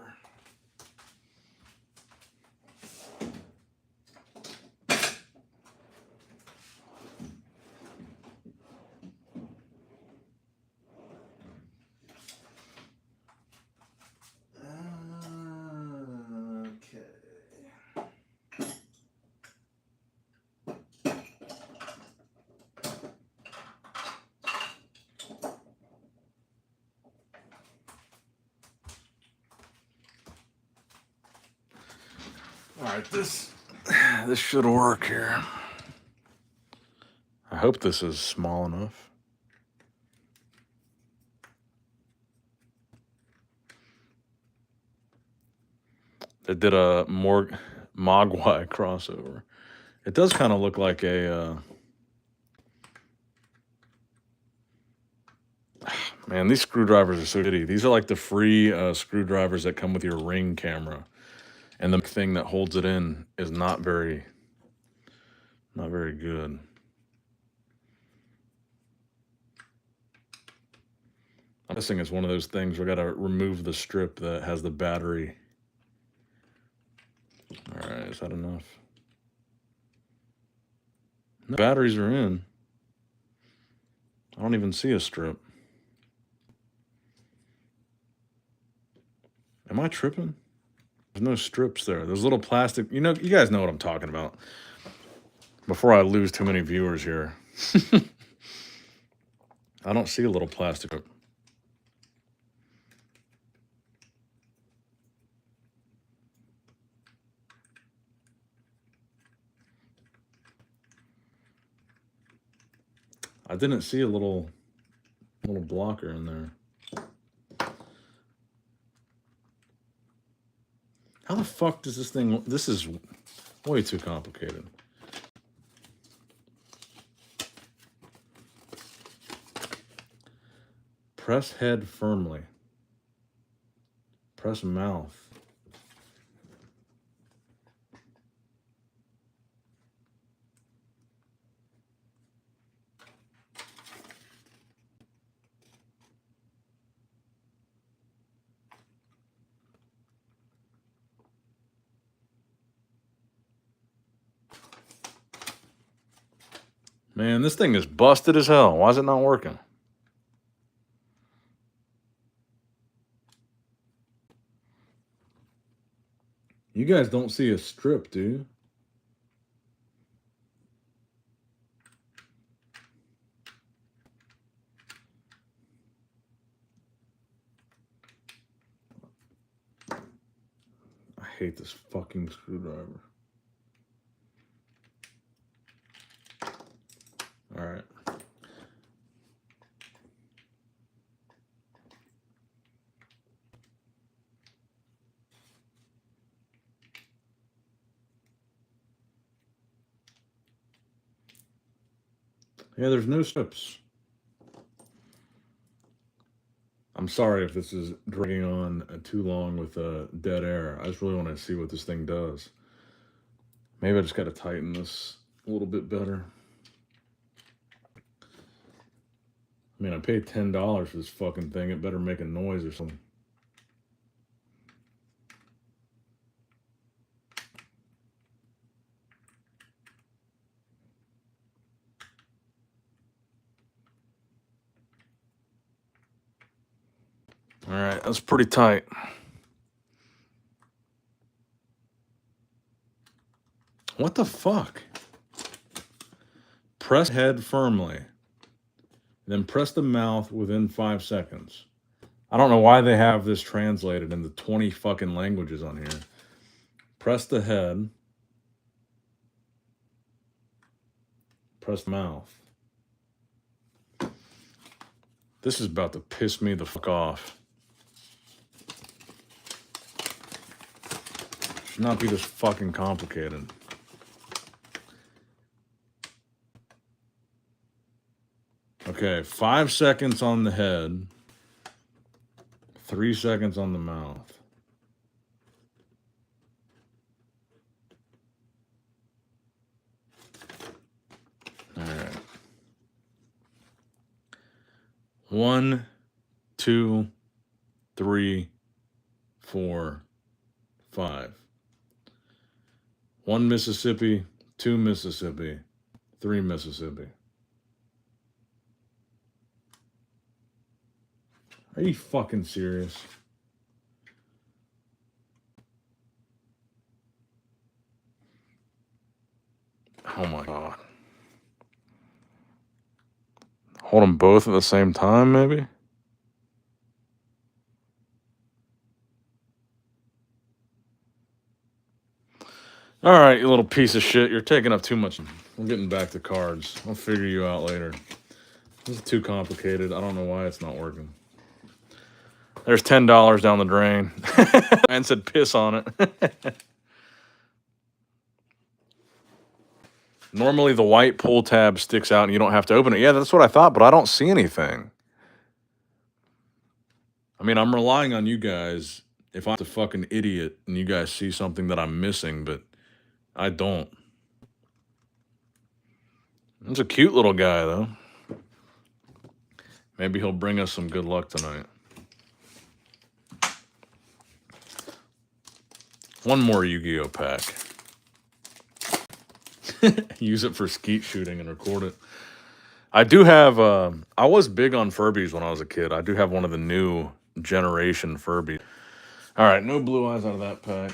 All right, this should work here. I hope this is small enough. They did a Mogwai crossover. It does kind of look like a man, these screwdrivers are so shitty. These are like the free screwdrivers that come with your Ring camera. And the thing that holds it in is not very good. I'm guessing it's one of those things where I gotta remove the strip that has the battery. All right, is that enough? No, batteries are in. I don't even see a strip. Am I tripping? There's no strips there. There's little plastic. You guys know what I'm talking about. Before I lose too many viewers here. I don't see a little plastic. I didn't see a little blocker in there. How the fuck does this thing... This is way too complicated. Press head firmly. Press mouth. Man, this thing is busted as hell. Why is it not working? You guys don't see a strip, do you? I hate this fucking screwdriver. All right. Yeah, there's no strips. I'm sorry if this is dragging on too long with dead air. I just really want to see what this thing does. Maybe I just got to tighten this a little bit better. I mean, I paid $10 for this fucking thing. It better make a noise or something. All right, that's pretty tight. What the fuck? Press head firmly. Then press the mouth within 5 seconds. I don't know why they have this translated into 20 fucking languages on here. Press the head. Press the mouth. This is about to piss me the fuck off. Should not be this fucking complicated. Okay, 5 seconds on the head. 3 seconds on the mouth. 1, 2, 3, 4, 5. 1 Mississippi, 2 Mississippi, 3 Mississippi. Are you fucking serious? Oh my god. Hold them both at the same time, maybe? All right, you little piece of shit. You're taking up too much. I'm getting back to cards. I'll figure you out later. This is too complicated. I don't know why it's not working. There's $10 down the drain. And said piss on it. Normally the white pull tab sticks out and you don't have to open it. Yeah, that's what I thought, but I don't see anything. I mean, I'm relying on you guys if I'm a fucking idiot and you guys see something that I'm missing, but I don't. He's a cute little guy, though. Maybe he'll bring us some good luck tonight. One more Yu-Gi-Oh pack. Use it for skeet shooting and record it. I do have, I was big on Furbies when I was a kid. I do have one of the new generation Furbies. All right, no blue eyes out of that pack.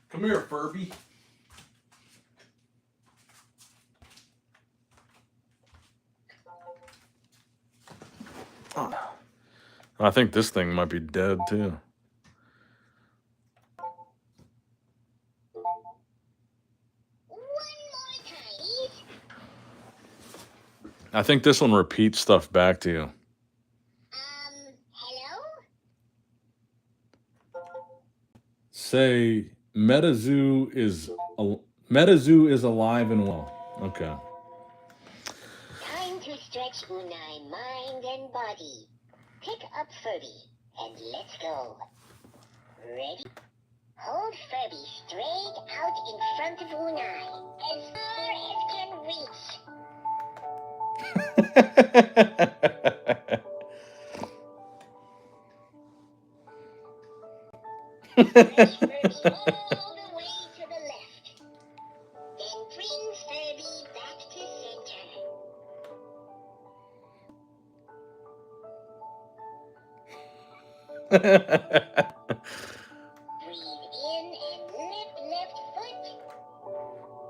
Come here, Furby. Oh. I think this thing might be dead, too. I think this one repeats stuff back to you. Hello? Say, Metazoo is alive and well. Okay. Time to stretch Unai mind and body. Pick up Furby and let's go. Ready? Hold Furby straight out in front of Unai as far as can reach. Push Furby all the way to the left. Then bring Furby back to center. Breathe in and lift left foot.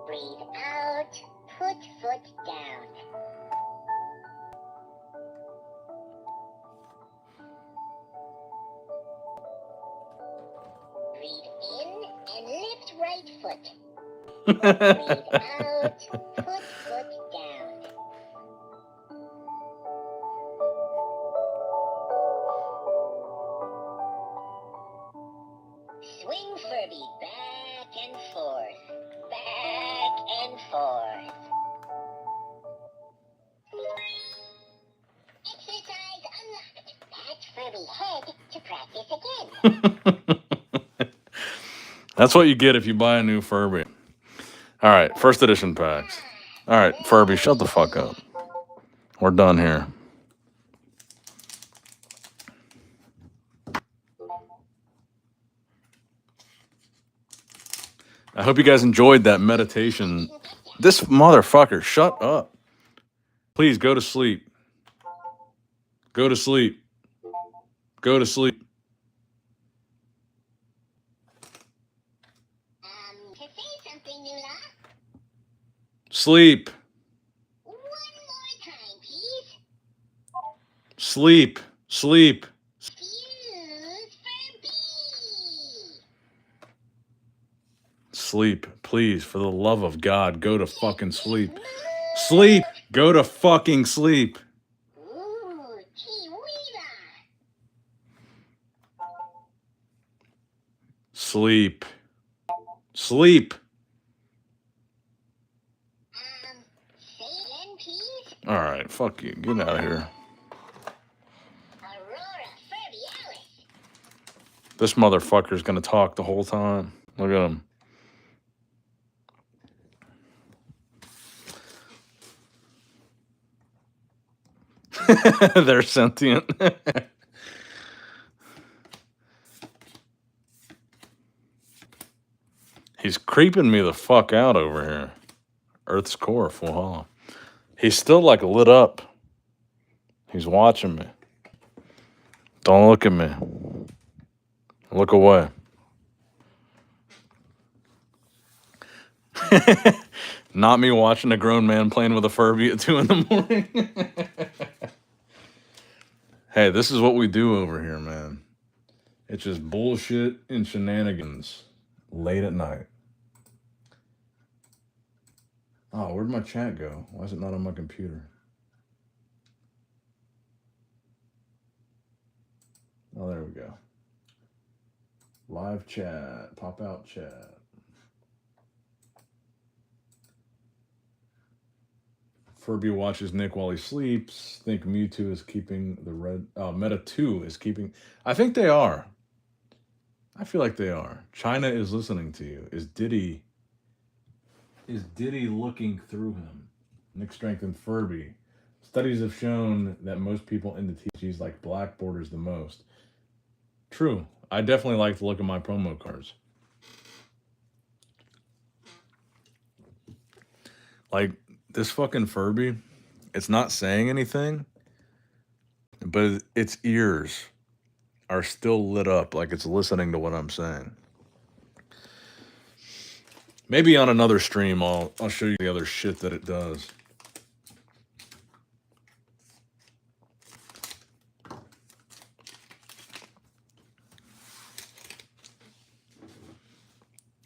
Breathe out, put foot down. Breathe in and lift right foot. Breathe out, put foot down. Swing Furby back and forth. Back and forth. Exercise unlocked. Pat Furby head to practice again. That's what you get if you buy a new Furby. All right, first edition packs. All right, Furby, shut the fuck up. We're done here. I hope you guys enjoyed that meditation. This motherfucker, shut up. Please go to sleep. Go to sleep. Go to sleep. To say something, Nula. Sleep. One more time, please. Sleep. Sleep. Fuse Furby. Sleep. Please, for the love of God, go to fucking sleep. Sleep. Go to fucking sleep. Ooh, Chihuahua. Sleep. Sleep. Say again, please. All right, fuck you. Get out of here. Aurora Furby Alice. This motherfucker's gonna talk the whole time. Look at him. They're sentient. He's creeping me the fuck out over here. Earth's core, full hollow. He's still like lit up. He's watching me. Don't look at me. Look away. Not me watching a grown man playing with a Furby at 2 in the morning. Hey, this is what we do over here, man. It's just bullshit and shenanigans late at night. Oh, where'd my chat go? Why is it not on my computer? Oh, there we go. Live chat, pop out chat. Furby watches Nick while he sleeps. Think Mewtwo is keeping the red. Meta 2 is keeping. I think they are. I feel like they are. China is listening to you. Is Diddy looking through him? Nick strengthened Furby. Studies have shown that most people into TCGs like black borders the most. True. I definitely like to look at my promo cards. Like, this fucking Furby, it's not saying anything, but its ears are still lit up like it's listening to what I'm saying. Maybe on another stream I'll show you the other shit that it does.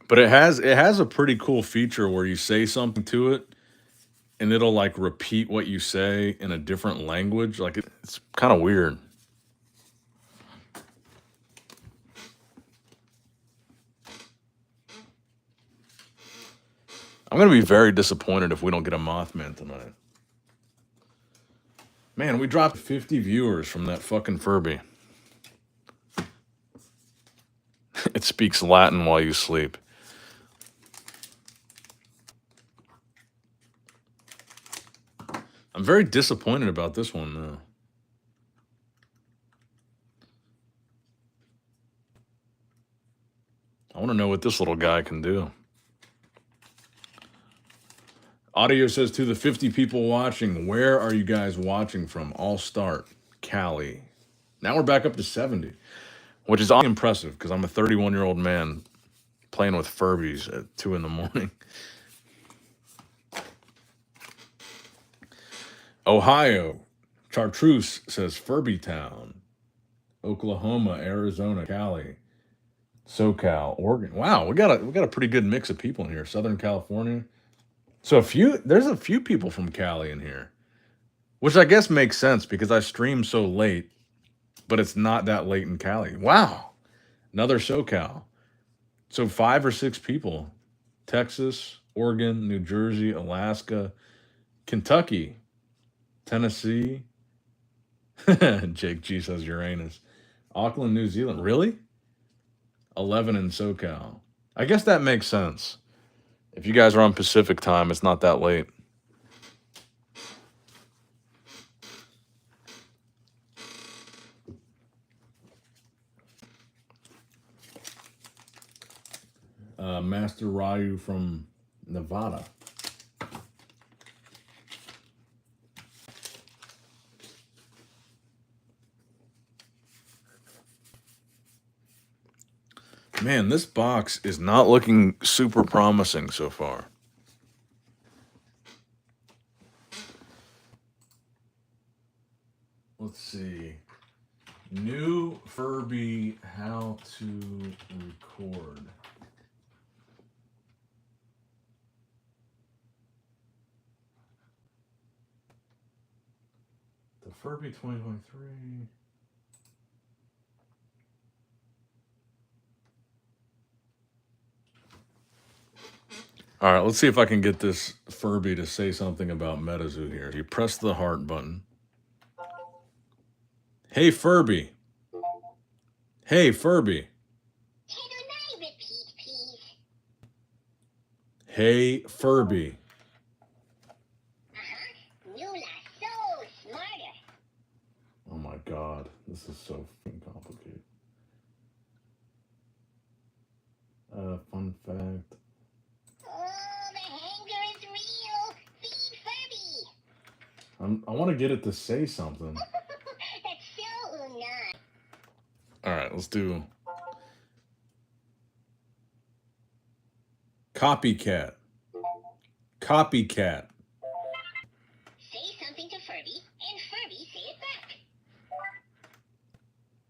But it has a pretty cool feature where you say something to it and it'll like repeat what you say in a different language. Like it's kind of weird. I'm going to be very disappointed if we don't get a Mothman tonight. Man, we dropped 50 viewers from that fucking Furby. It speaks Latin while you sleep. I'm very disappointed about this one, though. I want to know what this little guy can do. Audio says to the 50 people watching, where are you guys watching from? All start, Cali. Now we're back up to 70, which is impressive because I'm a 31-year-old man playing with Furbies at 2 in the morning. Ohio, Chartreuse says Furby Town. Oklahoma, Arizona, Cali, SoCal, Oregon. Wow, we got a pretty good mix of people in here. Southern California. So there's a few people from Cali in here, which I guess makes sense because I stream so late, but it's not that late in Cali. Wow, another SoCal. So 5 or 6 people. Texas, Oregon, New Jersey, Alaska, Kentucky, Tennessee. Jake G says Uranus. Auckland, New Zealand. Really? 11 in SoCal. I guess that makes sense. If you guys are on Pacific time, it's not that late. Master Ryu from Nevada. Man, this box is not looking super promising so far. Let's see. New Furby how to record. The Furby 2023. All right, let's see if I can get this Furby to say something about Metazoo here. You press the heart button. Hey, Furby. Hey, Furby. Can I repeat, please? Hey, Furby. Nula, so smarter. This is so fucking complicated. Fun fact. Oh, the hanger is real. Feed Furby. I want to get it to say something. That's so Una. All right, let's do copycat. Copycat. Say something to Furby, and Furby say it back.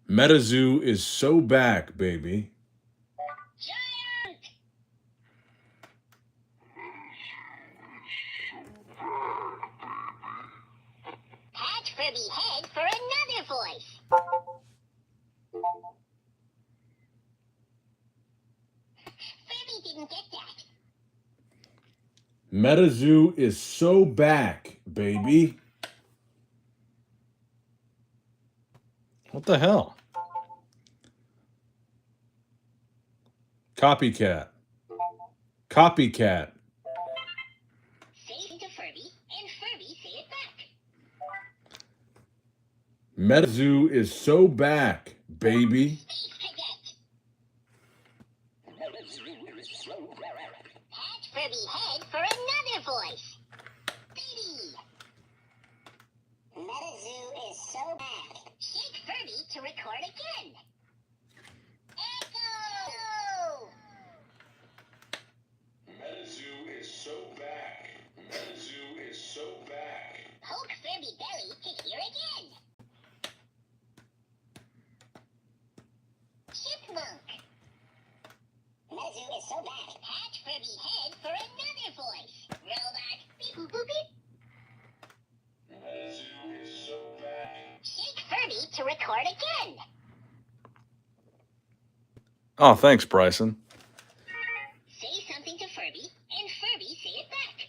Metazoo is so back, baby. Giant! Pat Furby head for another voice. Furby didn't get that. Metazoo is so back, baby. What the hell? Copycat. Copycat. Say it to Furby, and Furby say it back. Metazoo is so back, baby. Space Cadet. Pat Furby head for another voice. Baby. Metazoo is so back. Shake Furby to record again. Echo! Metazoo is so back. Metazoo is so back. Poke Furby belly to hear again. Chipmunk. Metazoo is so back. Pat Furby head for another voice. Robot. Beep boop boop beep. Metazoo is so back. Shake Furby to record again. Oh, thanks, Bryson. Say something to Furby, and Furby say it back.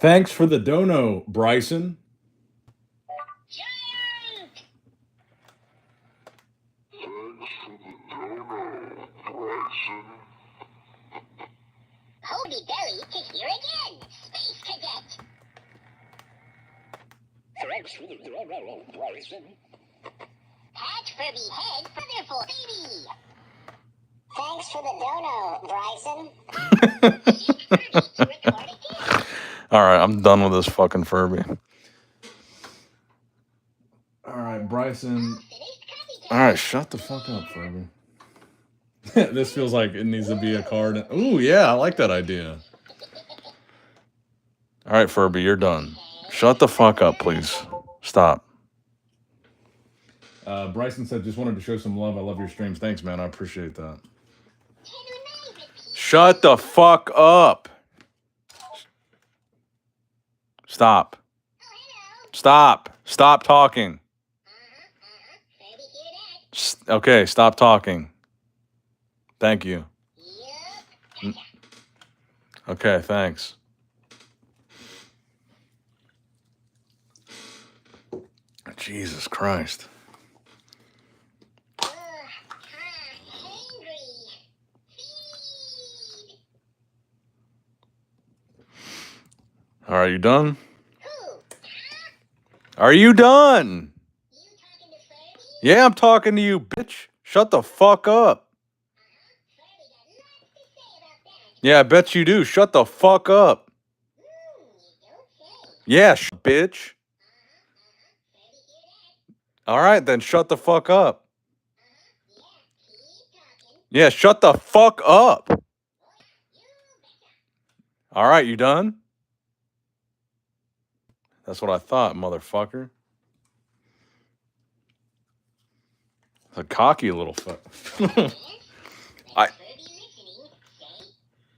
Thanks for the dono, Bryson. Giant! Hobie belly to hear again. Space Cadet. Thanks for the dono, Bryson. Pat Furby head for their full baby. Thanks for the dono, Bryson. Shake Furby to record again. All right, I'm done with this fucking Furby. All right, Bryson. Finished copycat. All right, shut the fuck up, Furby. This feels like it needs to be a card. Ooh, yeah, I like that idea. All right, Furby, you're done. Shut the fuck up, please. Stop. Bryson said, just wanted to show some love. I love your streams. Thanks, man. I appreciate that. Shut the fuck up. Stop. Stop. Stop talking. Furby hear that. Okay, stop talking. Thank you. Yup. Okay, thanks. Jesus Christ. Hungry. Feed. All right, you done? Who? Are you done? You talking to Furby? Yeah, I'm talking to you, bitch. Shut the fuck up. Furby got lots to say about that. Yeah, I bet you do. Shut the fuck up. You don't say. Yeah, bitch. Furby hear that. All right, then shut the fuck up. Yeah, keep talking. Yeah, shut the fuck up. You betcha. All right, you done? That's what I thought, motherfucker. A cocky little fuck. Dance? I- Furby listening. Say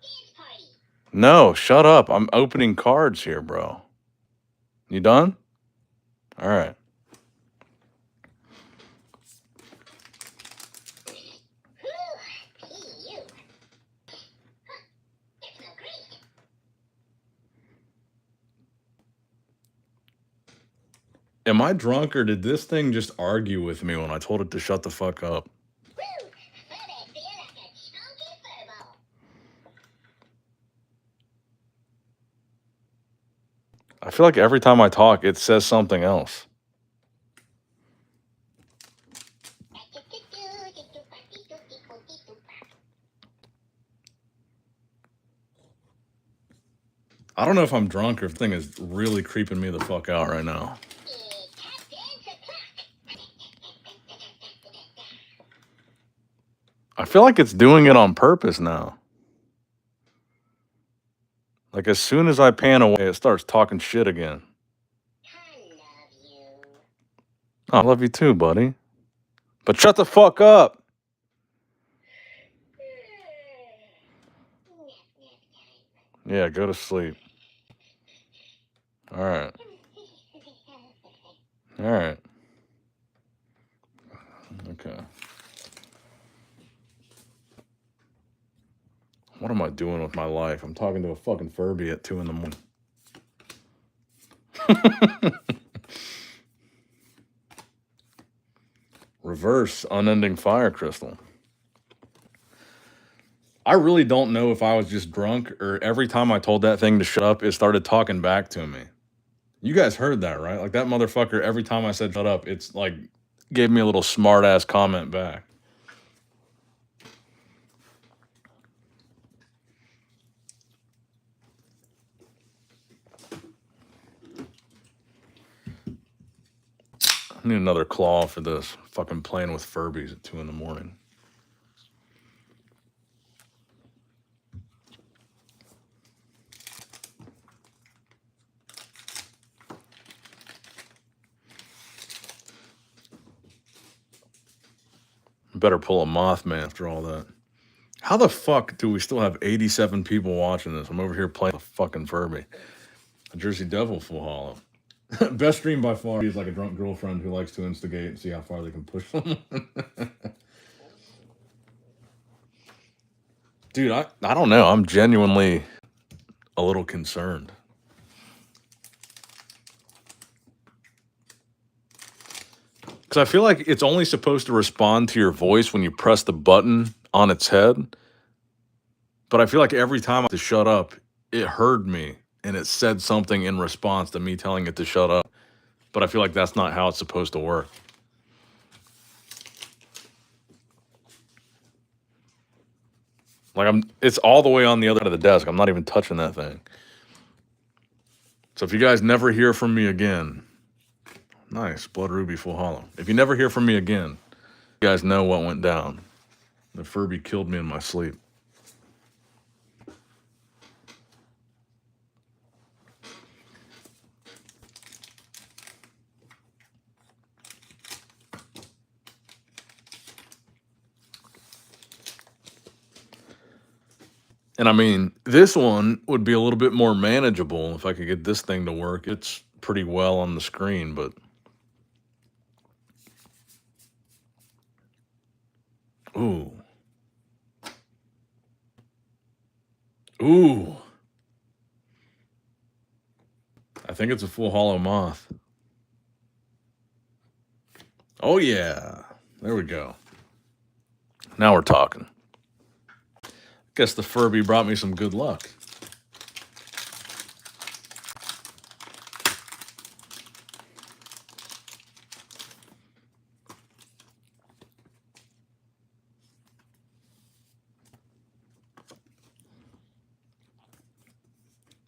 dance party. No, shut up. I'm opening cards here, bro. You done? All right. You. It smell great. Am I drunk or did this thing just argue with me when I told it to shut the fuck up? Woo! Furby feel like a chunky furball. I feel like every time I talk, it says something else. I don't know if I'm drunk or if the thing is really creeping me the fuck out right now. Tap dance o'clock. I feel like it's doing it on purpose now. Like as soon as I pan away, it starts talking shit again. I love you. Oh, I love you too, buddy. But shut the fuck up. Nap, nap time. Yeah, go to sleep. All right. All right. Okay. What am I doing with my life? I'm talking to a fucking Furby at 2 in the morning. Reverse unending fire crystal. I really don't know if I was just drunk or every time I told that thing to shut up, it started talking back to me. You guys heard that, right? Like that motherfucker, every time I said shut up, it's like gave me a little smart ass comment back. I need another claw for this. Fucking playing with Furbies at 2 in the morning. Better pull a Mothman after all that. How the fuck do we still have 87 people watching this? I'm over here playing with a fucking Furby. A Jersey Devil full hollow. Best stream by far. He's like a drunk girlfriend who likes to instigate and see how far they can push someone. Dude, I don't know. I'm genuinely a little concerned. Because I feel like it's only supposed to respond to your voice when you press the button on its head. But I feel like every time I to shut up, it heard me and it said something in response to me telling it to shut up. But I feel like that's not how it's supposed to work. Like it's all the way on the other side of the desk. I'm not even touching that thing. So if you guys never hear from me again, nice, Blood Ruby full hollow. If you never hear from me again, you guys know what went down. The Furby killed me in my sleep. And I mean, this one would be a little bit more manageable if I could get this thing to work. It's pretty well on the screen, but ooh. Ooh. I think it's a full hollow moth. Oh yeah. There we go. Now we're talking. Guess the Furby brought me some good luck.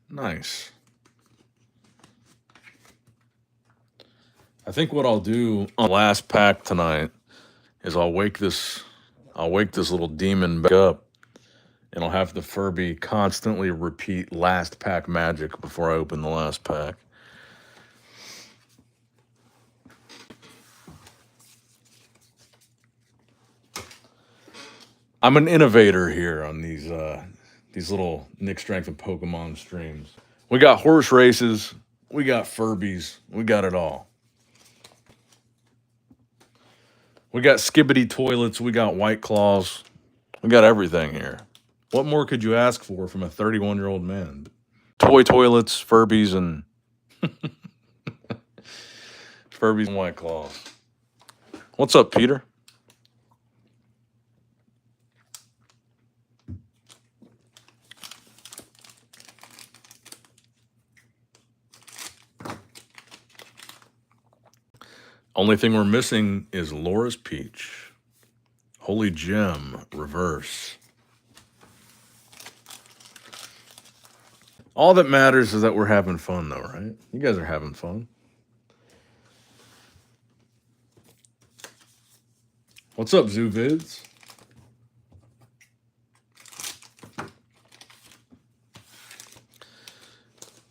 Nice. I think what I'll do on the last pack tonight is I'll wake this little demon back up, and I'll have the Furby constantly repeat last pack magic before I open the last pack. I'm an innovator here on these little Nick Strength and Pokemon streams. We got horse races, we got Furbies, we got it all. We got skibbity toilets, we got White Claws, we got everything here. What more could you ask for from a 31-year-old man? Toy toilets, Furbies, and Furbies and White Claws. What's up, Peter? Only thing we're missing is Laura's Peach. Holy Gem, reverse. All that matters is that we're having fun, though, right? You guys are having fun. What's up, Zoo Vids?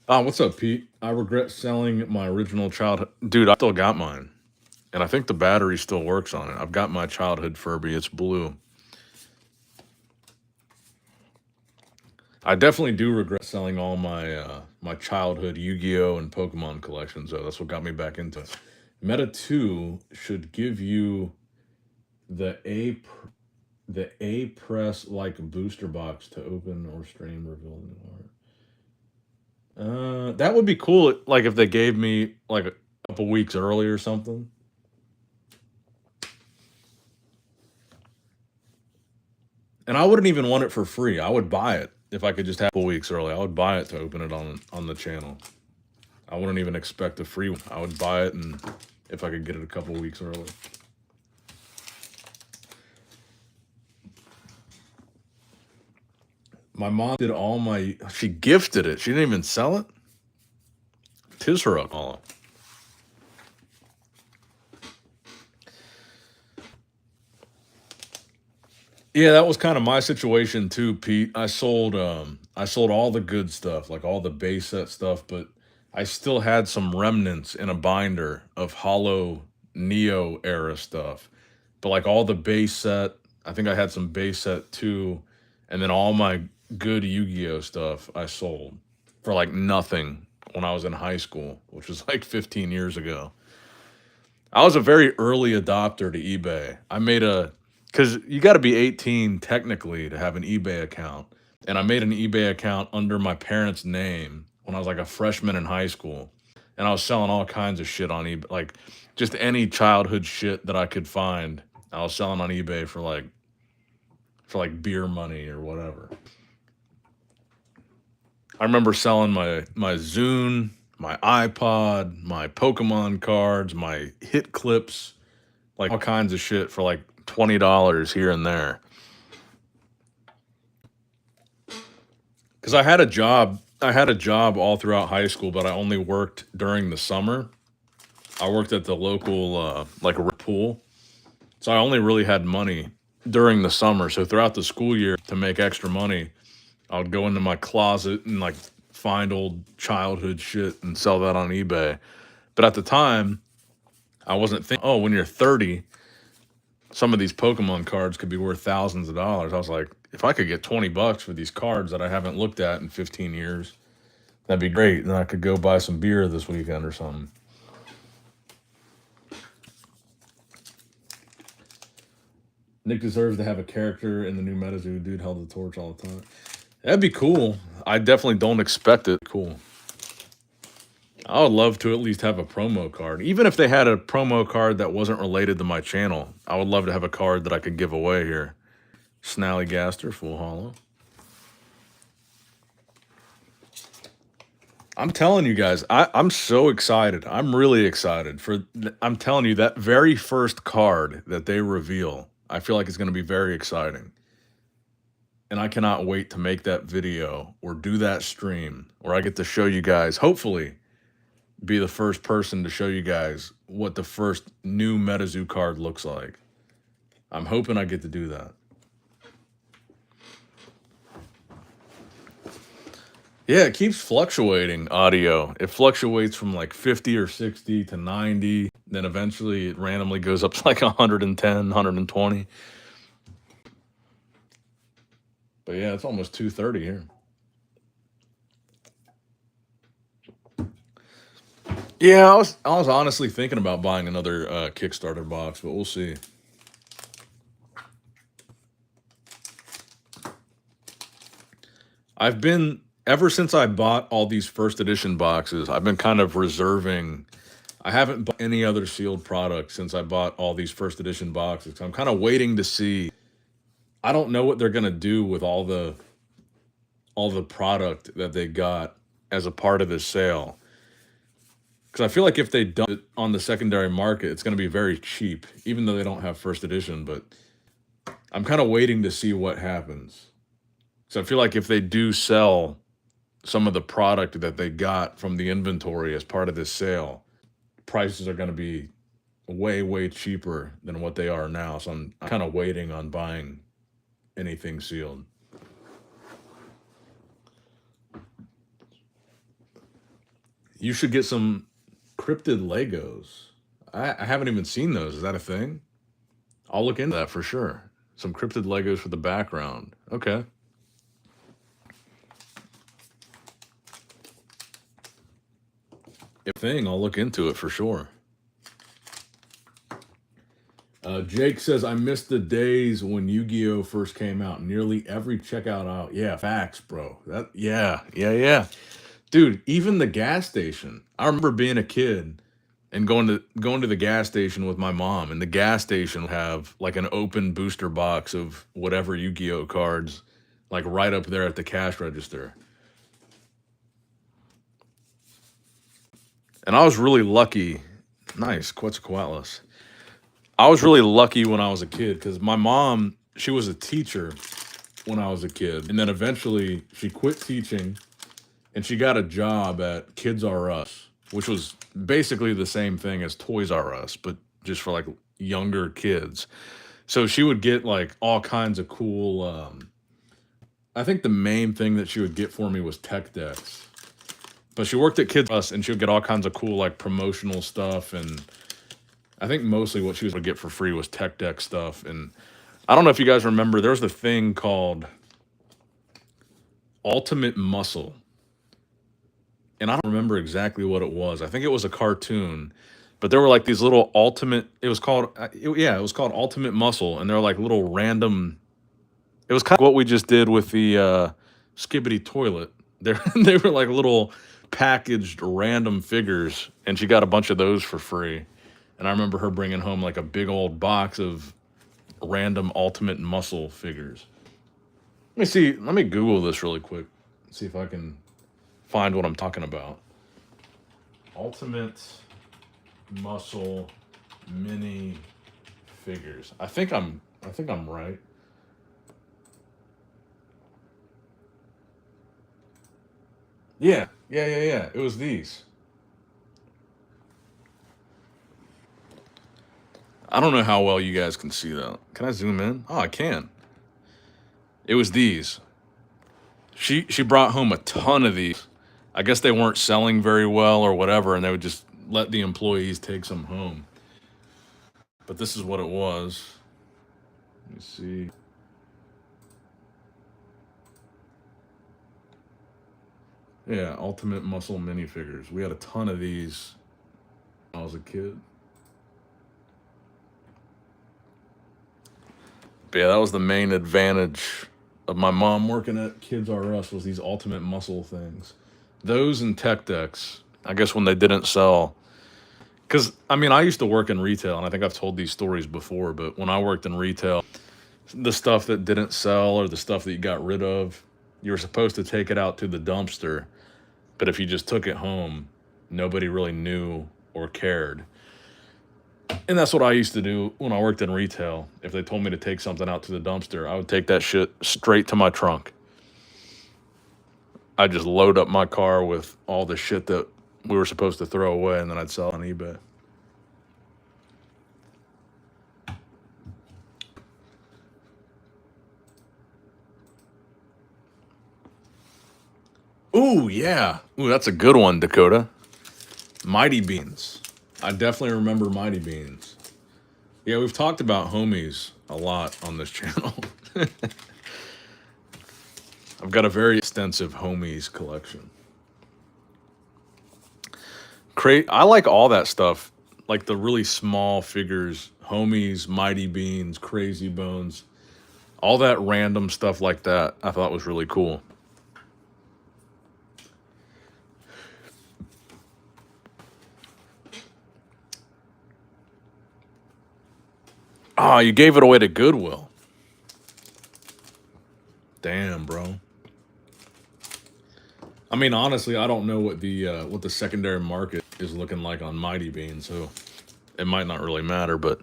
What's up, Pete? I regret selling my original childhood. Dude, I still got mine. And I think the battery still works on it. I've got my childhood Furby. It's blue. I definitely do regret selling all my my childhood Yu-Gi-Oh and Pokemon collections, though. That's what got me back into it. Meta 2 should give you the A press like booster box to open or stream reveal new art. That would be cool. Like if they gave me like a couple weeks early or something. And I wouldn't even want it for free. I would buy it if I could just have a couple weeks early. I would buy it to open it on the channel. I wouldn't even expect a free one. I would buy it, and if I could get it a couple weeks early. My mom did all my. She gifted it. She didn't even sell it. Tis her all. Yeah, that was kind of my situation too, Pete. I sold all the good stuff, like all the base set stuff, but I still had some remnants in a binder of hollow Neo era stuff. But like all the base set, I think I had some base set too, and then all my good Yu-Gi-Oh stuff I sold for like nothing when I was in high school, which was like 15 years ago. I was a very early adopter to eBay. I made a because you got to be 18 technically to have an eBay account, and I made an eBay account under my parents' name when I was like a freshman in high school, and I was selling all kinds of shit on eBay, like just any childhood shit that I could find. I was selling on eBay for like beer money or whatever. I remember selling my Zune, my iPod, my Pokemon cards, my hit clips, like all kinds of shit for like $20 here and there. Because I had a job all throughout high school, but I only worked during the summer. I worked at the local like a pool, so I only really had money during the summer. So throughout the school year, to make extra money, I would go into my closet and like find old childhood shit and sell that on eBay. But at the time, I wasn't thinking, oh, when you're 30, some of these Pokemon cards could be worth thousands of dollars. I was like, if I could get $20 for these cards that I haven't looked at in 15 years, that'd be great. Then I could go buy some beer this weekend or something. Nick deserves to have a character in the new Metazoo. Dude held the torch all the time. That'd be cool. I definitely don't expect it. Cool. I would love to at least have a promo card. Even if they had a promo card that wasn't related to my channel, I would love to have a card that I could give away here. Snallygaster, full hollow. I'm telling you guys, I'm so excited. I'm really excited I'm telling you, that very first card that they reveal, I feel like it's going to be very exciting. And I cannot wait to make that video or do that stream where I get to show you guys, hopefully, be the first person to show you guys what the first new Metazoo card looks like. I'm hoping I get to do that. Yeah, it keeps fluctuating audio. It fluctuates from like 50 or 60 to 90. Then eventually it randomly goes up to like 110, 120. But yeah, it's almost 2:30 here. Yeah, I was honestly thinking about buying another Kickstarter box, but we'll see. I've been ever since I bought all these first edition boxes, I've been kind of reserving. I haven't bought any other sealed product since I bought all these first edition boxes. I'm kind of waiting to see. I don't know what they're going to do with all the product that they got as a part of this sale. Because I feel like if they dump it on the secondary market, it's going to be very cheap, even though they don't have first edition. But I'm kind of waiting to see what happens. So I feel like if they do sell some of the product that they got from the inventory as part of this sale, prices are going to be way cheaper than what they are now. So I'm kind of waiting on buying anything sealed. You should get some cryptid Legos. I haven't even seen those. Is that a thing? I'll look into that for sure. Some cryptid Legos for the background. Okay. If thing, I'll look into it for sure. Jake says, I missed the days when Yu-Gi-Oh first came out. Nearly every checkout out. Yeah, facts, bro. Yeah. Dude, even the gas station. I remember being a kid and going to the gas station with my mom, and the gas station would have like an open booster box of whatever Yu-Gi-Oh cards, like right up there at the cash register. And I was really lucky. Nice, Quetzalcoatlus. I was really lucky when I was a kid because my mom, she was a teacher when I was a kid. And then eventually she quit teaching and she got a job at Kids R Us, which was basically the same thing as Toys R Us, but just for like younger kids. So she would get like all kinds of cool. I think the main thing that she would get for me was tech decks. But she worked at Kids R Us and she would get all kinds of cool like promotional stuff, and I think mostly what she was going to get for free was tech deck stuff. And I don't know if you guys remember, there was a thing called Ultimate Muscle. And I don't remember exactly what it was. I think it was a cartoon, but there were like these little ultimate, it was called, it was called Ultimate Muscle. And they're like little random, it was kind of what we just did with the Skibbity Toilet. They were like little packaged random figures, and she got a bunch of those for free. And I remember her bringing home like a big old box of random Ultimate Muscle figures. Let me Google this really quick. See if I can find what I'm talking about. Ultimate Muscle mini figures. I think I'm right. Yeah. It was these. I don't know how well you guys can see that. Can I zoom in? Oh, I can. It was these. She brought home a ton of these. I guess they weren't selling very well or whatever, and they would just let the employees take some home. But this is what it was. Let me see. Yeah, Ultimate Muscle minifigures. We had a ton of these when I was a kid. But yeah, that was the main advantage of my mom working at Kids R Us, was these Ultimate Muscle things. Those and tech decks. I guess when they didn't sell. Because, I mean, I used to work in retail, and I think I've told these stories before, but when I worked in retail, the stuff that didn't sell or the stuff that you got rid of, you were supposed to take it out to the dumpster. But if you just took it home, nobody really knew or cared. And that's what I used to do when I worked in retail. If they told me to take something out to the dumpster, I would take that shit straight to my trunk. I'd just load up my car with all the shit that we were supposed to throw away, and then I'd sell on eBay. Ooh, yeah. Ooh, that's a good one, Dakota. Mighty Beans. I definitely remember Mighty Beans. Yeah, we've talked about homies a lot on this channel. I've got a very extensive homies collection. I like all that stuff, like the really small figures, homies, Mighty Beans, Crazy Bones, all that random stuff like that. I thought was really cool. Oh, you gave it away to Goodwill. Damn, bro. I mean, honestly, I don't know what the secondary market is looking like on Mighty Bean, so it might not really matter. But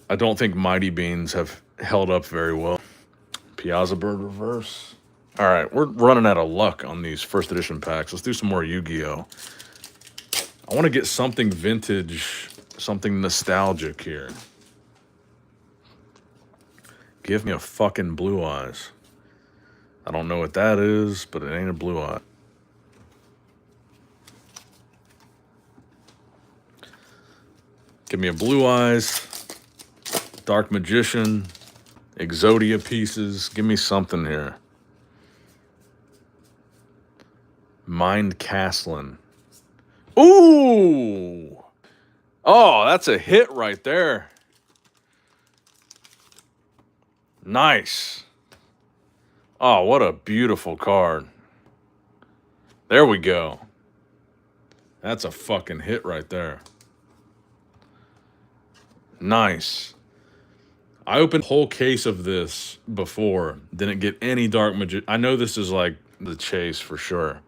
I don't think Mighty Beans have held up very well. Piazza Bird Reverse. All right, we're running out of luck on these first edition packs. Let's do some more Yu-Gi-Oh! I want to get something vintage, something nostalgic here. Give me a fucking Blue Eyes. I don't know what that is, but it ain't a Blue Eye. Give me a Blue Eyes, Dark Magician, Exodia pieces. Give me something here. Mind Castling. Ooh! Oh, that's a hit right there. Nice. Oh, what a beautiful card. There we go. That's a fucking hit right there. Nice. I opened a whole case of this before. Didn't get any Dark Magician. I know this is like the chase for sure.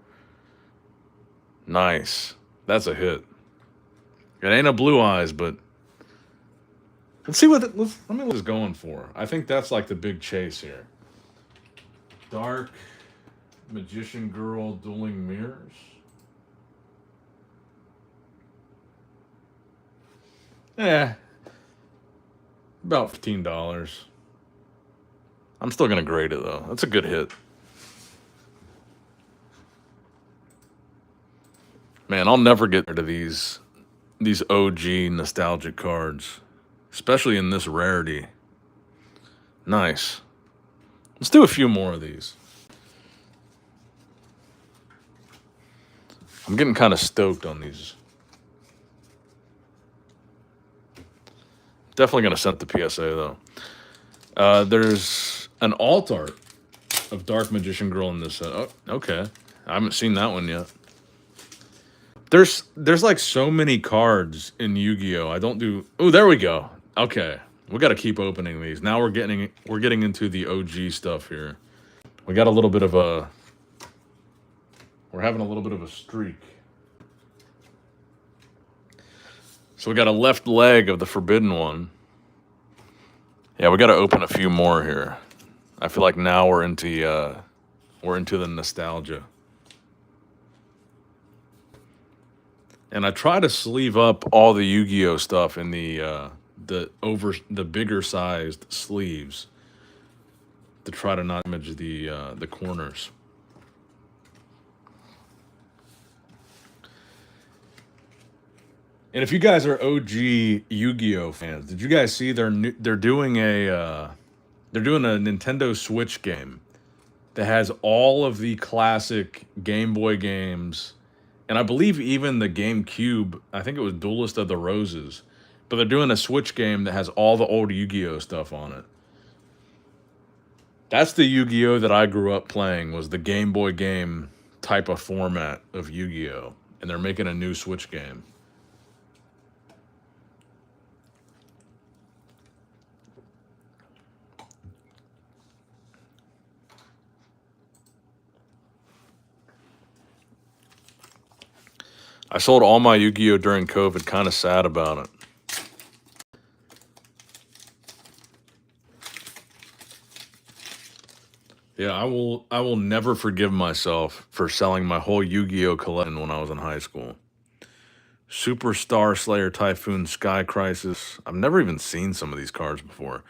Nice. That's a hit. It ain't a Blue Eyes, but let's see what let me know what it's going for. I think that's like the big chase here. Dark Magician Girl Dueling Mirrors. Yeah. About $15. I'm still gonna grade it though. That's a good hit. Man, I'll never get rid of these OG nostalgic cards, especially in this rarity. Nice. Let's do a few more of these. I'm getting kind of stoked on these. Definitely gonna send the PSA though. There's an alt art of Dark Magician Girl in this set. Oh, okay. I haven't seen that one yet. There's like so many cards in Yu-Gi-Oh! I don't do. Oh, there we go. Okay, we got to keep opening these. Now we're getting into the OG stuff here. We got a little bit of a. We're having a little bit of a streak. So we got a left leg of the Forbidden One. Yeah, we got to open a few more here. I feel like now we're into the nostalgia. And I try to sleeve up all the Yu-Gi-Oh stuff in the bigger sized sleeves to try to not damage the corners. And if you guys are OG Yu-Gi-Oh fans, did you guys see they're doing a Nintendo Switch game that has all of the classic Game Boy games, and I believe even the GameCube. I think it was Duelist of the Roses, but they're doing a Switch game that has all the old Yu-Gi-Oh stuff on it. That's the Yu-Gi-Oh that I grew up playing, was the Game Boy game type of format of Yu-Gi-Oh, and they're making a new Switch game. I sold all my Yu-Gi-Oh during COVID, kind of sad about it. Yeah, I will never forgive myself for selling my whole Yu-Gi-Oh collection when I was in high school. Superstar Slayer Typhoon Sky Crisis. I've never even seen some of these cards before.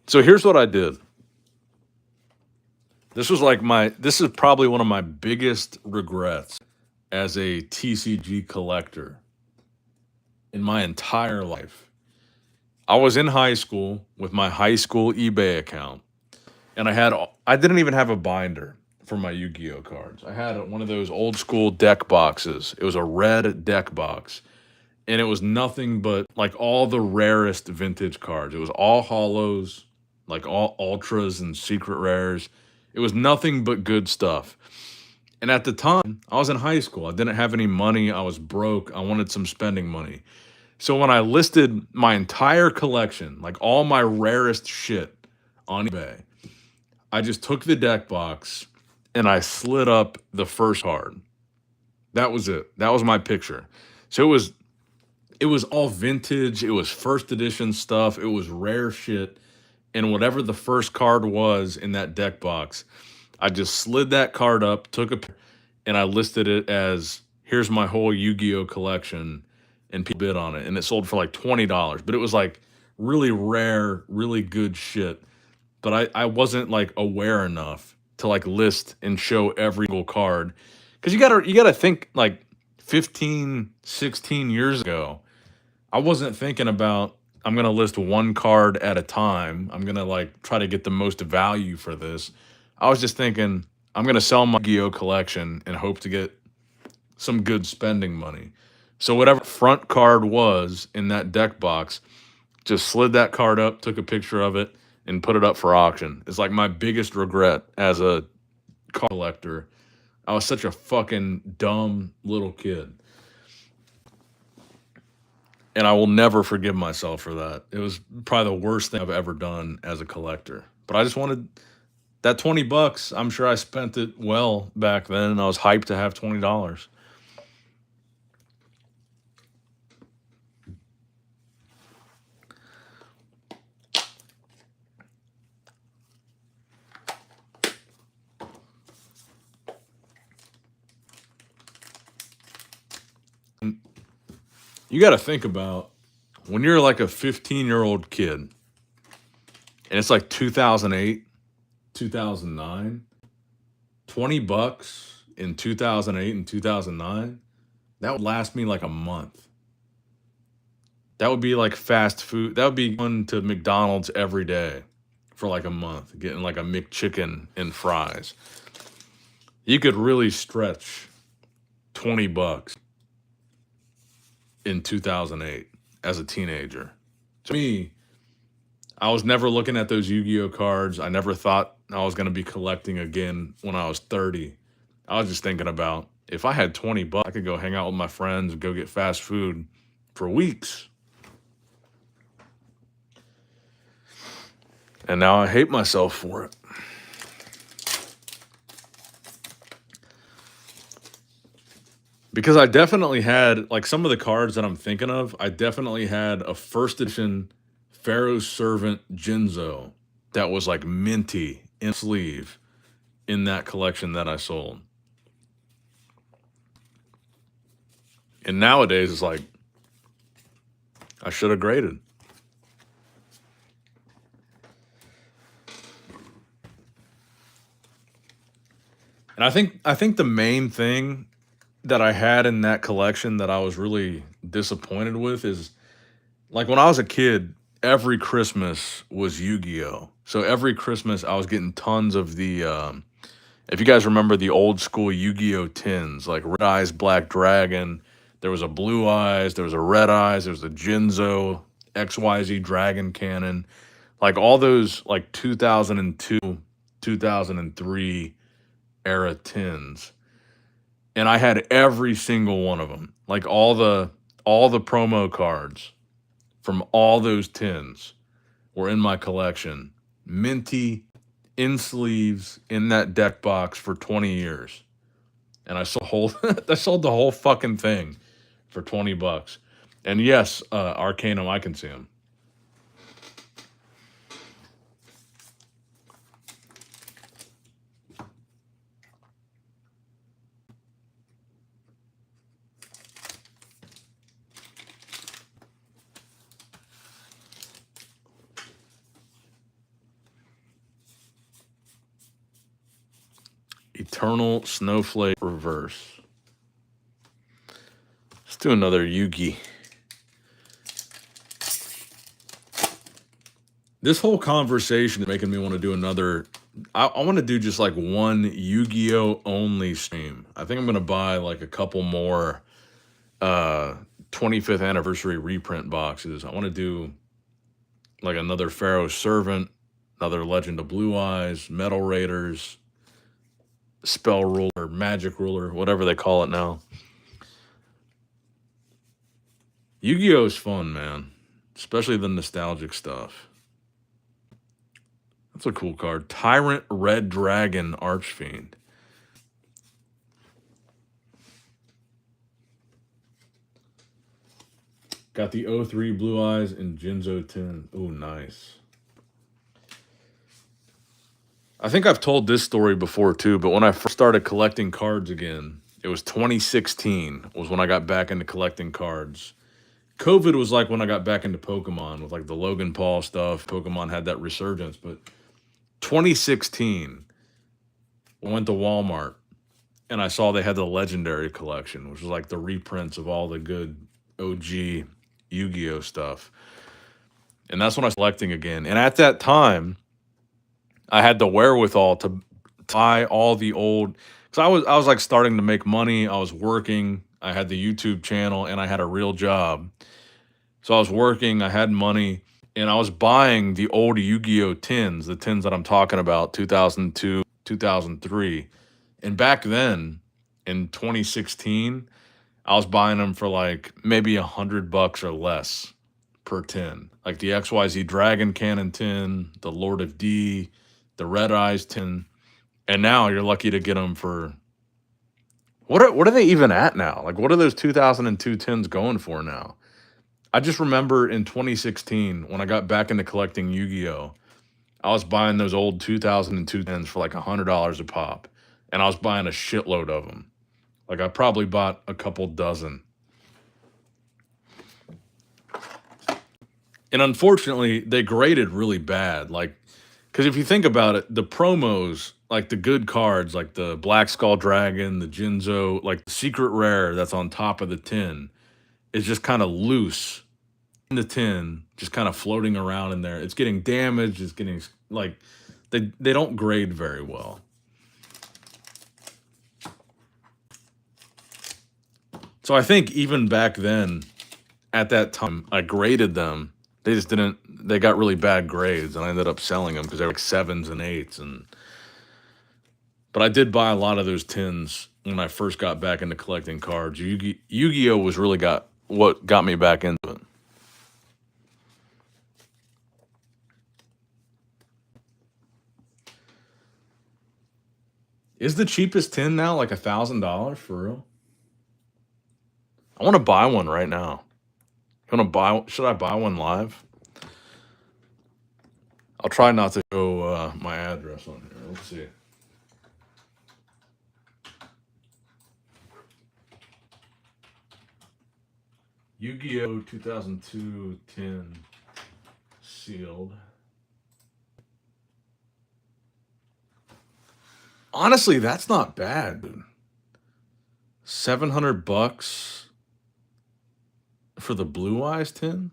So here's what I did. This is probably one of my biggest regrets as a TCG collector in my entire life. I was in high school with my high school eBay account, and I didn't even have a binder for my Yu-Gi-Oh cards. I had one of those old school deck boxes. It was a red deck box, and it was nothing but like all the rarest vintage cards. It was all holos, like all ultras and secret rares. It was nothing but good stuff. And at the time, I was in high school. I didn't have any money. I was broke. I wanted some spending money. So when I listed my entire collection, like all my rarest shit on eBay, I just took the deck box and I slid up the first card. That was it. That was my picture. So it was all vintage. It was first edition stuff. It was rare shit. And whatever the first card was in that deck box, I just slid that card up, took a and I listed it as here's my whole Yu-Gi-Oh collection, and people bid on it, and it sold for like $20. But it was like really rare, really good shit. But I wasn't like aware enough to like list and show every single card. Because you gotta think like 15, 16 years ago, I wasn't thinking about I'm gonna list one card at a time. I'm gonna like try to get the most value for this. I was just thinking I'm gonna sell my Yu-Gi-Oh collection and hope to get some good spending money. So whatever front card was in that deck box, just slid that card up, took a picture of it, and put it up for auction. It's like my biggest regret as a card collector. I was such a fucking dumb little kid. And I will never forgive myself for that. It was probably the worst thing I've ever done as a collector. But I just wanted that $20. I'm sure I spent it well back then, and I was hyped to have $20. You got to think about when you're like a 15-year-old kid, and it's like 2008, 2009, $20 in 2008 and 2009, that would last me like a month. That would be like fast food. That would be going to McDonald's every day for like a month, getting like a McChicken and fries. You could really stretch $20 in 2008 as a teenager. To me, I was never looking at those Yu-Gi-Oh cards. I never thought I was going to be collecting again when I was 30. I was just thinking about if I had $20, I could go hang out with my friends and go get fast food for weeks. And now I hate myself for it. Because I definitely had, like some of the cards that I'm thinking of, I definitely had a first edition Pharaoh's Servant Jinzo that was like minty in sleeve in that collection that I sold. And nowadays it's like, I should have graded. And I think the main thing that I had in that collection that I was really disappointed with is like when I was a kid, every Christmas was Yu-Gi-Oh. So every Christmas I was getting tons of the if you guys remember the old school Yu-Gi-Oh tins, like Red Eyes Black Dragon, there was a Blue Eyes, there was a Red Eyes, there was a Jinzo, XYZ Dragon Cannon, like all those like 2002, 2003 era tins. And I had every single one of them. Like all the promo cards from all those tins were in my collection. Minty in sleeves in that deck box for 20 years. And I sold I sold the whole fucking thing for $20. And yes, Arcanum, I can see him. Eternal Snowflake Reverse. Let's do another Yugi. This whole conversation is making me want to do another. I want to do just like one Yu-Gi-Oh only stream. I think I'm gonna buy like a couple more 25th anniversary reprint boxes. I want to do like another Pharaoh's Servant, another Legend of Blue Eyes, Metal Raiders, Spell Ruler, Magic Ruler, whatever they call it now. Yu-Gi-Oh is fun, man. Especially the nostalgic stuff. That's a cool card. Tyrant Red Dragon Archfiend. Got the O3 Blue Eyes and Jinzo 10. Ooh, nice. I think I've told this story before too, but when I first started collecting cards again, it was 2016 was when I got back into collecting cards. COVID was like when I got back into Pokemon with like the Logan Paul stuff. Pokemon had that resurgence, but 2016, I went to Walmart and I saw they had the Legendary collection, which was like the reprints of all the good OG Yu-Gi-Oh stuff. And that's when I was collecting again. And at that time, I had the wherewithal to buy all the old, because I was like starting to make money. I was working. I had the YouTube channel and I had a real job. So I was working, I had money, and I was buying the old Yu-Gi-Oh tins, the tins that I'm talking about, 2002, 2003. And back then, in 2016, I was buying them for like maybe $100 or less per tin. Like the XYZ Dragon Cannon tin, the Lord of D, the Red Eyes tin. And now you're lucky to get them for what are they even at now? Like what are those 2002 tins going for now? I just remember in 2016 when I got back into collecting Yu-Gi-Oh, I was buying those old 2002 tins for like $100 a pop, and I was buying a shitload of them. Like I probably bought a couple dozen. And unfortunately, they graded really bad. Like, because if you think about it, the promos, like the good cards, like the Black Skull Dragon, the Jinzo, like the secret rare that's on top of the tin, is just kind of loose in the tin, just kind of floating around in there. It's getting damaged. It's getting like they don't grade very well. So I think even back then, at that time, I graded them. They just didn't. They got really bad grades, and I ended up selling them because they were like 7s and 8s. But I did buy a lot of those tins when I first got back into collecting cards. Yu-Gi-Oh was really what got me back into it. Is the cheapest tin now like $1,000 for real? I want to buy one right now. You want to buy? Should I buy one live? I'll try not to show my address on here. Let's see. Yu-Gi-Oh 2002 tin sealed. Honestly, that's not bad, dude. $700 for the Blue Eyes tin.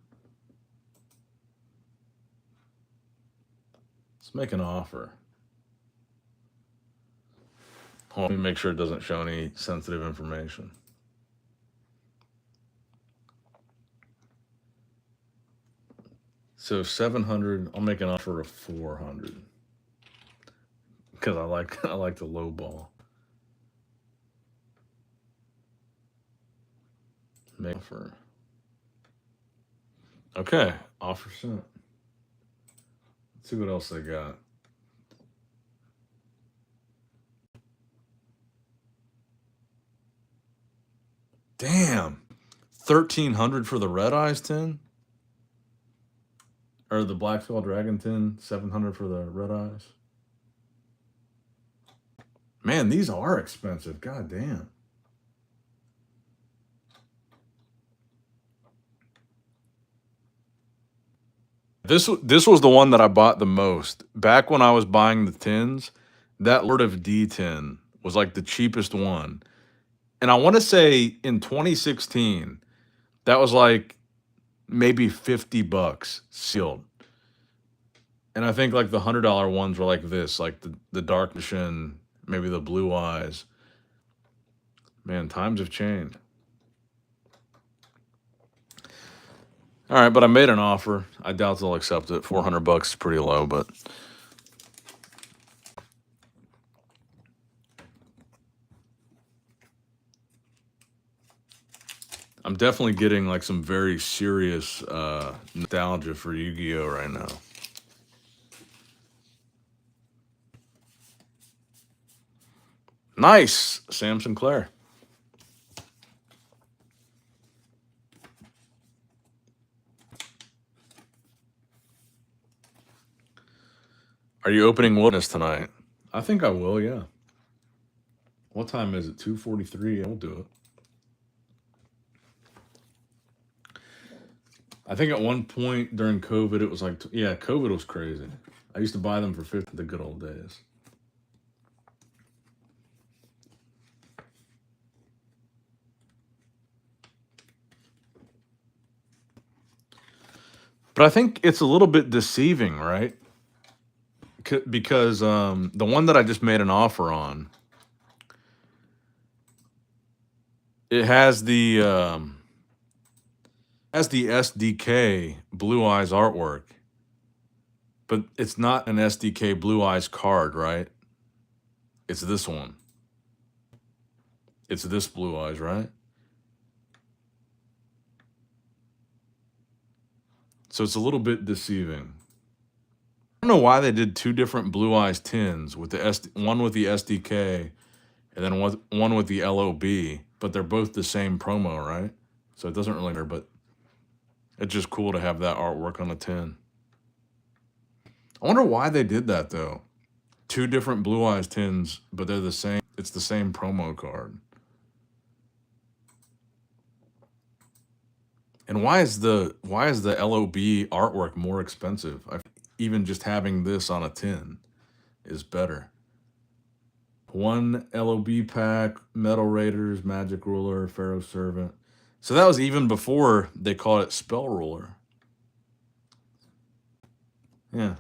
Let's make an offer. Hold on, let me make sure it doesn't show any sensitive information. So 700. I'll make an offer of 400 because I like the low ball. Make offer. Okay, offer sent. Let's see what else they got. Damn, 1,300 for the Red Eyes tin, or the Black Skull Dragon tin. 700 for the Red Eyes. Man, these are expensive. God damn. This was the one that I bought the most. Back when I was buying the tins, that Lord of D tin was like the cheapest one. And I want to say in 2016, that was like maybe $50 sealed. And I think like the $100 ones were like this, like the Dark Mission, maybe the Blue Eyes. Man, times have changed. All right, but I made an offer. I doubt they'll accept it. $400 is pretty low, but I'm definitely getting like some very serious nostalgia for Yu-Gi-Oh right now. Nice, Sam Sinclair. Are you opening Wilderness tonight? I think I will, yeah. What time is it? 2:43. I'll do it. I think at one point during COVID, it was like, yeah, COVID was crazy. I used to buy them for 50, the good old days. But I think it's a little bit deceiving, right? Because the one that I just made an offer on, it has the SDK Blue Eyes artwork, but it's not an SDK Blue Eyes card, right? It's this one. It's this Blue Eyes, right? So it's a little bit deceiving. I don't know why they did two different Blue Eyes tins with the one with the SDK and then one with the LOB, but they're both the same promo, right? So it doesn't really matter, but it's just cool to have that artwork on a tin. I wonder why they did that though. Two different Blue Eyes tins, but they're the same. It's the same promo card. And why is the LOB artwork more expensive? Even just having this on a tin is better. One LOB pack, Metal Raiders, Magic Ruler, Pharaoh Servant. So that was even before they called it Spell Ruler. Yeah.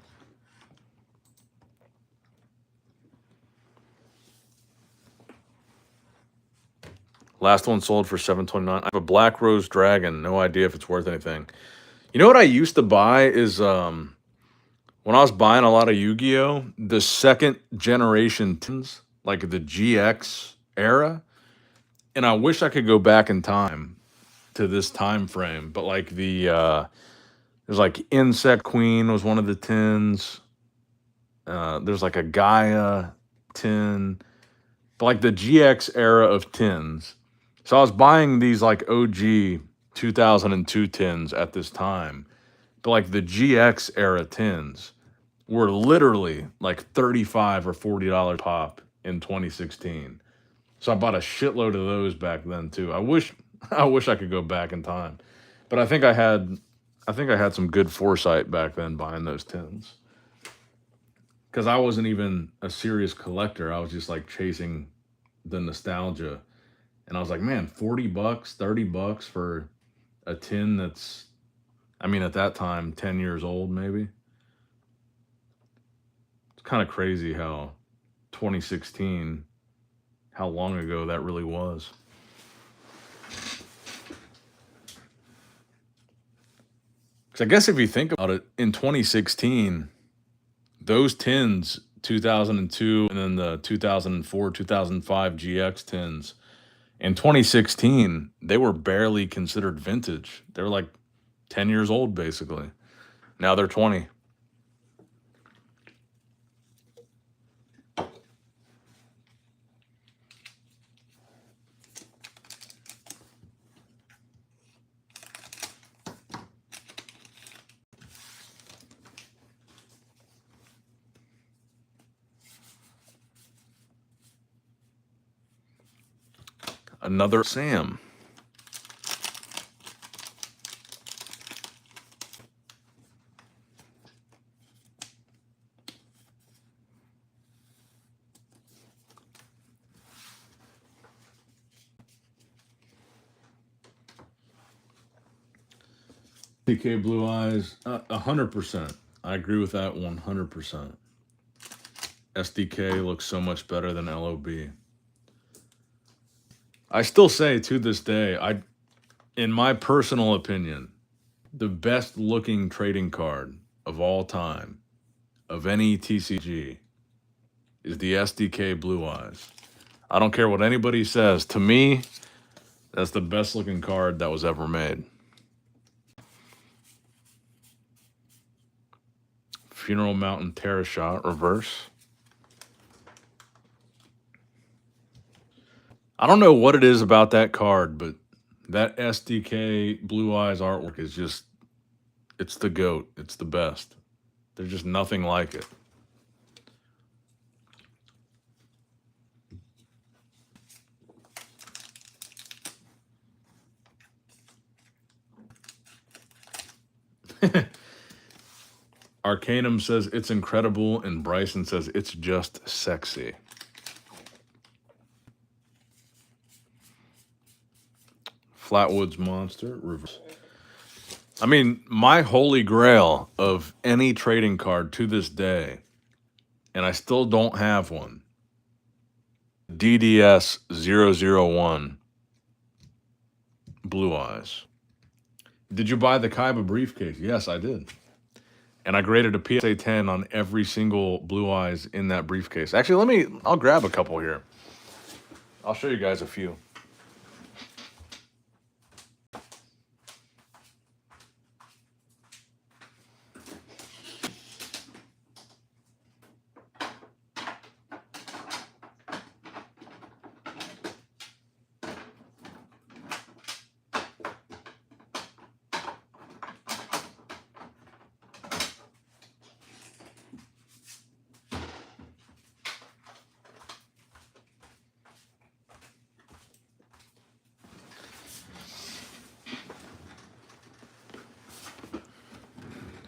Last one sold for $7.29. I have a Black Rose Dragon. No idea if it's worth anything. You know what I used to buy is when I was buying a lot of Yu-Gi-Oh, the second generation tins, like the GX era, and I wish I could go back in time to this time frame, but like there's like Insect Queen was one of the tins. There's like a Gaia tin, but like the GX era of tins. So I was buying these like OG 2002 tins at this time, but like the GX era tins were literally like $35 or $40 pop in 2016. So I bought a shitload of those back then too. I wish I could go back in time. But I think I had some good foresight back then buying those tins. Cuz I wasn't even a serious collector. I was just like chasing the nostalgia. And I was like, man, $40, $30 for a tin that's, I mean, at that time 10 years old maybe. It's kind of crazy how 2016, how long ago that really was. Because I guess if you think about it, in 2016, those tins, 2002, and then the 2004, 2005 GX tins, in 2016, they were barely considered vintage. They were like 10 years old, basically. Now they're 20. Another Sam. TK Blue Eyes, 100%. I agree with that 100%. SDK looks so much better than LOB. I still say to this day, in my personal opinion, the best looking trading card of all time, of any TCG, is the SDK Blue Eyes. I don't care what anybody says. To me, that's the best looking card that was ever made. Funeral Mountain Terra Shot reverse. I don't know what it is about that card, but that SDK Blue Eyes artwork is just, it's the GOAT. It's the best. There's just nothing like it. Arcanum says it's incredible, and Bryson says it's just sexy. Flatwoods Monster, reverse. I mean, my holy grail of any trading card to this day, and I still don't have one, DDS 001 Blue Eyes. Did you buy the Kaiba briefcase? Yes, I did. And I graded a PSA 10 on every single Blue Eyes in that briefcase. Actually, I'll grab a couple here. I'll show you guys a few.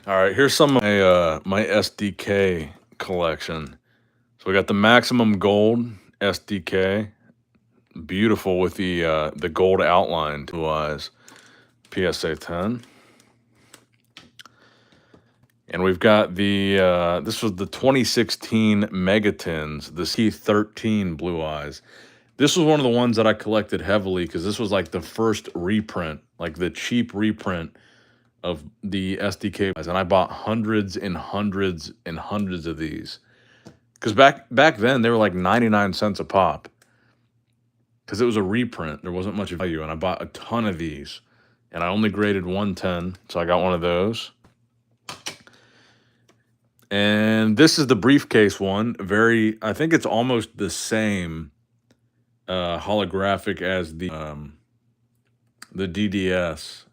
All right, here's some of my SDK collection. So we got the Maximum Gold SDK, beautiful with the gold outline, Blue Eyes, PSA 10. And we've got this was the 2016 Megatins, the C13 Blue Eyes. This was one of the ones that I collected heavily because this was like the first reprint, like the cheap reprint of the SDK, and I bought hundreds and hundreds and hundreds of these because back then they were like 99 cents a pop because it was a reprint. There wasn't much value, and I bought a ton of these, and I only graded 110, so I got one of those. And this is the briefcase one. I think it's almost the same holographic as the DDS.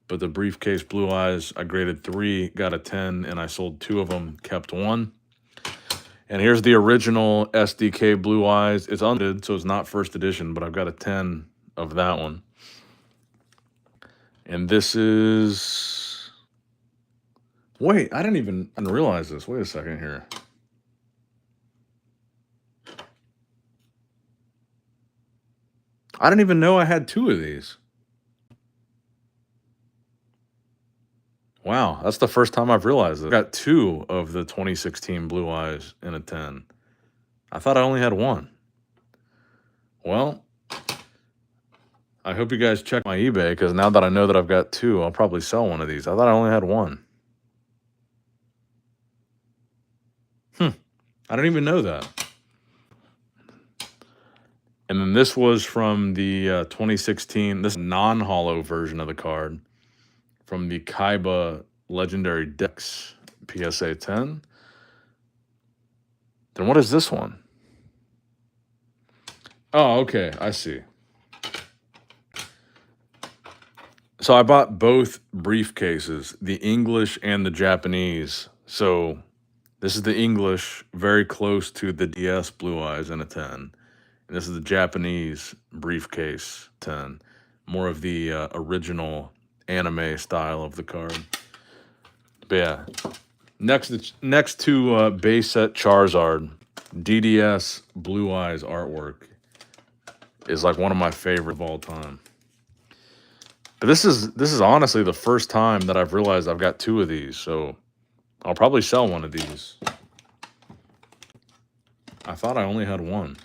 But the briefcase Blue Eyes, I graded 3, got a 10, and I sold 2 of them, kept 1. And here's the original SDK Blue Eyes. It's unlimited, so it's not first edition, but I've got a 10 of that one. And this is... Wait, I didn't realize this. Wait a second here. I didn't even know I had 2 of these. Wow, that's the first time I've realized it. I got 2 of the 2016 Blue Eyes in a 10. I thought I only had 1. Well, I hope you guys check my eBay because now that I know that I've got 2, I'll probably sell one of these. I thought I only had 1. I didn't even know that. And then this was from the 2016, this non-holo version of the card from the Kaiba Legendary Decks PSA 10. Then what is this one? Oh, okay, I see. So I bought both briefcases, the English and the Japanese. So this is the English, very close to the DS Blue Eyes in a 10. And this is the Japanese briefcase 10. More of the original anime style of the card. But yeah, next to base set Charizard, DDS Blue Eyes artwork is like one of my favorite of all time. But this is honestly the first time that I've realized I've got 2 of these, so I'll probably sell one of these. I thought I only had 1.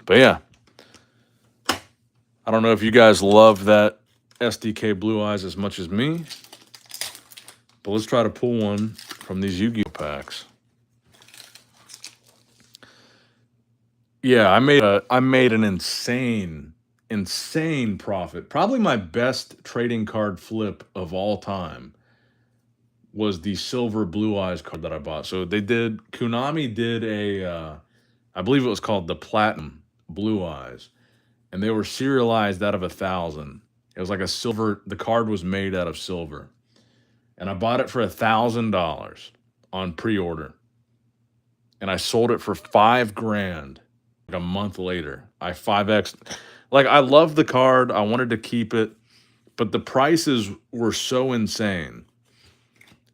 But yeah, I don't know if you guys love that SDK Blue Eyes as much as me, but let's try to pull one from these Yu-Gi-Oh packs. Yeah, I made an insane profit. Probably my best trading card flip of all time was the silver Blue Eyes card that I bought. So Konami did a, I believe it was called the Platinum Blue Eyes, and they were serialized out of 1,000. It was like a silver, the card was made out of silver. And I bought it for $1,000 on pre-order. And I sold it for $5,000 like a month later. I 5X'd. Like, I love the card. I wanted to keep it, but the prices were so insane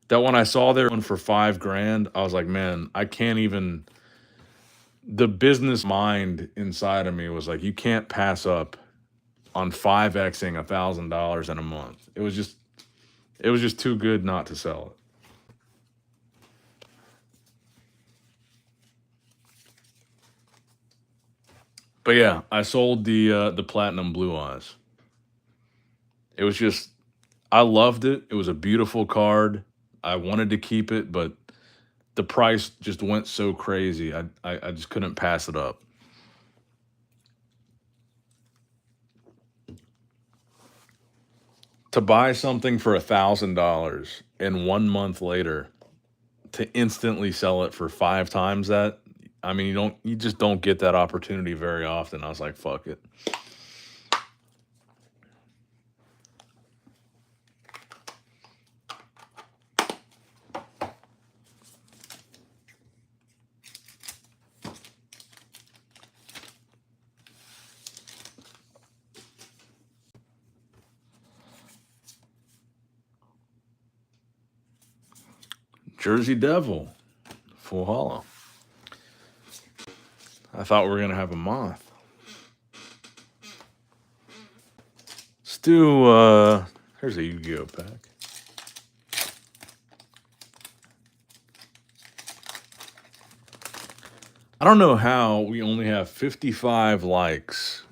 that when I saw they were one for $5 grand, I was like, man, I can't even. The business mind inside of me was like, you can't pass up on 5xing $1,000 in a month. It was just too good not to sell it. But yeah, I sold the platinum blue eyes. It was just, I loved it. It was a beautiful card. I wanted to keep it, but the price just went so crazy. I just couldn't pass it up. To buy something for $1,000 and 1 month later to instantly sell it for 5 times that, I mean, you just don't get that opportunity very often. I was like, fuck it. Jersey Devil, full hollow. I thought we were gonna have a moth. Let's do here's a Yu-Gi-Oh pack. I don't know how we only have 55 likes,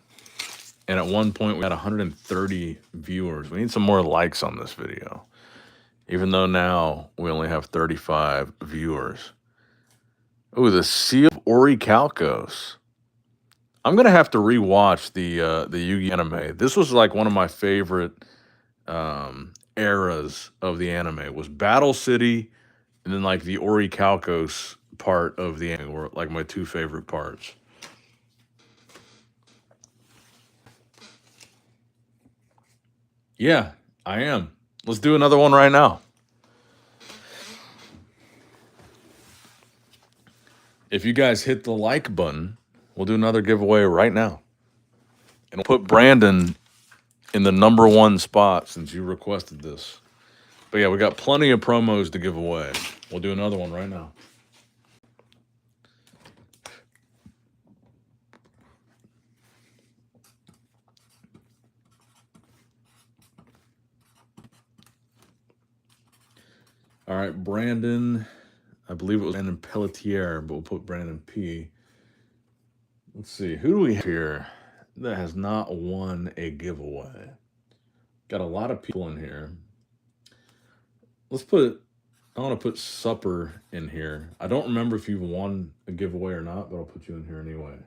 and at one point we had 130 viewers. We need some more likes on this video, even though now we only have 35 viewers. Ooh, the Sea of Orichalcos. I'm gonna have to rewatch the Yu-Gi anime. This was like one of my favorite eras of the anime. Was Battle City, and then like the Orichalcos part of the anime were like my two favorite parts. Yeah, I am. Let's do another one right now. If you guys hit the like button, we'll do another giveaway right now. And we'll put Brandon in the #1 spot since you requested this. But yeah, we got plenty of promos to give away. We'll do another one right now. All right, Brandon. I believe it was Brandon Pelletier, but we'll put Brandon P. Let's see. Who do we have here that has not won a giveaway? Got a lot of people in here. I want to put Supper in here. I don't remember if you've won a giveaway or not, but I'll put you in here anyway.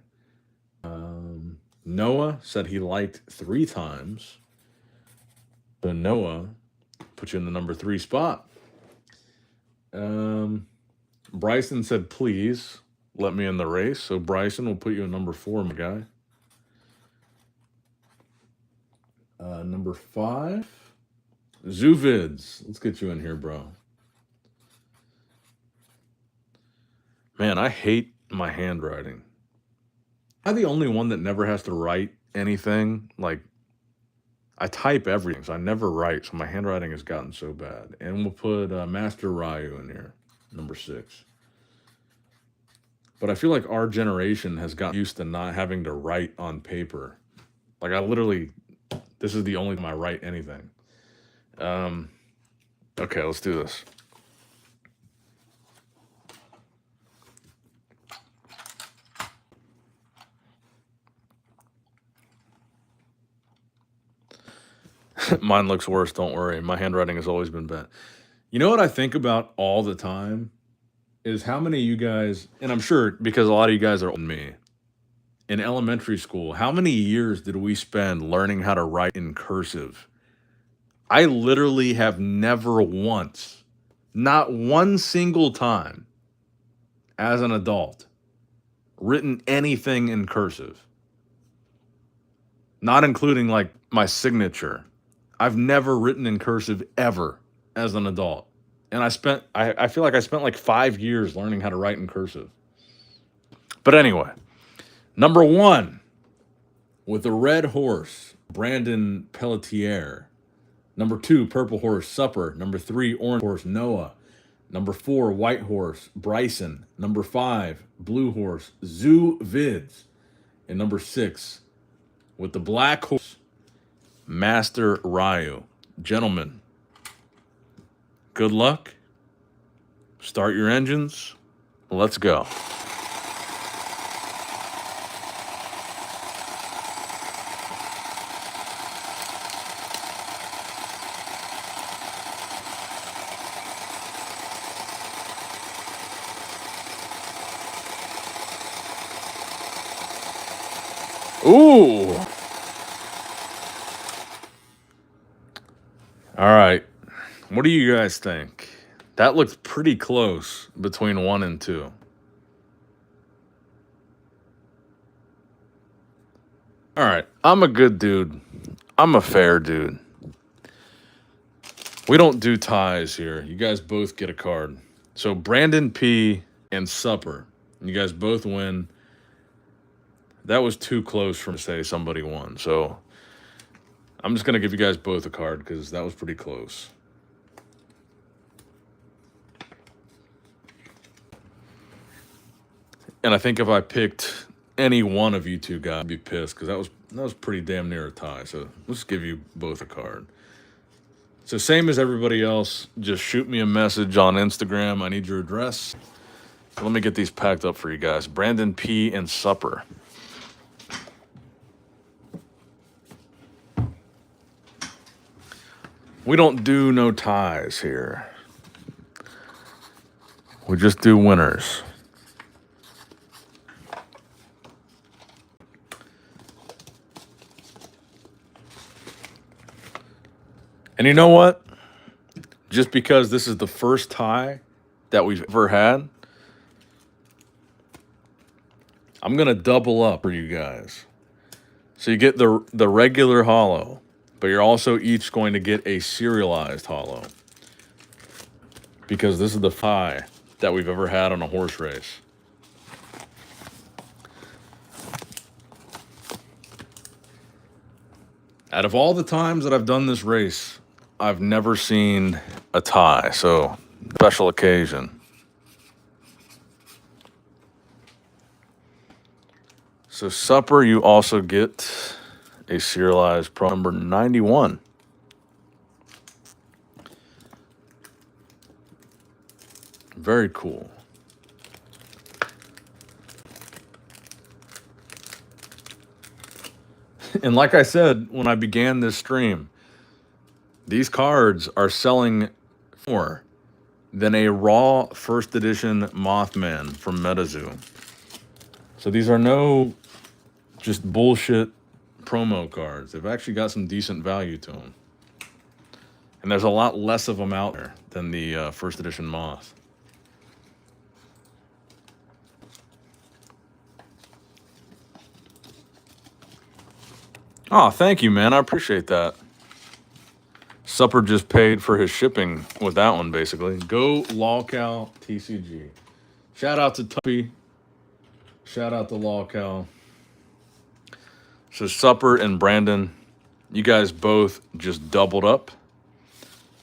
Noah said he liked 3 times. So Noah put you in the #3 spot. Bryson said, please let me in the race. So Bryson, will put you in #4, my guy. #5, Zoovids. Let's get you in here, bro. Man, I hate my handwriting. I'm the only one that never has to write anything. Like, I type everything, so I never write. So my handwriting has gotten so bad. And we'll put Master Ryu in here, #6. But I feel like our generation has gotten used to not having to write on paper. Like, this is the only time I write anything. Okay, let's do this. Mine looks worse, don't worry. My handwriting has always been bad. You know what I think about all the time is how many of you guys, and I'm sure because a lot of you guys are older than me, in elementary school, how many years did we spend learning how to write in cursive? I literally have never once, not one single time, as an adult, written anything in cursive. Not including like my signature. I've never written in cursive ever as an adult. And I feel like I spent like 5 years learning how to write in cursive. But anyway, #1, With the red horse, Brandon Pelletier. Number 2, purple horse, Supper. Number 3, orange horse, Noah. Number 4, white horse, Bryson. Number 5, blue horse, Zoo Vids. And number 6, with the black horse, Master Ryu. Gentlemen, good luck. Start your engines. Let's go. Ooh. All right. What do you guys think? That looks pretty close between 1 and 2. All right. I'm a good dude. I'm a fair dude. We don't do ties here. You guys both get a card. So Brandon P and Supper. You guys both win. That was too close for me to say somebody won. So I'm just going to give you guys both a card because that was pretty close. And I think if I picked any one of you two guys, I'd be pissed because that was pretty damn near a tie. So let's give you both a card. So same as everybody else, just shoot me a message on Instagram. I need your address. So let me get these packed up for you guys. Brandon P and Supper. We don't do no ties here. We just do winners. And you know what? Just because this is the first tie that we've ever had, I'm going to double up for you guys. So you get the regular hollow, but you're also each going to get a serialized hollow. Because this is the tie that we've ever had on a horse race. Out of all the times that I've done this race, I've never seen a tie, so special occasion. So Supper, you also get a serialized pro number 91. Very cool. And like I said when I began this stream, these cards are selling more than a raw first edition Mothman from Metazoo. So these are no just bullshit promo cards. They've actually got some decent value to them. And there's a lot less of them out there than the first edition Moth. Oh, thank you, man. I appreciate that. Supper just paid for his shipping with that one, basically. Go LawCal TCG. Shout out to Tuppy. Shout out to LawCal. So Supper and Brandon, you guys both just doubled up.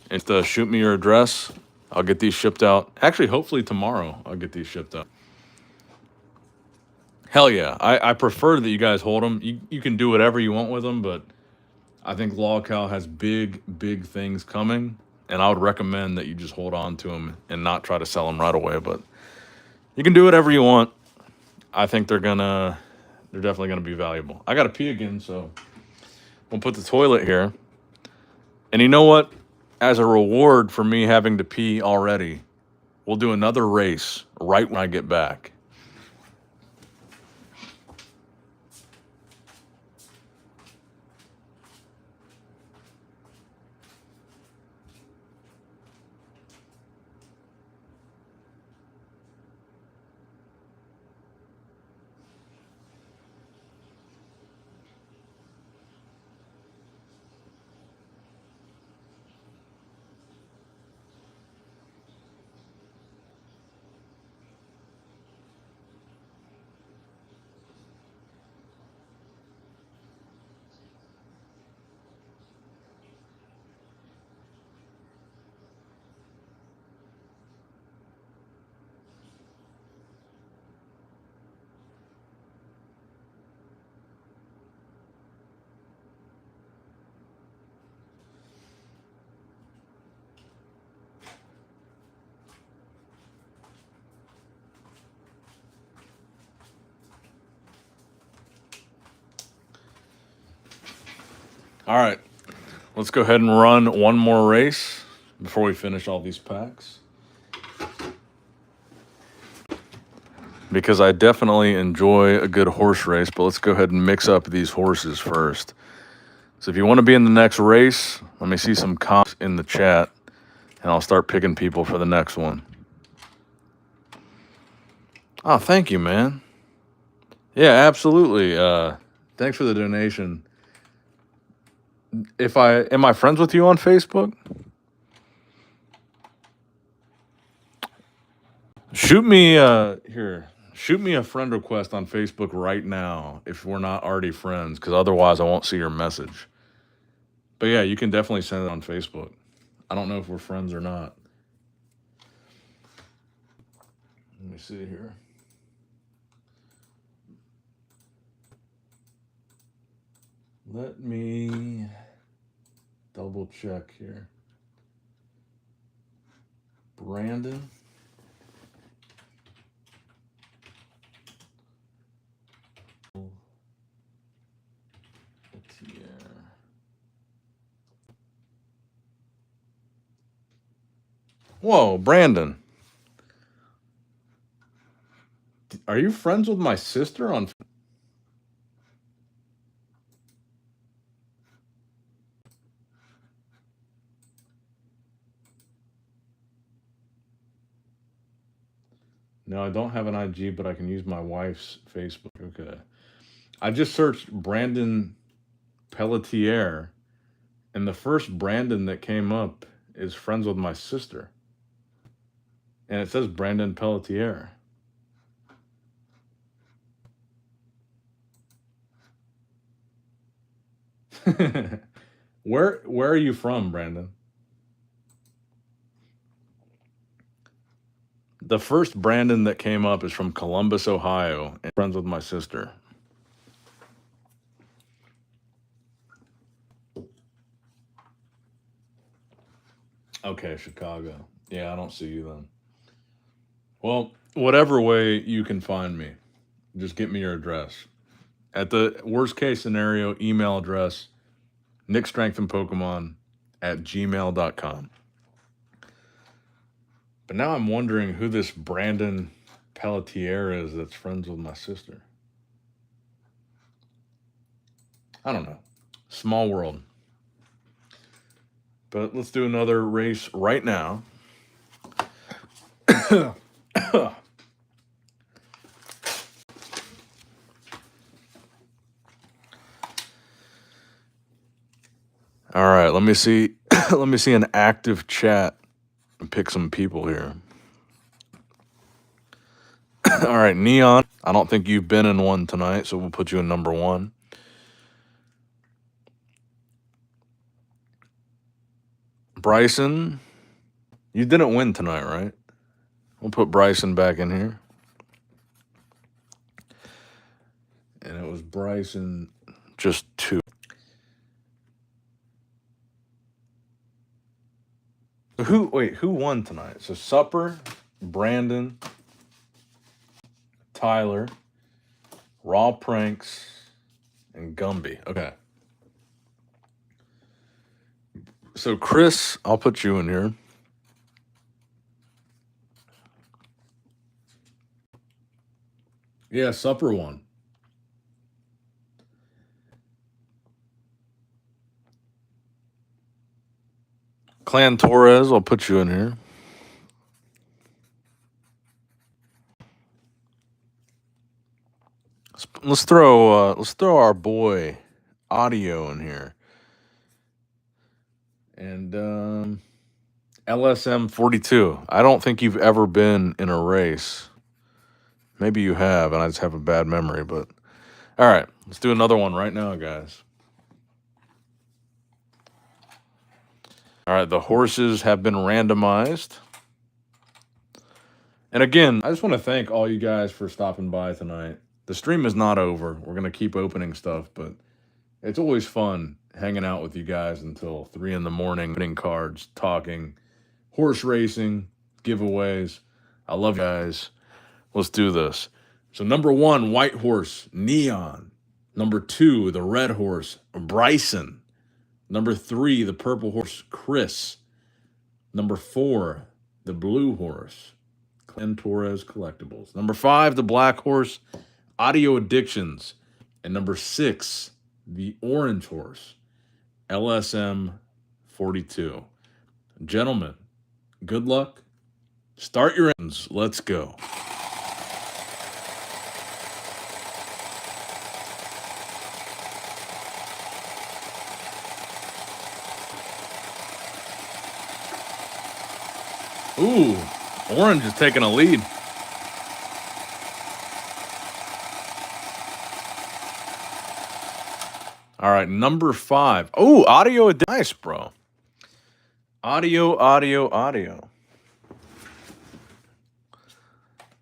And shoot me your address. I'll get these shipped out. Actually, hopefully tomorrow I'll get these shipped out. Hell yeah. I prefer that you guys hold them. You can do whatever you want with them, but I think LawCal has big, big things coming. And I would recommend that you just hold on to them and not try to sell them right away. But you can do whatever you want. I think they're definitely gonna be valuable. I gotta pee again, so we'll put the toilet here. And you know what? As a reward for me having to pee already, we'll do another race right when I get back. All right, let's go ahead and run one more race before we finish all these packs. Because I definitely enjoy a good horse race, but let's go ahead and mix up these horses first. So if you want to be in the next race, let me see some comments in the chat, and I'll start picking people for the next one. Oh, thank you, man. Yeah, absolutely. Thanks for the donation. Am I friends with you on Facebook? Shoot me Shoot me a friend request on Facebook right now if we're not already friends, because otherwise I won't see your message. But yeah, you can definitely send it on Facebook. I don't know if we're friends or not. Let me see here. Let me double check here. Brandon. Whoa, Brandon. Are you friends with my sister on? No, I don't have an IG, but I can use my wife's Facebook. Okay. I just searched Brandon Pelletier, and the first Brandon that came up is friends with my sister. And it says Brandon Pelletier. Where are you from, Brandon? The first Brandon that came up is from Columbus, Ohio, and friends with my sister. Okay, Chicago. Yeah, I don't see you then. Well, whatever way you can find me, just get me your address. At the worst case scenario, email address nickstrengthandpokemon@gmail.com. But now I'm wondering who this Brandon Pelletier is that's friends with my sister. I don't know. Small world. But let's do another race right now. All right, let me see. Let me see an active chat and pick some people here. All right, Neon. I don't think you've been in one tonight, so we'll put you in number one. Bryson, you didn't win tonight, right? We'll put Bryson back in here. And it was Bryson, just two. Who won tonight? So Supper, Brandon, Tyler, Raw Pranks, and Gumby. Okay. So Chris, I'll put you in here. Yeah, Supper won. Clan Torres, I'll put you in here. Let's throw our boy Audio in here. And LSM 42. I don't think you've ever been in a race. Maybe you have, and I just have a bad memory, but all right, let's do another one right now, guys. All right, the horses have been randomized. And again, I just want to thank all you guys for stopping by tonight. The stream is not over. We're going to keep opening stuff, but it's always fun hanging out with you guys until 3 in the morning, opening cards, talking, horse racing, giveaways. I love you guys. Let's do this. So number 1, white horse, Neon. Number 2, the red horse, Bryson. Number 3, the purple horse, Chris. Number 4, the blue horse, Clem Torres Collectibles. Number 5, the black horse, Audio Addictions. And number 6, the orange horse, LSM 42. Gentlemen, good luck. Start your engines. Let's go. Ooh, orange is taking a lead. All right, number 5. Oh, audio nice, bro. Audio.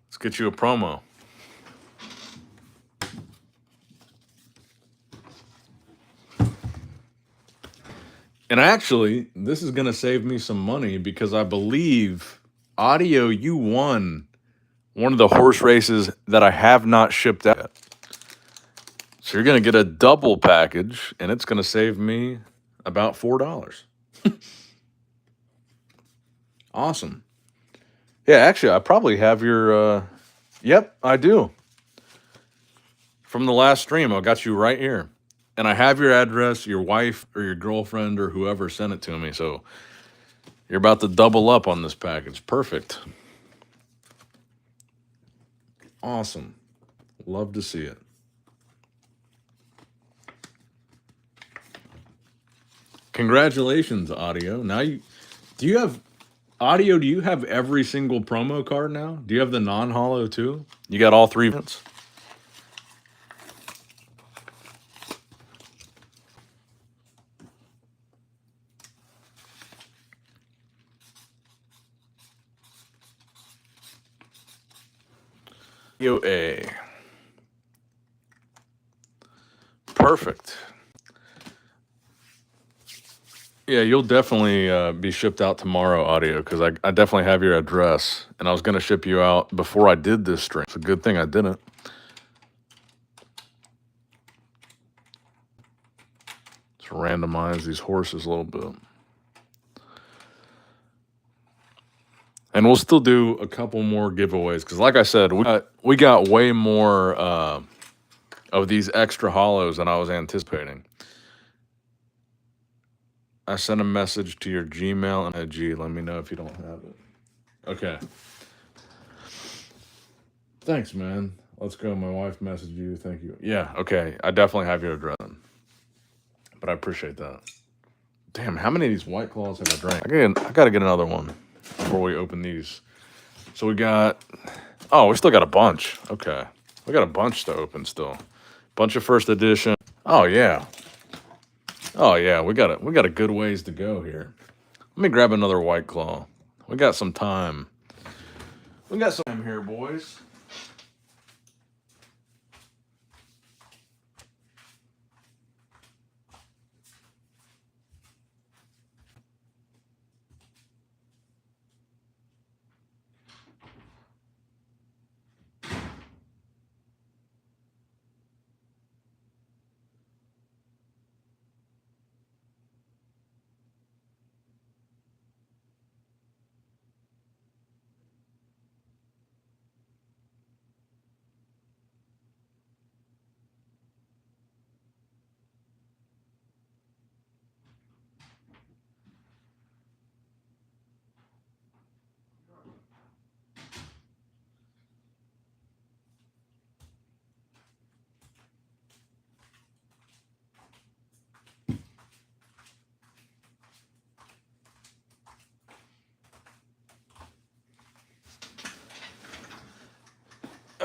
Let's get you a promo. And actually, this is going to save me some money because I believe, Audio, you won one of the horse races that I have not shipped out yet. So you're going to get a double package, and it's going to save me about $4. Awesome. Yeah, actually, I probably have your... Yep, I do. From the last stream, I got you right here. And I have your address, your wife or your girlfriend or whoever sent it to me. So you're about to double up on this package. Perfect. Awesome. Love to see it. Congratulations, Audio. Now do you have Audio? Do you have every single promo card now? Do you have the non-hollow too? You got all 3 events? A. Perfect. Yeah, you'll definitely be shipped out tomorrow, Audio, because I definitely have your address, and I was going to ship you out before I did this stream. It's a good thing I didn't. Let's randomize these horses a little bit. And we'll still do a couple more giveaways, because like I said, we got way more of these extra hollows than I was anticipating. I sent a message to your Gmail and G. Let me know if you don't have it. Okay. Thanks, man. Let's go. My wife messaged you. Thank you. Yeah, okay. I definitely have your address. But I appreciate that. Damn, how many of these White Claws have I drank? I gotta get another one before we open these. So we got... Oh, we still got a bunch. Okay. We got a bunch to open still. Bunch of first edition. Oh, yeah. Oh, yeah. We got a good ways to go here. Let me grab another White Claw. We got some time. We got some time here, boys.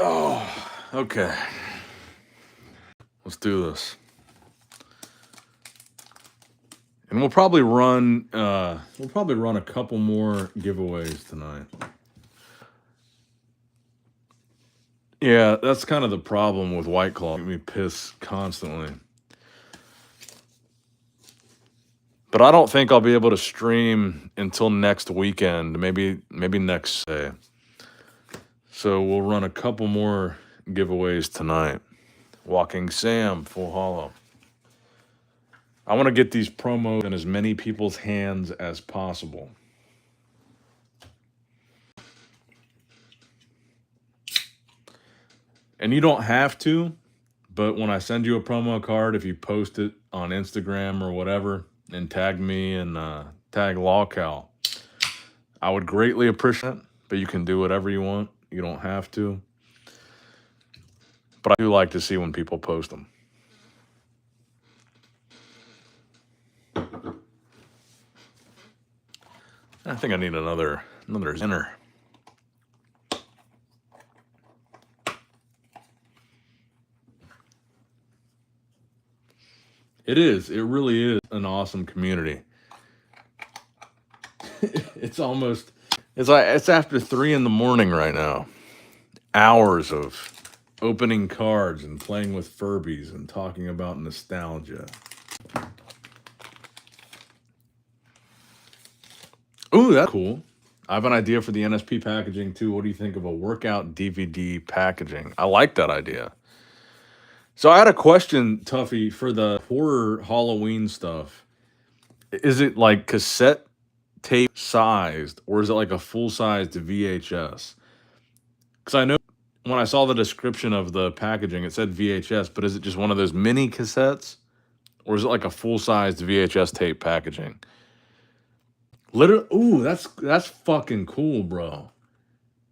Oh, okay. Let's do this. And we'll probably run a couple more giveaways tonight. Yeah, that's kind of the problem with White Claw. Make me piss constantly. But I don't think I'll be able to stream until next weekend, maybe next day. So we'll run a couple more giveaways tonight. Walking Sam, full hollow. I want to get these promos in as many people's hands as possible. And you don't have to, but when I send you a promo card, if you post it on Instagram or whatever and tag me and tag LawCal, I would greatly appreciate it. But you can do whatever you want. You don't have to. But I do like to see when people post them. I think I need another zinner. It is. It really is an awesome community. It's almost. It's after 3 in the morning right now. Hours of opening cards and playing with Furbies and talking about nostalgia. Ooh, that's cool. I have an idea for the NSP packaging too. What do you think of a workout DVD packaging? I like that idea. So I had a question, Tuffy, for the horror Halloween stuff. Is it like cassette tape sized or is it like a full sized VHS? Because I know when I saw the description of the packaging, it said VHS, but is it just one of those mini cassettes or is it like a full sized VHS tape packaging? Literally, ooh, that's fucking cool, bro.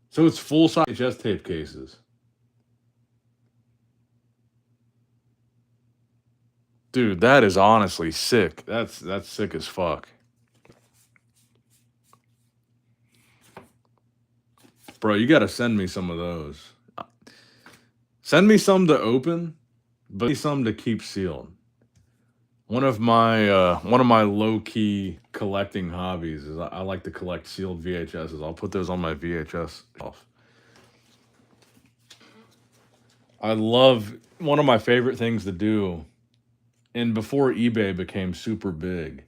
So it's full size VHS tape cases. Dude, that is honestly sick. That's sick as fuck. Bro, you got to send me some of those. Send me some to open, but some to keep sealed. One of my low key collecting hobbies is I like to collect sealed VHSs. I'll put those on my VHS shelf. I love one of my favorite things to do. And before eBay became super big,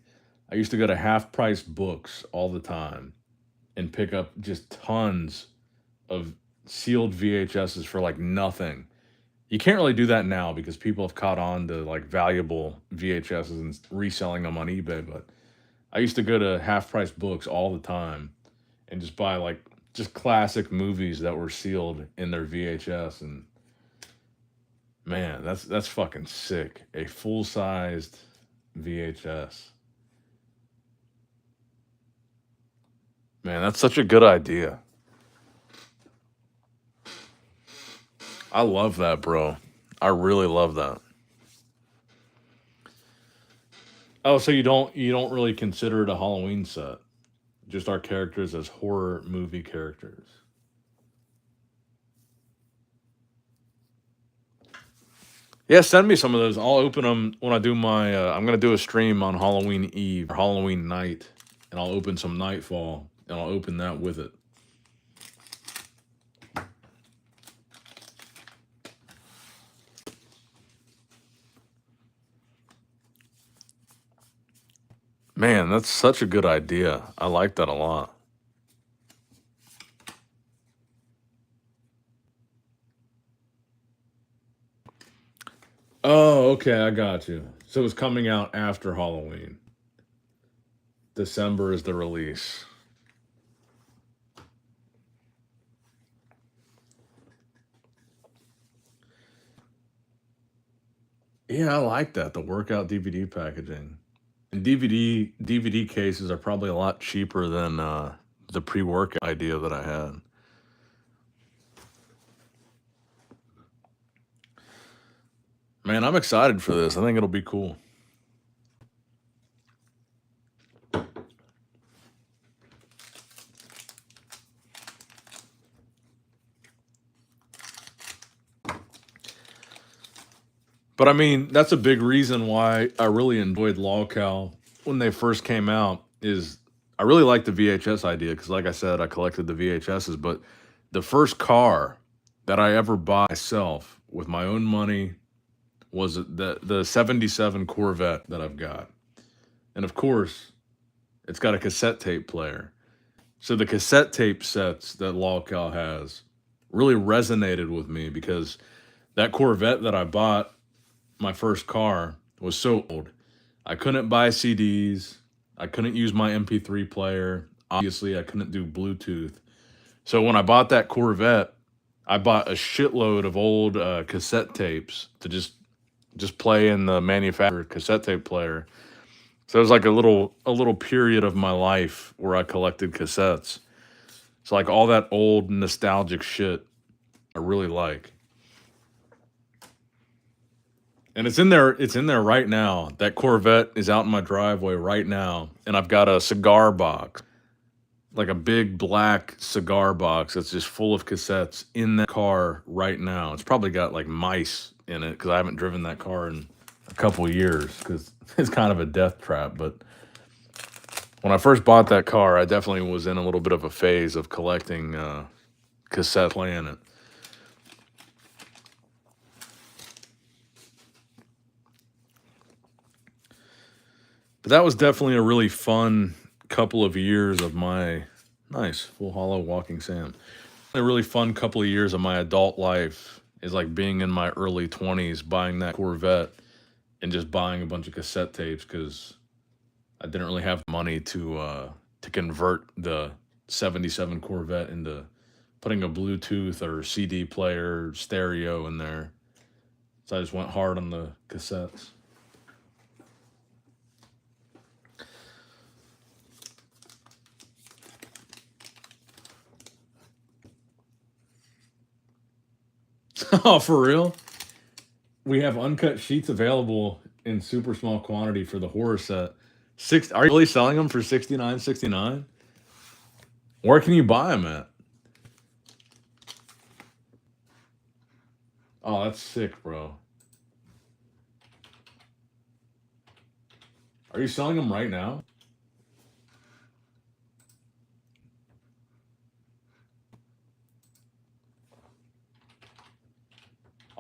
I used to go to half price books all the time and pick up just tons of sealed VHSs for like nothing. You can't really do that now because people have caught on to like valuable VHSs and reselling them on eBay. But I used to go to half price books all the time and just buy like just classic movies that were sealed in their VHS. And man, that's fucking sick. A full sized VHS. Man, that's such a good idea. I love that, bro. I really love that. Oh, so you don't really consider it a Halloween set? Just our characters as horror movie characters. Yeah, send me some of those. I'll open them when I do my. I'm gonna do a stream on Halloween Eve or Halloween night, and I'll open some Nightfall, and I'll open that with it. Man, that's such a good idea. I like that a lot. Oh, okay, I got you. So it's coming out after Halloween. December is the release. Yeah, I like that. The workout DVD packaging. And DVD cases are probably a lot cheaper than the pre-workout idea that I had. Man, I'm excited for this. I think it'll be cool. But I mean, that's a big reason why I really enjoyed LawCal when they first came out. Is I really like the VHS idea because, like I said, I collected the VHSs. But the first car that I ever bought myself with my own money was the '77 Corvette that I've got, and of course, it's got a cassette tape player. So the cassette tape sets that LawCal has really resonated with me because that Corvette that I bought, my first car, was so old. I couldn't buy CDs. I couldn't use my MP3 player. Obviously, I couldn't do Bluetooth. So when I bought that Corvette, I bought a shitload of old cassette tapes to just play in the manufacturer cassette tape player. So it was like a little period of my life where I collected cassettes. It's like all that old nostalgic shit I really like. And it's in there right now. That Corvette is out in my driveway right now, and I've got a cigar box, like a big black cigar box that's just full of cassettes in that car right now. It's probably got like mice in it because I haven't driven that car in a couple years because it's kind of a death trap. But when I first bought that car, I definitely was in a little bit of a phase of collecting cassette playing it. But that was definitely a really fun couple of years of my nice full hollow walking Sam. A really fun couple of years of my adult life is like being in my early 20s, buying that Corvette and just buying a bunch of cassette tapes because I didn't really have money to convert the 77 Corvette into putting a Bluetooth or CD player stereo in there. So I just went hard on the cassettes. Oh, for real? We have uncut sheets available in super small quantity for the horror set. Are you really selling them for $69.69? Where can you buy them at? Oh, that's sick, bro. Are you selling them right now?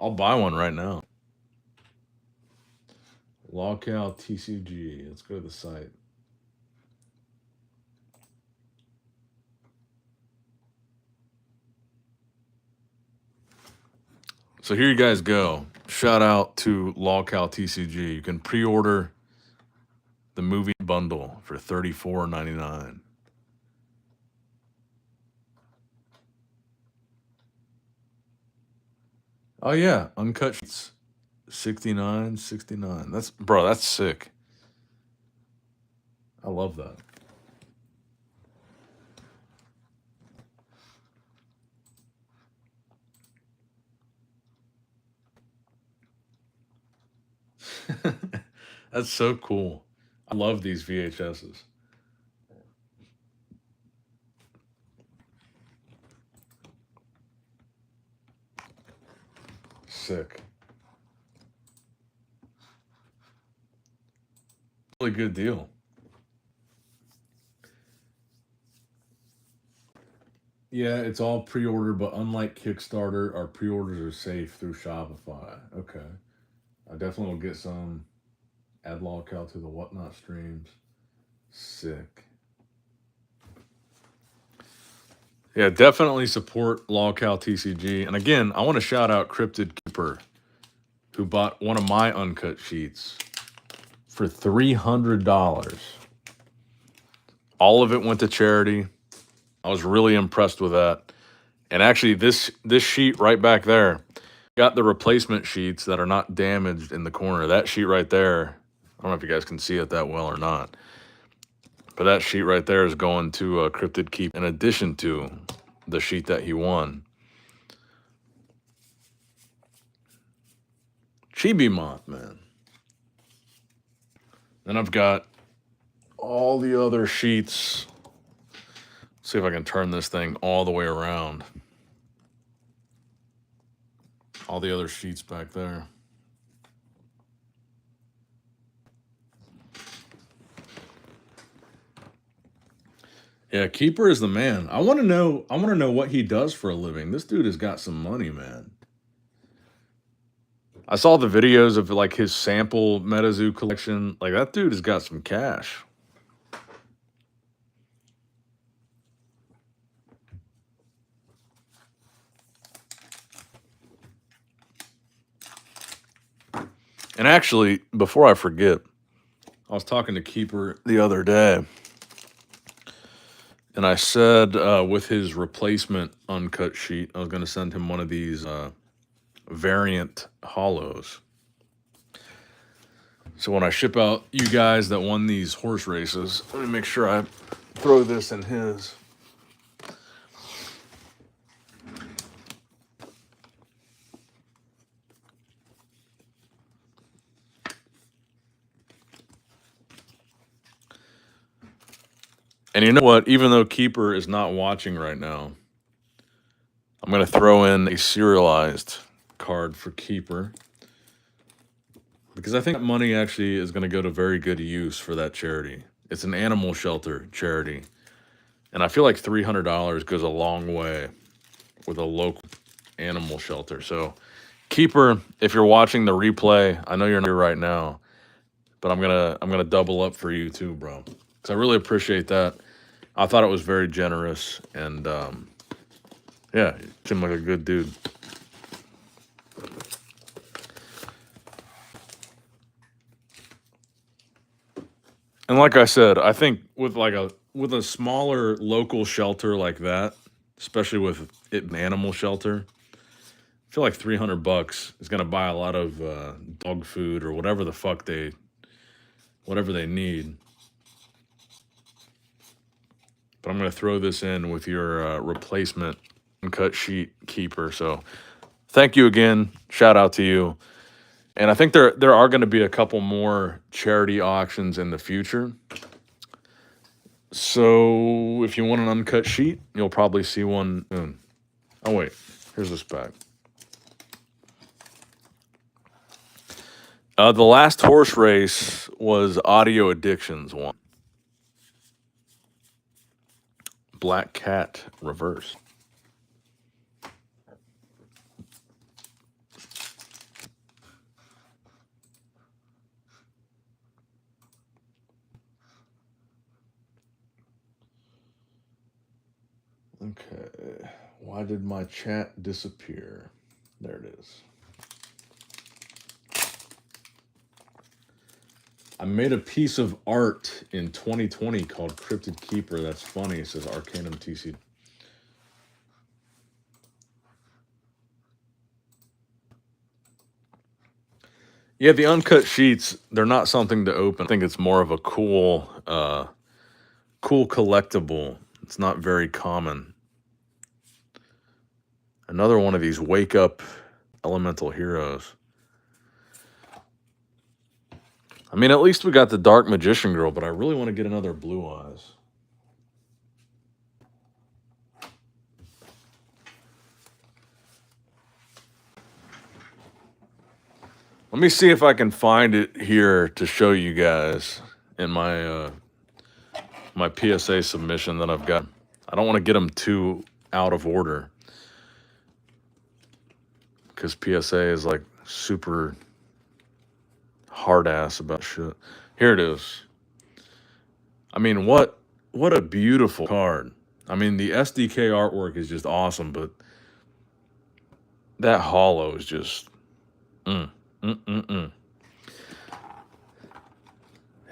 I'll buy one right now. Locale TCG. Let's go to the site. So here you guys go. Shout out to Locale TCG. You can pre-order the movie bundle for $34.99. Oh yeah, uncut sheets. $69.69. That's sick. I love that. That's so cool. I love these VHSs. Sick. Really good deal. Yeah, it's all pre-order, but unlike Kickstarter, our pre-orders are safe through Shopify. Okay. I definitely will get some. Add locale to the whatnot streams. Sick. Yeah, definitely support locale TCG. And again, I want to shout out Cryptid Keeper, who bought one of my uncut sheets for $300. All of it went to charity. I was really impressed with that. And actually, this sheet right back there got the replacement sheets that are not damaged in the corner. That sheet right there, I don't know if you guys can see it that well or not, but that sheet right there is going to Cryptid Keep in addition to the sheet that he won. Chibi Moth, man. Then I've got all the other sheets. See if I can turn this thing all the way around. All the other sheets back there. Yeah, Keeper is the man. I want to know what he does for a living. This dude has got some money, man. I saw the videos of like his sample Metazoo collection. Like that dude has got some cash. And actually, before I forget, I was talking to Keeper the other day, and I said with his replacement uncut sheet, I was going to send him one of these variant hollows. So when I ship out you guys that won these horse races, let me make sure I throw this in his. And you know what? Even though Keeper is not watching right now, I'm going to throw in a serialized card for Keeper. Because I think that money actually is going to go to very good use for that charity. It's an animal shelter charity. And I feel like $300 goes a long way with a local animal shelter. So, Keeper, if you're watching the replay, I know you're not here right now, but I'm gonna double up for you too, bro. Because I really appreciate that. I thought it was very generous, and yeah, you seemed like a good dude. And like I said, I think with a smaller local shelter like that, especially with it an animal shelter, I feel like $300 is gonna buy a lot of dog food or whatever the fuck whatever they need. But I'm gonna throw this in with your replacement uncut sheet Keeper. So thank you again. Shout out to you. And I think there are going to be a couple more charity auctions in the future. So if you want an uncut sheet, you'll probably see one soon. Oh wait, here's this back. The last horse race was Audio Addictions one. Black Cat Reverse. Okay, why did my chat disappear? There it is. I made a piece of art in 2020 called Cryptid Keeper. That's funny. It says Arcanum TC. Yeah, the uncut sheets, they're not something to open. I think it's more of a cool collectible. It's not very common. Another one of these Wake Up Elemental Heroes. I mean, at least we got the Dark Magician Girl, but I really want to get another Blue Eyes. Let me see if I can find it here to show you guys in my my PSA submission that I've got. I don't want to get them too out of order because PSA is like super hard ass about shit. Here it is. I mean, what a beautiful card. I mean, the SDK artwork is just awesome, but that hollow is just It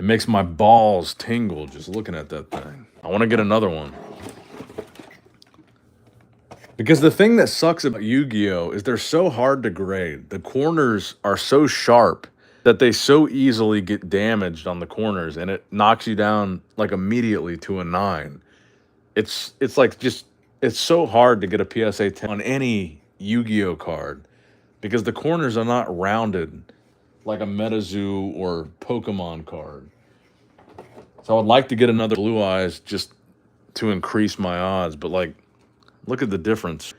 makes my balls tingle just looking at that thing. I want to get another one. Because the thing that sucks about Yu-Gi-Oh! Is they're so hard to grade. The corners are so sharp that they so easily get damaged on the corners, and it knocks you down like immediately to a 9. It's like just, it's so hard to get a PSA 10 on any Yu-Gi-Oh! Card because the corners are not rounded like a Metazoo or Pokemon card. So I would like to get another Blue Eyes just to increase my odds, but like, look at the difference.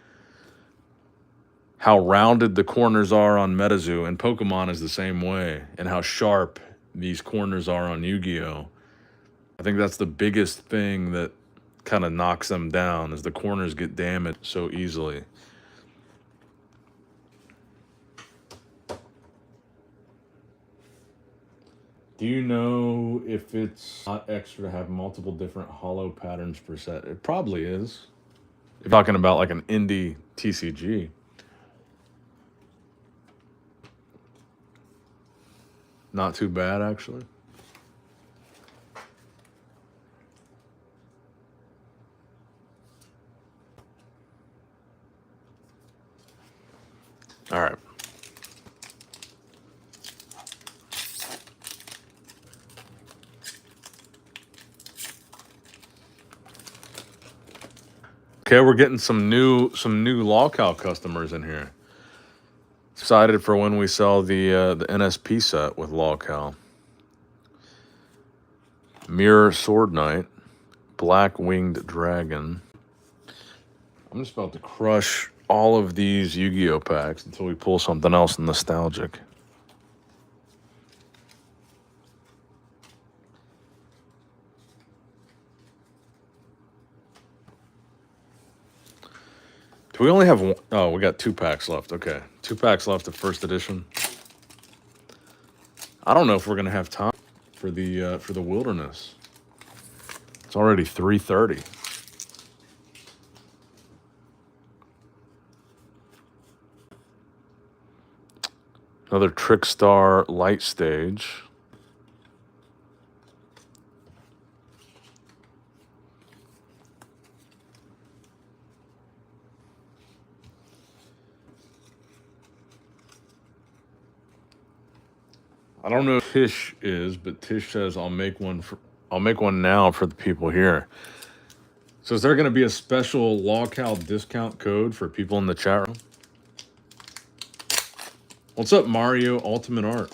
How rounded the corners are on Metazoo, and Pokemon is the same way, and how sharp these corners are on Yu-Gi-Oh! I think that's the biggest thing that kind of knocks them down, is the corners get damaged so easily. Do you know if it's not extra to have multiple different hollow patterns per set? It probably is. If you're talking about like an indie TCG. Not too bad, actually. Okay, we're getting some new lolcow customers in here. Excited for when we sell the NSP set with lolcow. Mirror Sword Knight, Black Winged Dragon. I'm just about to crush all of these Yu-Gi-Oh packs until we pull something else nostalgic. Do we only have one? Oh, we got 2 packs left. Okay, 2 packs left of first edition. I don't know if we're gonna have time for the wilderness. It's already 3:30. Another Trickstar Light Stage. I don't know if Tish is, but Tish says I'll make one now for the people here. So is there going to be a special lolcow discount code for people in the chat room? What's up, Mario Ultimate Art?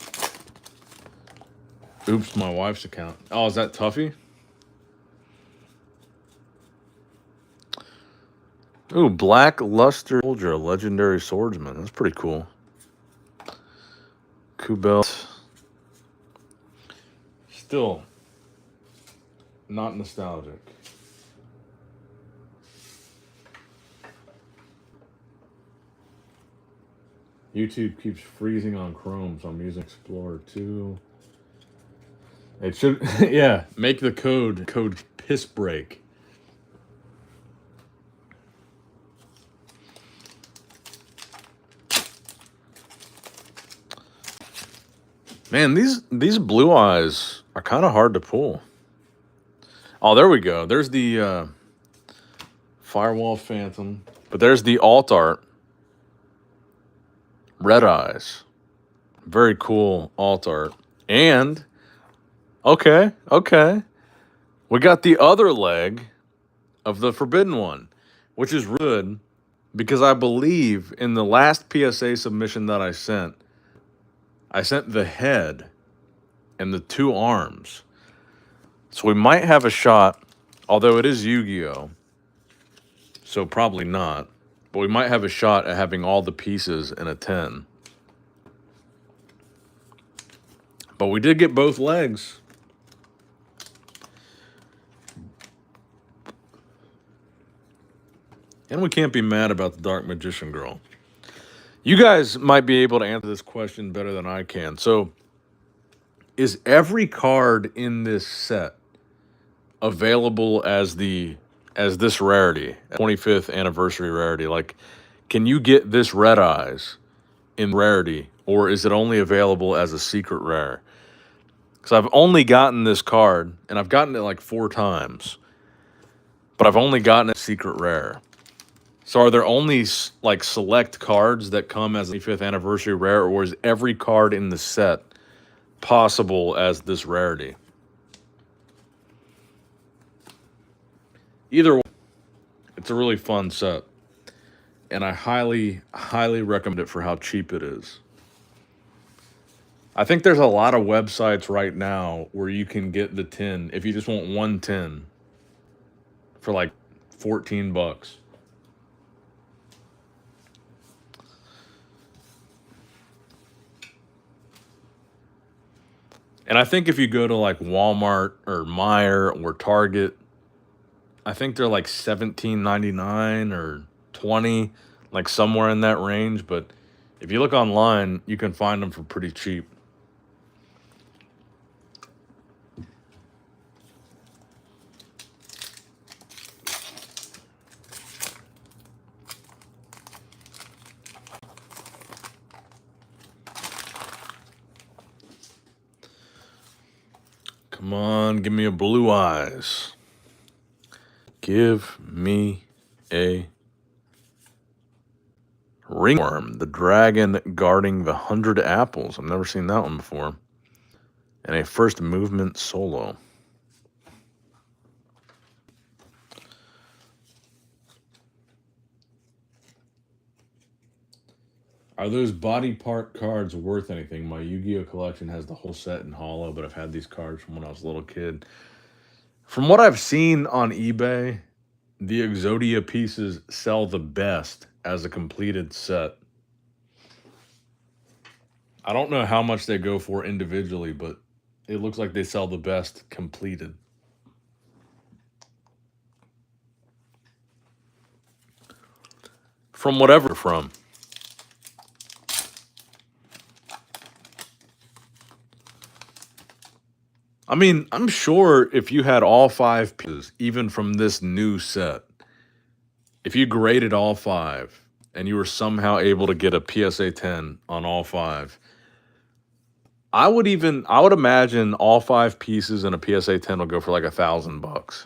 Oops, my wife's account. Oh, is that Tuffy? Ooh, Black Luster Soldier, Legendary Swordsman. That's pretty cool. Kubelt. Still not nostalgic. YouTube keeps freezing on Chrome, so I'm using Explorer 2. It should, yeah, make the code piss break. Man, these blue eyes are kind of hard to pull. Oh, there we go. There's the Firewall Phantom, but there's the alt art. Red eyes. Very cool alt art. And okay. We got the other leg of the Forbidden One, which is good because I believe in the last PSA submission that I sent the head and the 2 arms. So we might have a shot, although it is Yu-Gi-Oh! So probably not. But we might have a shot at having all the pieces in a 10. But we did get both legs. And we can't be mad about the Dark Magician Girl. You guys might be able to answer this question better than I can. So, is every card in this set available as this rarity, 25th anniversary rarity? Like, can you get this Red Eyes in rarity, or is it only available as a secret rare? Because I've only gotten this card, and I've gotten it like 4 times, but I've only gotten it secret rare. So are there only like select cards that come as a 25th anniversary rare, or is every card in the set possible as this rarity? Either way, it's a really fun set, and I highly recommend it for how cheap it is. I think there's a lot of websites right now where you can get the 10 if you just want 1 10 for like $14. And I think if you go to like Walmart or Meijer or Target, I think they're like $17.99 or $20, like somewhere in that range. But if you look online, you can find them for pretty cheap. Come on, give me a blue eyes. Give me a ringworm, the dragon guarding the 100 apples. I've never seen that one before. And a first movement solo. Are those body part cards worth anything? My Yu-Gi-Oh collection has the whole set in holo, but I've had these cards from when I was a little kid. From what I've seen on eBay, the Exodia pieces sell the best as a completed set. I don't know how much they go for individually, but it looks like they sell the best completed. From whatever from. I mean, I'm sure if you had all 5 pieces, even from this new set, if you graded all 5 and you were somehow able to get a PSA 10 on all 5, I would imagine all 5 pieces in a PSA 10 will go for like $1,000.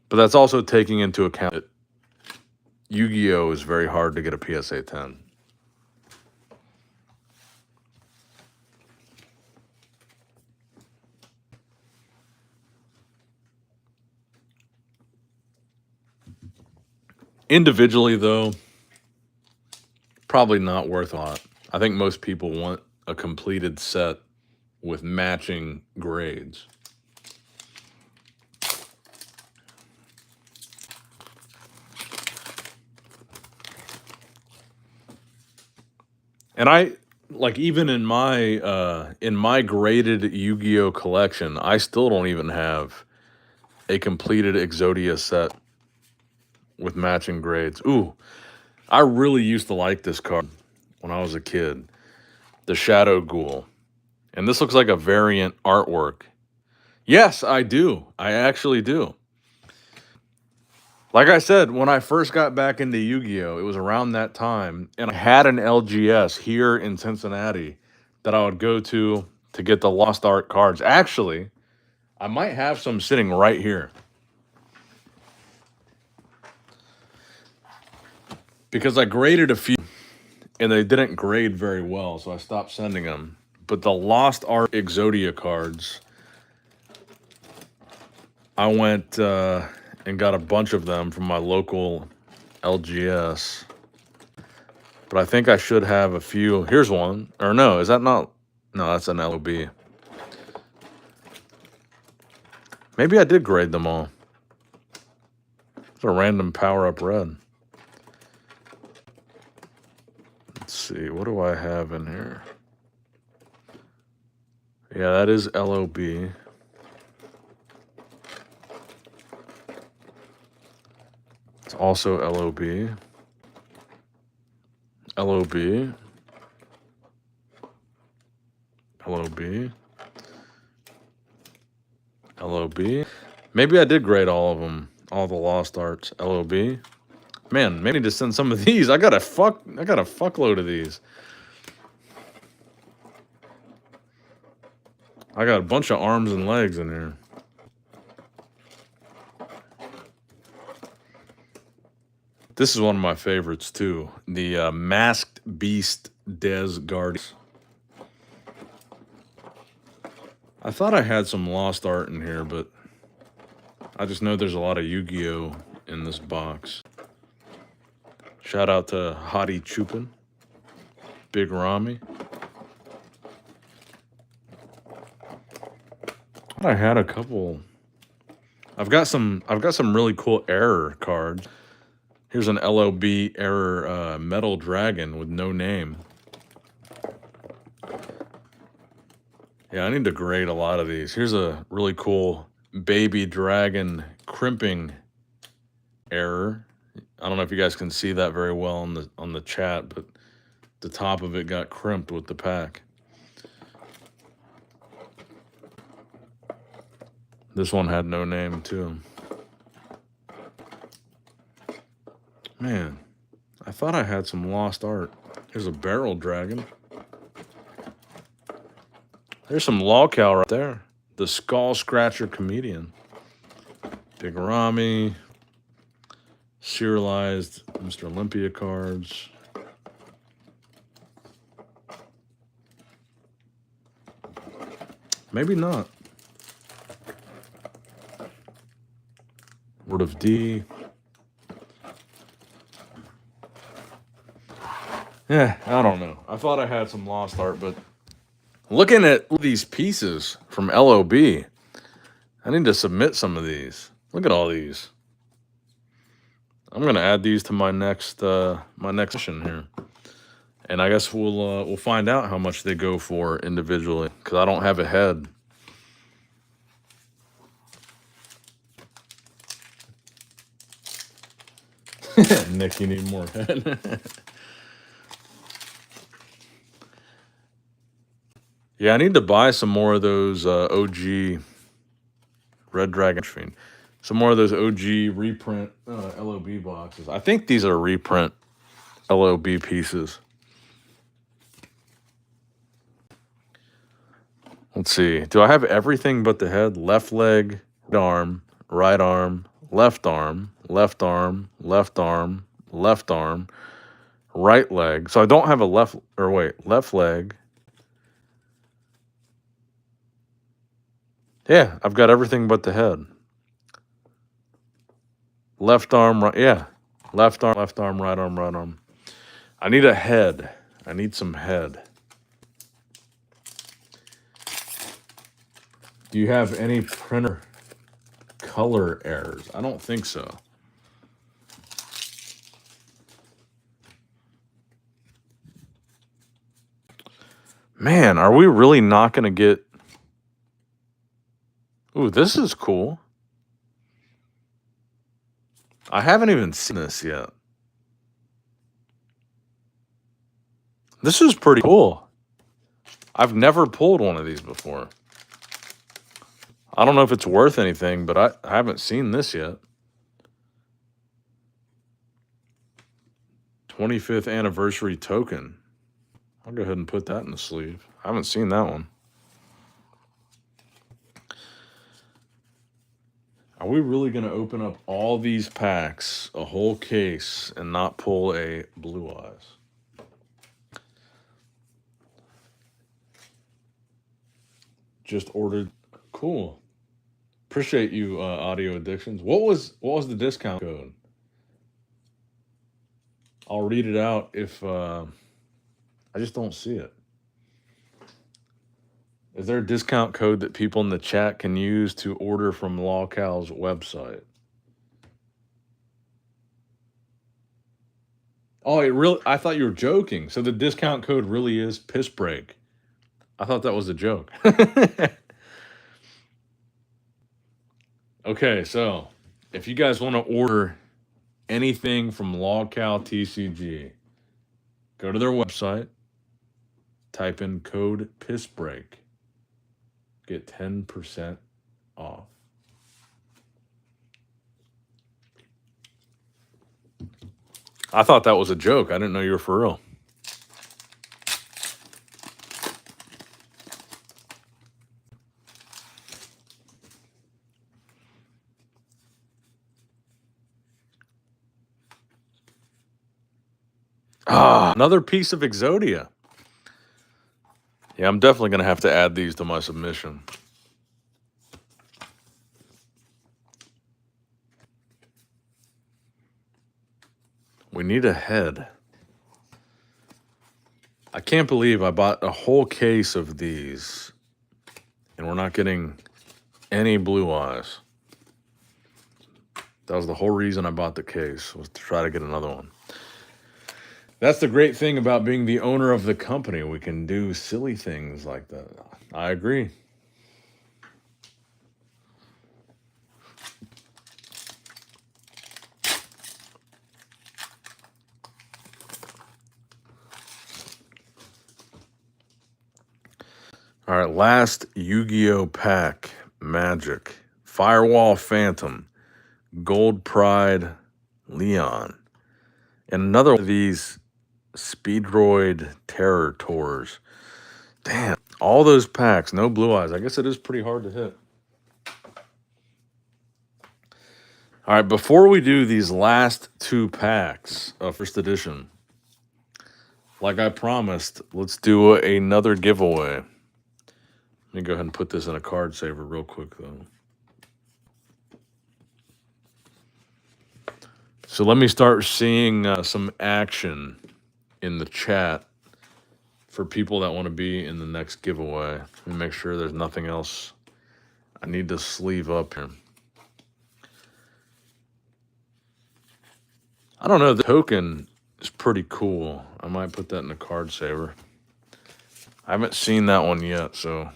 But that's also taking into account that Yu-Gi-Oh is very hard to get a PSA 10. Individually, though, probably not worth a lot. I think most people want a completed set with matching grades. And I like even in my graded Yu-Gi-Oh collection, I still don't even have a completed Exodia set with matching grades. Ooh, I really used to like this card when I was a kid. The Shadow Ghoul. And this looks like a variant artwork. Yes, I do. I actually do. Like I said, when I first got back into Yu-Gi-Oh, it was around that time, and I had an LGS here in Cincinnati that I would go to get the Lost Art cards. Actually, I might have some sitting right here because I graded a few and they didn't grade very well, so I stopped sending them. But the Lost Art Exodia cards, I went and got a bunch of them from my local LGS. But I think I should have a few. Here's one. Or no, is that not? No, that's an LOB. Maybe I did grade them all. It's a random power-up red. Let's see. What do I have in here? Yeah, that is LOB. It's also LOB. LOB. LOB. LOB. Maybe I did grade all of them. All the Lost Arts. LOB. Man, maybe to send some of these. I got a fuckload of these. I got a bunch of arms and legs in here. This is one of my favorites too. The Masked Beast Des Guardians. I thought I had some Lost Art in here, but I just know there's a lot of Yu-Gi-Oh in this box. Shout out to Hottie Chupin, Big Rami. I had a couple. I've got some really cool error cards. Here's an LOB error metal dragon with no name. Yeah, I need to grade a lot of these. Here's a really cool baby dragon crimping error. I don't know if you guys can see that very well on the chat, but the top of it got crimped with the pack. This one had no name too. Man, I thought I had some Lost Art. Here's a barrel dragon. There's some lolcow right there. The Skull Scratcher Comedian. Big Rami. Serialized Mr. Olympia cards. Maybe not. Word of D. Yeah, I don't know. I thought I had some lost art, but looking at these pieces from LOB, I need to submit some of these. Look at all these. I'm gonna add these to my next session here, and I guess we'll find out how much they go for individually because I don't have a head. Nick, you need more head. Yeah, I need to buy some more of those OG Red Dragon Fiend. Some more of those OG reprint LOB boxes. I think these are reprint LOB pieces. Let's see. Do I have everything but the head? Left leg, right arm, left arm, left arm, left arm, left arm, right leg. So I don't have a left leg. Yeah, I've got everything but the head. Left arm, right. Yeah. Left arm, right arm, right arm. I need a head. I need some head. Do you have any printer color errors? I don't think so. Man, are we really not going to get... Ooh, this is cool. I haven't even seen this yet. This is pretty cool. I've never pulled one of these before. I don't know if it's worth anything, but I haven't seen this yet. 25th anniversary token. I'll go ahead and put that in the sleeve. I haven't seen that one. Are we really going to open up all these packs, a whole case, and not pull a Blue Eyes? Just ordered. Cool. Appreciate you, Audio Addictions. What was the discount code? I'll read it out if I just don't see it. Is there a discount code that people in the chat can use to order from LawCal's website? Oh, I thought you were joking. So the discount code really is piss break. I thought that was a joke. Okay, so if you guys want to order anything from LawCal TCG, go to their website, type in code PISSBREAK, get 10% off. I thought that was a joke. I didn't know you were for real. Ah, another piece of Exodia. Yeah, I'm definitely going to have to add these to my submission. We need a head. I can't believe I bought a whole case of these and we're not getting any Blue Eyes. That was the whole reason I bought the case, was to try to get another one. That's the great thing about being the owner of the company. We can do silly things like that. I agree. All right, last Yu-Gi-Oh pack, Magic, Firewall Phantom, Gold Pride, Leon, and another one of these Speedroid Terror Tours. Damn, all those packs, no Blue Eyes. I guess it is pretty hard to hit. All right, before we do these last two packs of first edition, like I promised, let's do another giveaway. Let me go ahead and put this in a card saver real quick, though. So let me start seeing some action in the chat for people that want to be in the next giveaway. Let me make sure there's nothing else I need to sleeve up here. I don't know, the token is pretty cool. I might put that in the card saver. I haven't seen that one yet, so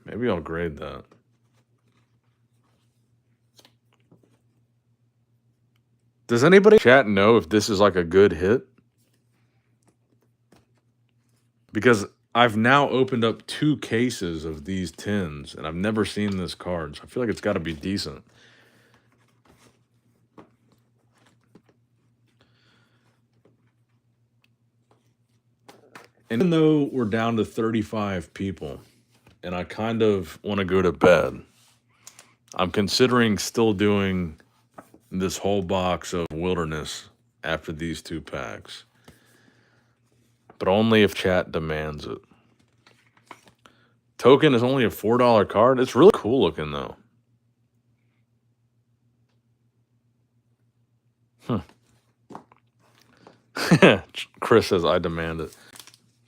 maybe I'll grade that. Does anybody in chat know if this is like a good hit? Because I've now opened up 2 cases of these tins, and I've never seen this card, so I feel like it's got to be decent. And even though we're down to 35 people, and I kind of want to go to bed, I'm considering still doing this whole box of Wilderness after these 2 packs. But only if chat demands it. Token is only a $4 card. It's really cool looking, though. Chris says, I demand it.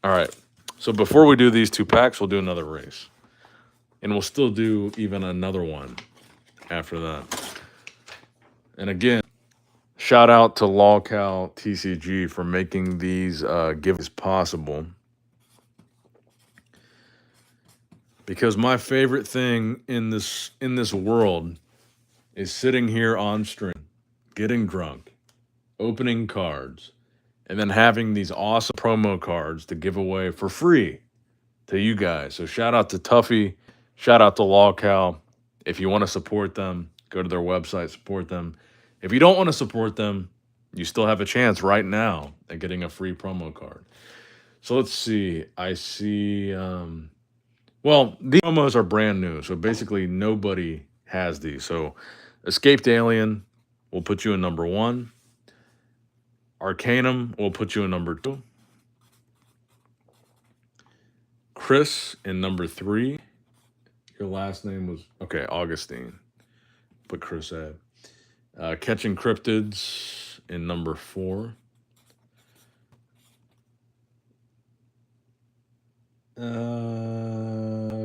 All right. So before we do these 2 packs, we'll do another race. And we'll still do even another one after that. And again, shout out to LawCal TCG for making these gives possible. Because my favorite thing in this world is sitting here on stream, getting drunk, opening cards, and then having these awesome promo cards to give away for free to you guys. So shout out to Tuffy, shout out to LawCal. If you want to support them, go to their website, support them. If you don't want to support them, you still have a chance right now at getting a free promo card. So let's see. I see... well, these promos are brand new, so basically nobody has these. So Escaped Alien will put you in number 1. Arcanum will put you in number 2. Chris in number 3. Your last name was... Okay, Augustine. Put Chris at. Catching Cryptids in number 4.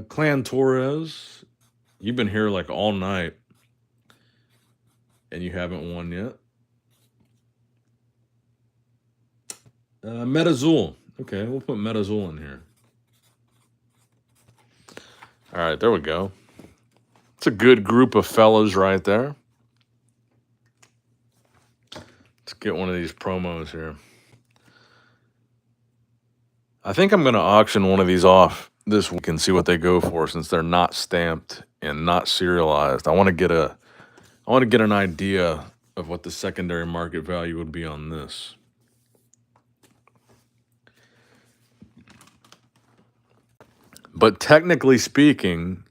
Clan Torres. You've been here like all night. And you haven't won yet. Metazoo. Okay, we'll put Metazoo in here. All right, there we go. It's a good group of fellas right there. Let's get one of these promos here. I think I'm going to auction one of these off this week and see what they go for, since they're not stamped and not serialized. I want to get an idea of what the secondary market value would be on this. But technically speaking,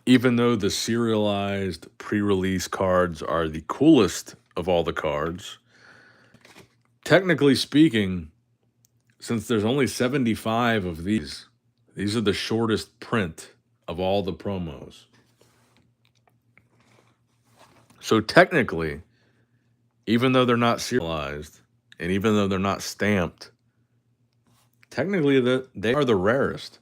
even though the serialized pre-release cards are the coolest of all the cards, technically speaking, since there's only 75 of these are the shortest print of all the promos. So technically, even though they're not serialized, and even though they're not stamped, technically they are the rarest.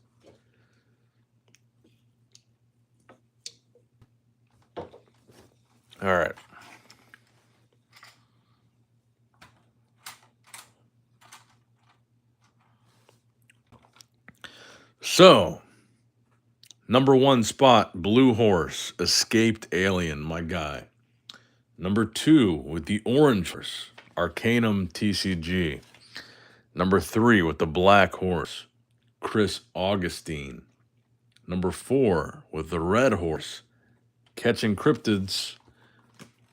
All right. So, number 1 spot, Blue Horse, Escaped Alien, my guy. Number 2, with the Orange Horse, Arcanum TCG. Number 3, with the Black Horse, Chris Augustine. Number 4, with the Red Horse, Catching Cryptids.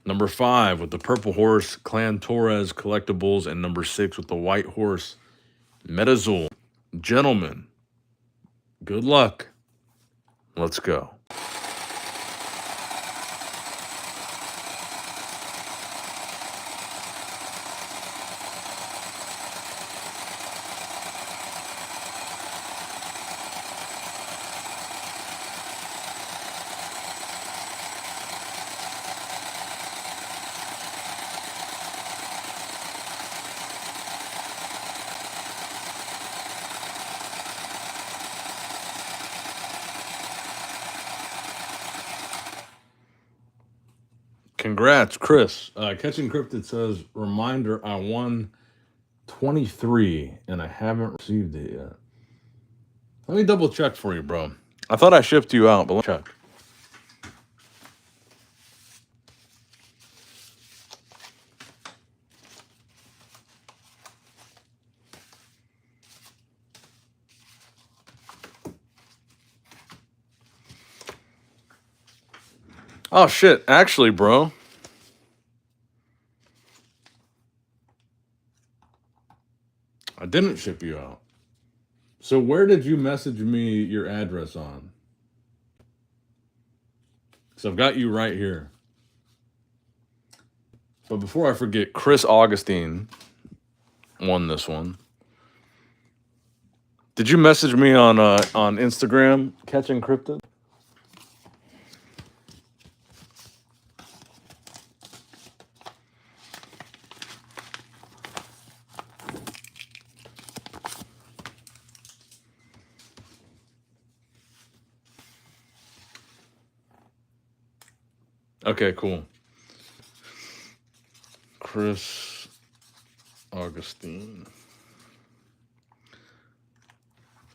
Number 5, with the Purple Horse, Clan Torres Collectibles. And number 6, with the White Horse, Metazoo. Gentlemen, good luck. Let's go. Congrats, Chris. Catching Cryptid says, reminder, I won 23 and I haven't received it yet. Let me double check for you, bro. I thought I shipped you out, but let's check. Oh, shit. Actually, bro. I didn't ship you out. So where did you message me your address on? Because I've got you right here. But before I forget, Chris Augustine won this one. Did you message me on Instagram, Catching Cryptid? Okay, cool. Chris Augustine.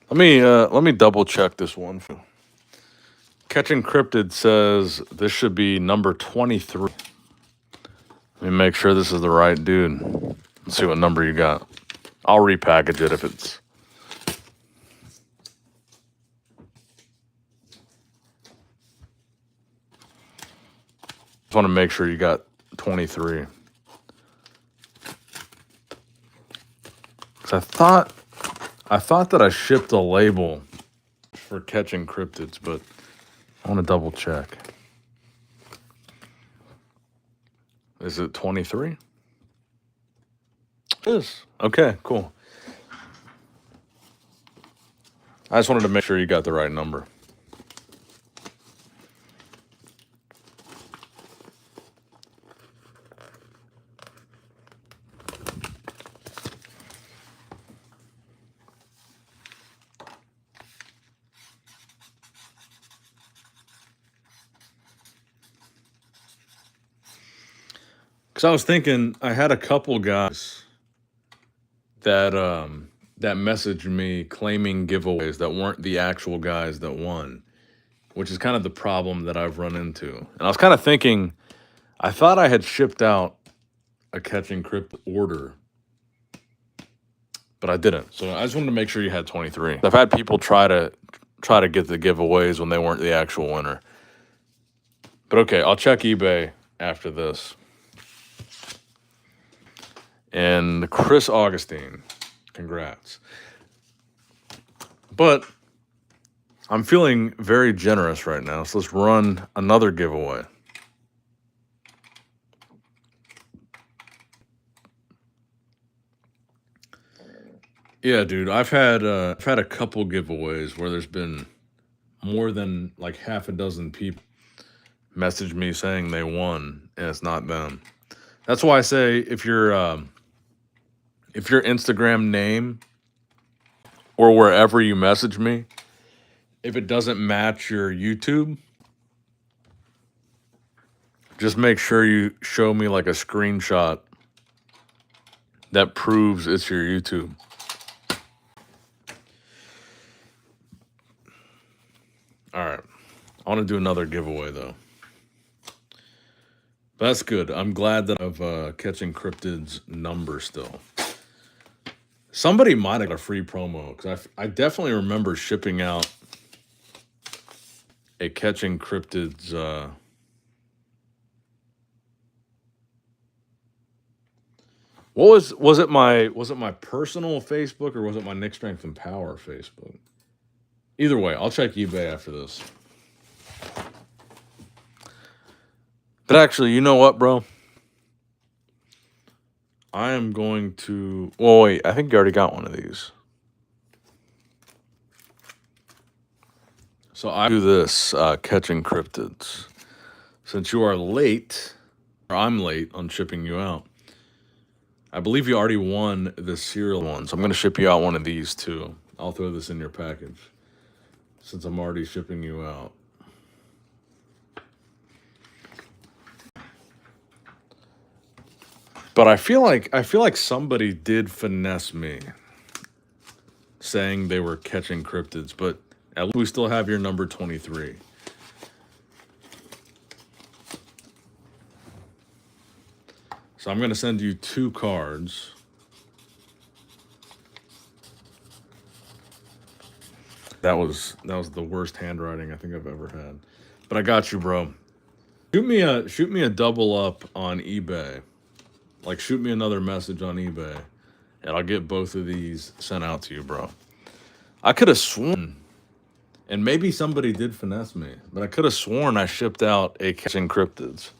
Let me double check this one. Catching Cryptid says this should be number 23. Let me make sure this is the right dude. Let's see what number you got. I'll repackage it if it's. Just want to make sure you got 23. Because I thought that I shipped a label for Catching Cryptids, but I want to double check. Is it 23? It is. Okay, cool. I just wanted to make sure you got the right number. Because I was thinking, I had a couple guys that that messaged me claiming giveaways that weren't the actual guys that won, which is kind of the problem that I've run into. And I was kind of thinking, I thought I had shipped out a Catching Cryptid order, but I didn't. So I just wanted to make sure you had 23. I've had people try to get the giveaways when they weren't the actual winner. But okay, I'll check eBay after this. And Chris Augustine, congrats. But I'm feeling very generous right now, so let's run another giveaway. Yeah, dude, I've had a couple giveaways where there's been more than like half a dozen people message me saying they won, and it's not them. That's why I say if your Instagram name or wherever you message me, if it doesn't match your YouTube, just make sure you show me like a screenshot that proves it's your YouTube. All right. I want to do another giveaway though. But that's good. I'm glad that I've Catching Cryptid's number still. Somebody might have got a free promo because I definitely remember shipping out a Catching Cryptid's was it my personal Facebook or was it my Nick Strength and Power Facebook? Either way, I'll check eBay after this. But actually, you know what, bro? I am going to. Well, wait. I think you already got one of these. So I do this Catching Cryptids. Since you are late, or I'm late on shipping you out, I believe you already won the cereal one. So I'm going to ship you out one of these too. I'll throw this in your package since I'm already shipping you out. But I feel like somebody did finesse me saying they were catching cryptids, but at least we still have your number 23. So I'm going to send you 2 cards. That was the worst handwriting I think I've ever had. But I got you, bro. Shoot me a double up on eBay. Like, shoot me another message on eBay, and I'll get both of these sent out to you, bro. I could have sworn, and maybe somebody did finesse me, but I could have sworn I shipped out a catching cryptids.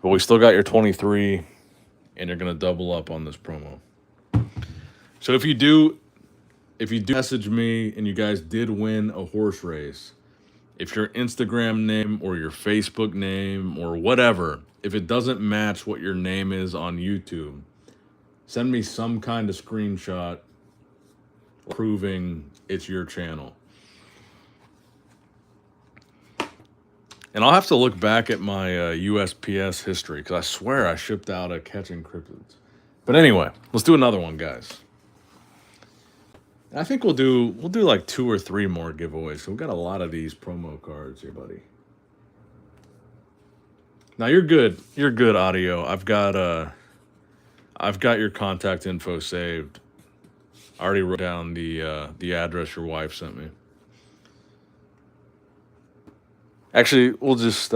But we still got your 23, and you're gonna double up on this promo. So if you do message me and you guys did win a horse race, if your Instagram name or your Facebook name or whatever, if it doesn't match what your name is on YouTube, send me some kind of screenshot proving it's your channel. And I'll have to look back at my USPS history because I swear I shipped out a catching cryptids. But anyway, let's do another one, guys. I think we'll do like 2 or 3 more giveaways. So we've got a lot of these promo cards here, buddy. Now you're good. You're good, audio. I've got your contact info saved. I already wrote down the address your wife sent me. Actually, we'll just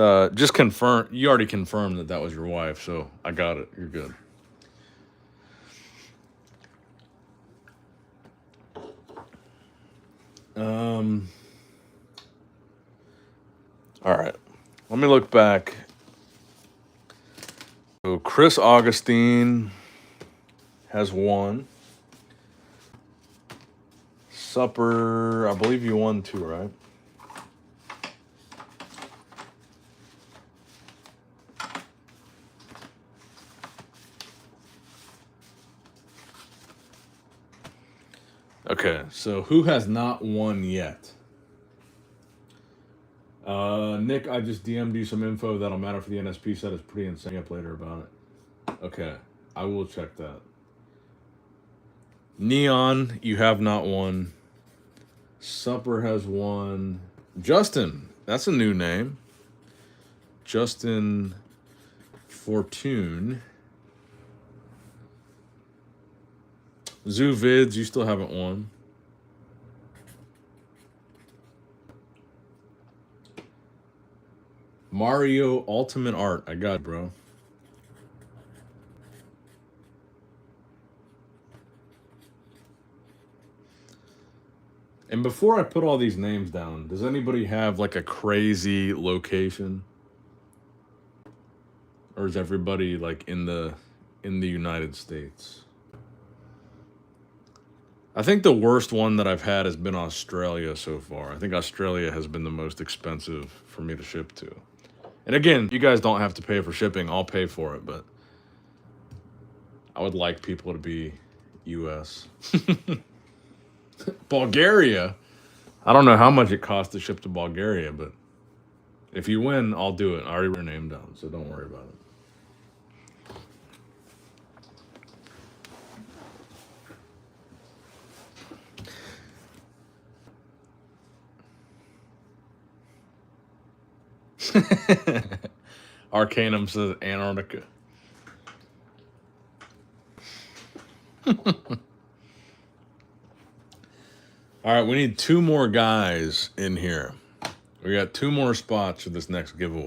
confirm. You already confirmed that was your wife, so I got it. You're good. All right. Let me look back. So Chris Augustine has won. Supper, I believe you won 2, right? Okay, so who has not won yet? Nick, I just DM'd you some info that'll matter for the NSP set. It's pretty insane. Up later about it. Okay, I will check that. Neon, you have not won. Supper has won. Justin, that's a new name. Justin Fortune. Zoo Vids, you still haven't won. Mario Ultimate Art, I got it, bro. And before I put all these names down, does anybody have like a crazy location? Or is everybody like in the United States? I think the worst one that I've had has been Australia so far. I think Australia has been the most expensive for me to ship to. And again, you guys don't have to pay for shipping. I'll pay for it, but I would like people to be US. Bulgaria? I don't know how much it costs to ship to Bulgaria, but if you win, I'll do it. I already wrote your name down, so don't worry about it. Arcanum says Antarctica. All right, we need 2 more guys in here. We got 2 more spots for this next giveaway.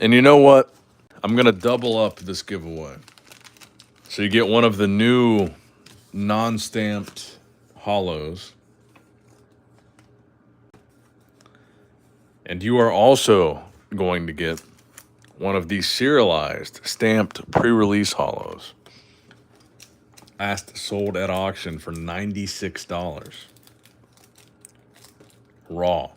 And you know what? I'm going to double up this giveaway. So you get one of the new non-stamped hollows. And you are also going to get one of these serialized, stamped pre-release hollows. Last sold at auction for $96. Raw.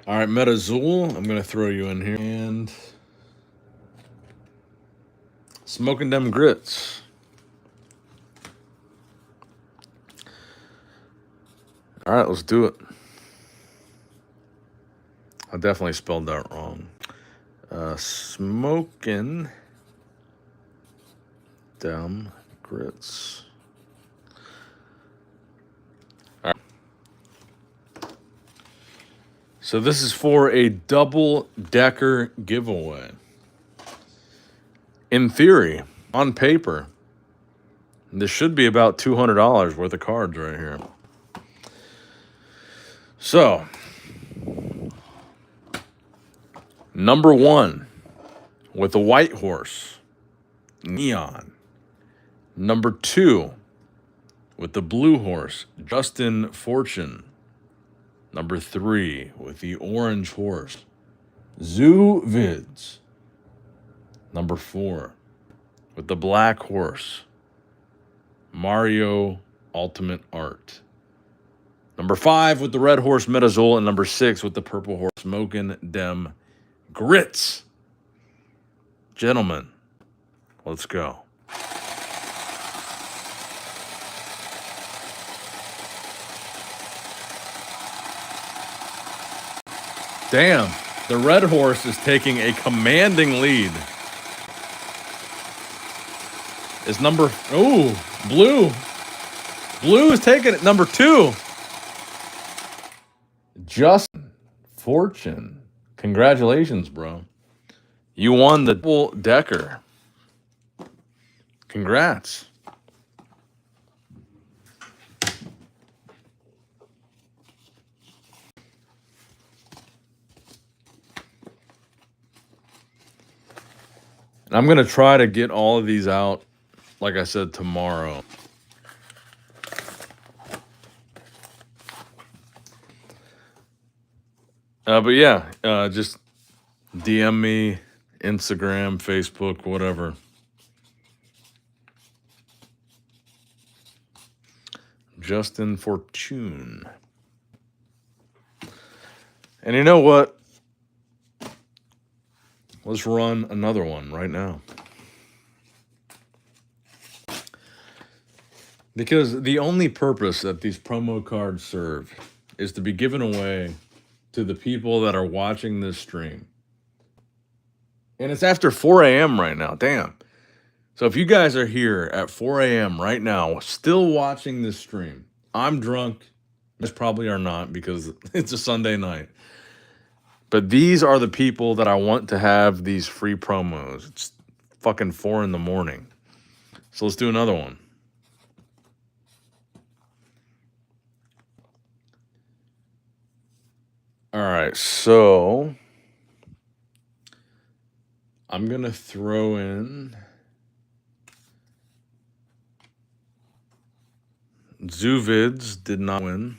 All right, Metazoo, I'm going to throw you in here. And Smoking Them Grits. All right, let's do it. I definitely spelled that wrong. Smoking them grits. All right. So this is for a double-decker giveaway. In theory, on paper, this should be about $200 worth of cards right here. So, number 1 with a white horse, Neon. Number 2 with the blue horse, Justin Fortune. Number 3 with the orange horse, Zoo Vids. Number 4 with the black horse, Mario Ultimate Art. Number 5 with the red horse, Metazoo. And number 6 with the purple horse, Smoking Dem Grits. Gentlemen, let's go. Damn, the red horse is taking a commanding lead. Is number, blue. Blue is taking it, number 2. Justin Fortune. Congratulations, bro. You won the double decker. Congrats. I'm going to try to get all of these out, like I said, tomorrow. But yeah, just DM me, Instagram, Facebook, whatever. Justin Fortune. And you know what? Let's run another one right now. Because the only purpose that these promo cards serve is to be given away to the people that are watching this stream. And it's after 4 a.m. right now. Damn. So if you guys are here at 4 a.m. right now, still watching this stream, I'm drunk. You probably are not because it's a Sunday night. But these are the people that I want to have these free promos. It's fucking 4 in the morning. So let's do another one. All right, so I'm going to throw in Zoovids did not win.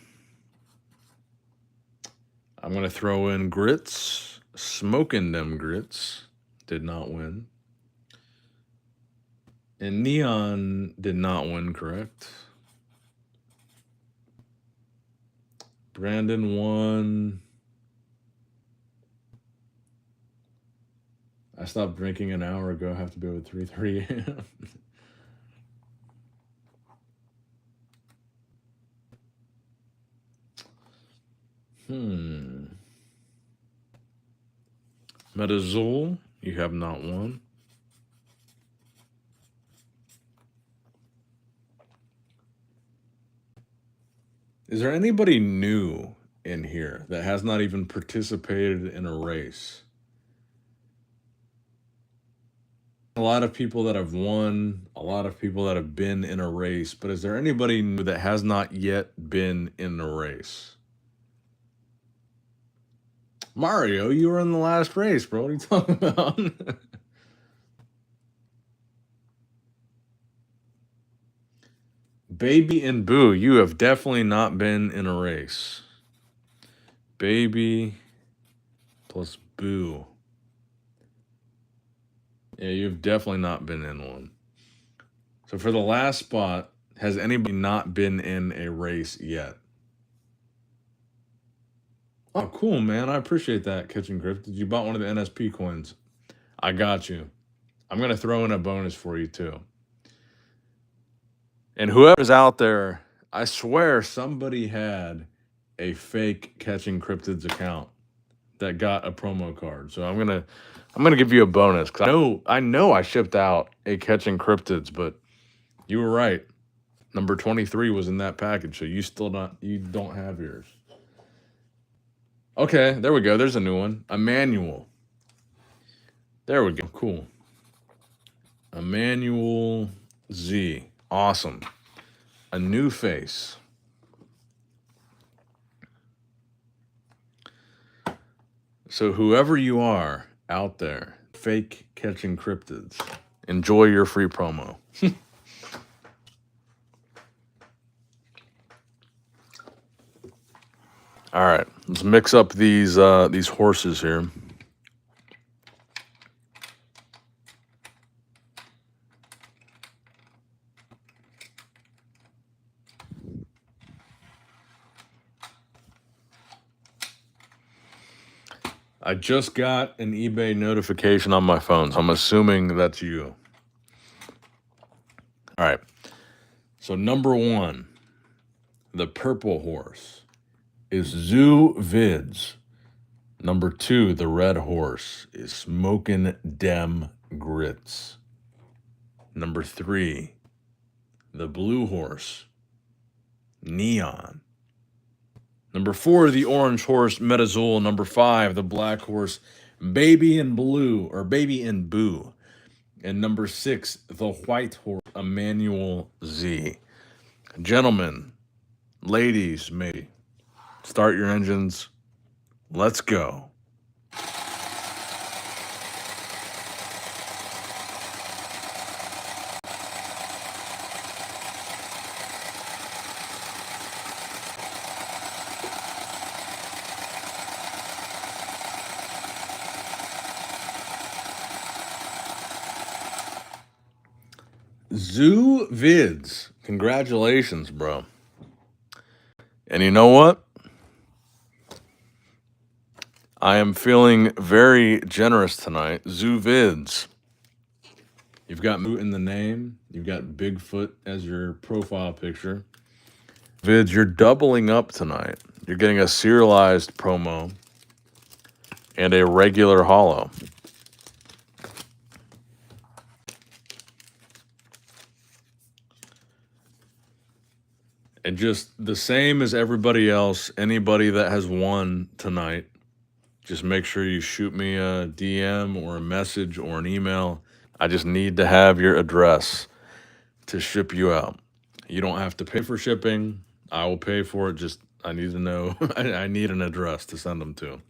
I'm going to throw in Grits. Smoking Them Grits did not win. And Neon did not win, correct? Brandon won. I stopped drinking an hour ago. I have to be over 3:30 a.m. Metazoo, you have not won. Is there anybody new in here that has not even participated in a race? A lot of people that have won, a lot of people that have been in a race, but is there anybody new that has not yet been in a race? Mario, you were in the last race, bro. What are you talking about? Baby and Boo, you have definitely not been in a race. Baby plus Boo. Yeah, you've definitely not been in one. So for the last spot, has anybody not been in a race yet? Oh, cool, man. I appreciate that, Kitchen Griff. Did you bought one of the NSP coins? I got you. I'm going to throw in a bonus for you, too. And whoever's out there, I swear somebody had a fake Catching Cryptids account that got a promo card. So I'm gonna give you a bonus because I know I shipped out a Catching Cryptids, but you were right. Number 23 was in that package, so you don't have yours. Okay, there we go. There's a new one. Emmanuel. There we go. Cool. Emmanuel Z. Awesome. A new face. So whoever you are out there, fake Catching Cryptids, enjoy your free promo. All right, let's mix up these horses here. I just got an eBay notification on my phone, so I'm assuming that's you. All right. So number 1, the purple horse, is Zoo Vids. Number 2, the red horse, is Smokin' Dem Grits. Number 3, the blue horse, Neon. Number 4, the orange horse, Metazoo. Number 5, the black horse, Baby in Blue, or Baby in Boo. And number 6, the white horse, Emmanuel Z. Gentlemen, ladies, maybe, start your engines. Let's go. Zoo Vids. Congratulations, bro. And you know what? I am feeling very generous tonight. Zoo Vids. You've got Moot in the name. You've got Bigfoot as your profile picture. Vids, you're doubling up tonight. You're getting a serialized promo and a regular holo. And just the same as everybody else, anybody that has won tonight, just make sure you shoot me a DM or a message or an email. I just need to have your address to ship you out. You don't have to pay for shipping. I will pay for it. Just, I need to know, I need an address to send them to.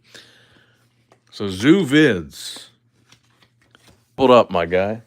So Zoo Vids, pulled up, my guy.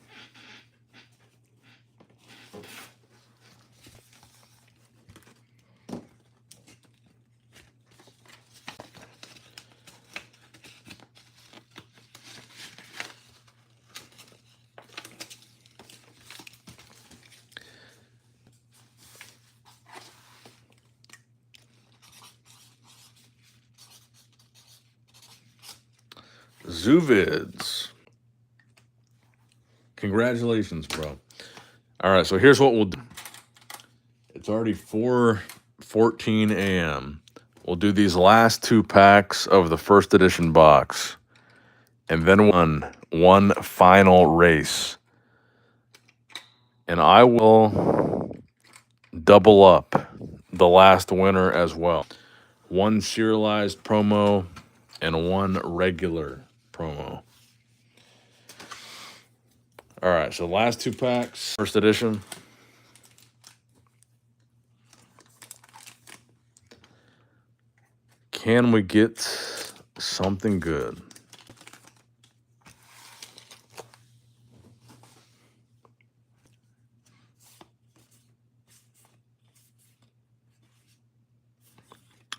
Zoo Vids. Congratulations, bro. All right, so here's what we'll do. It's already 4:14 a.m. We'll do these last 2 packs of the first edition box, and then one final race. And I will double up the last winner as well. 1 serialized promo and 1 regular promo. All right, so last 2 packs, first edition. Can we get something good?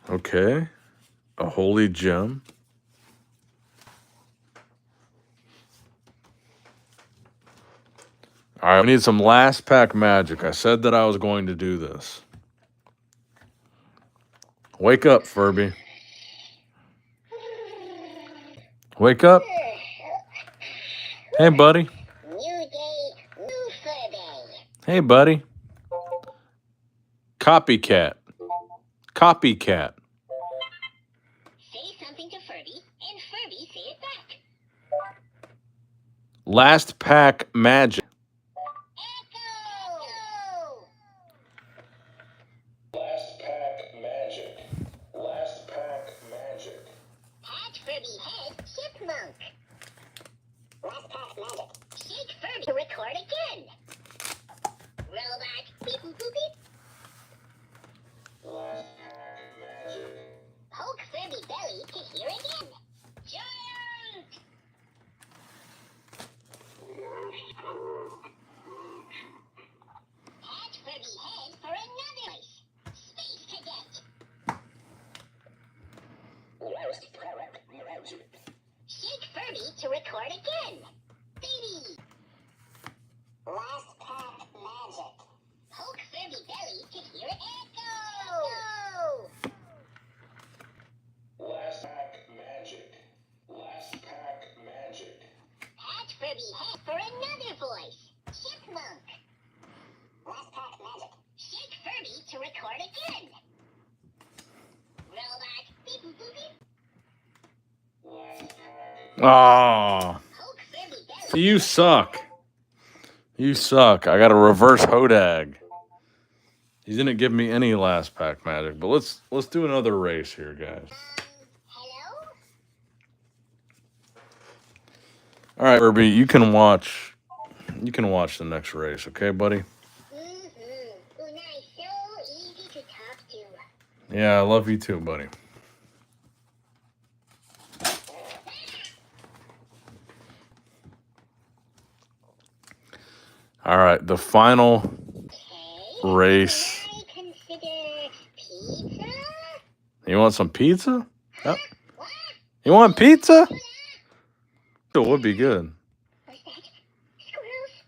Okay, a holy gem. All right, we need some last pack magic. I said that I was going to do this. Wake up, Furby. Wake up. Hey, buddy. New day, new Furby. Hey, buddy. Copycat. Copycat. and Furby say it back. Last pack magic. Echo! Last pack magic. Last pack magic. Pat Furby head chipmunk. Last pack magic. Shake Furby to record again. Roll back. Beep boop boop beep. Last pack magic. Poke Furby belly to hear again. Giant! Pat Furby head for another ice. Space cadet. Last pack magic. Shake Furby to record again. Baby! Last pack magic. Poke Furby belly to hear echo! Last pack magic. Last pack magic. Pat Furby head for another voice. Chipmunk. Last pack magic. Shake Furby to record again. Roll back. Beep boop boop beep. Last pack. Ah, Poke Furby belly. you suck. You suck. I got a reverse Hodag. He didn't give me any last pack magic, but let's do another race here, guys. Hello? All right, Herbie, you can watch the next race, okay, buddy? Mm-hmm. Unai, so easy to talk to. Yeah, I love you too, buddy. All right, the final Okay. race. Can I consider pizza? You want some pizza? Yep. What? You want pizza? It would be good. What's that? Squirrels?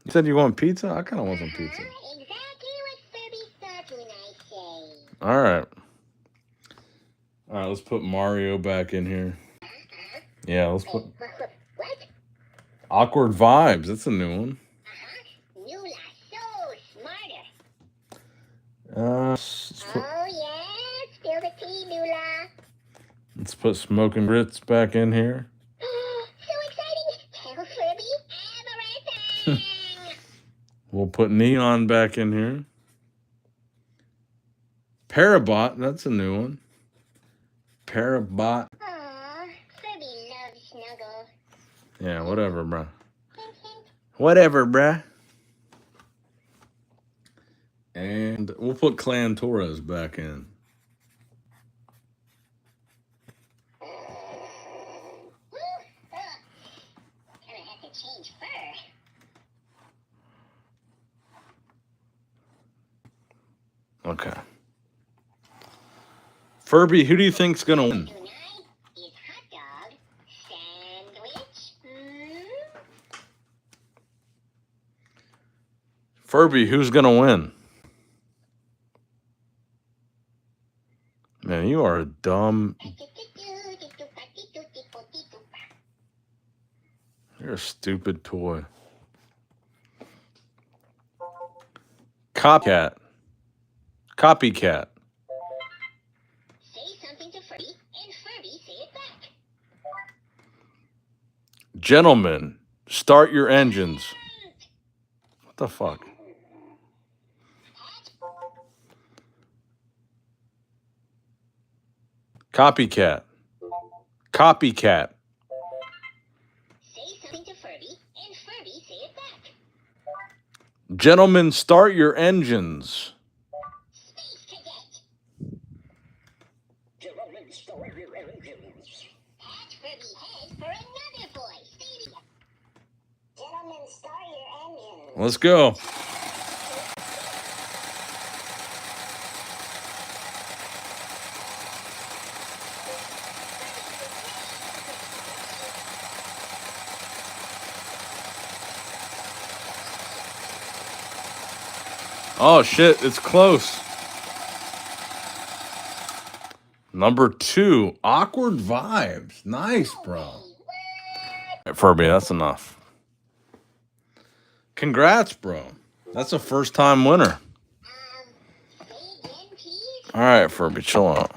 You said you want pizza? I kind of want some pizza. Exactly what Furby thought when I say. All right. All right, let's put Mario back in here. Yeah, let's put What? Awkward Vibes. That's a new one. Nula, so smarter. Let's put, Oh yeah, spill the tea, Nula. let's put Smoking Grits back in here. So exciting! Tell Furby everything. We'll put Neon back in here. Parabot, that's a new one. Parabot. Aw, Furby loves snuggle. Yeah, whatever, bruh. Hint, hint. Whatever, bruh. And we'll put Clan Torres back in. Woo! Gonna have to change fur. Okay. Furby, who do you think's gonna win? Tonight is hot dog sandwich. Furby, who's gonna win? Man, you are a dumb. You're a stupid toy. Copycat. Copycat. Say something to Furby, and Furby say it back. Gentlemen, start your engines. What the fuck? Copycat. Copycat. Say something to Furby, and Furby say it back. Gentlemen, start your engines. Space cadet. Gentlemen, start your engines. Pat Furby head for another voice. Baby. Gentlemen, start your engines. Let's go. Oh shit, it's close. Number 2, Awkward Vibes. Nice, bro. Furby, that's enough. Congrats, bro. That's a first time winner. Say again, please. All right, Furby, chill out.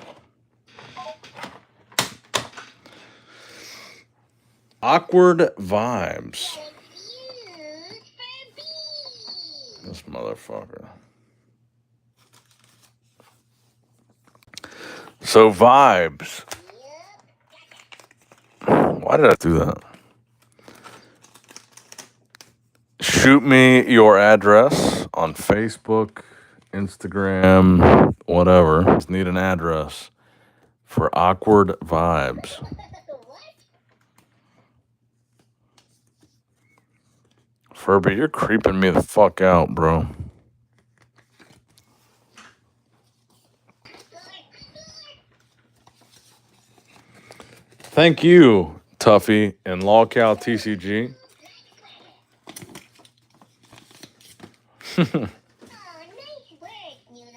Awkward vibes. Confused Furby. This motherfucker. So vibes. Why did I do that? Shoot me your address on Facebook, Instagram, whatever. Just need an address for awkward vibes. What? Furby, you're creeping me the fuck out, bro. Thank you, Tuffy and LawCal TCG. Oh, nice work, Nuna.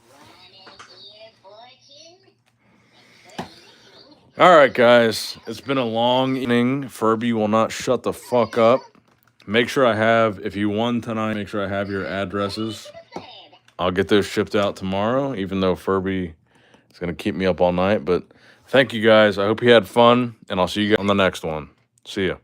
Wanna hear fortune? Furby listening. All right, guys. It's been a long evening. Furby will not shut the fuck up. Make sure I have, if you won tonight, make sure I have your addresses. I'll get those shipped out tomorrow, even though Furby is going to keep me up all night. But thank you guys. I hope you had fun, and I'll see you guys on the next one. See ya.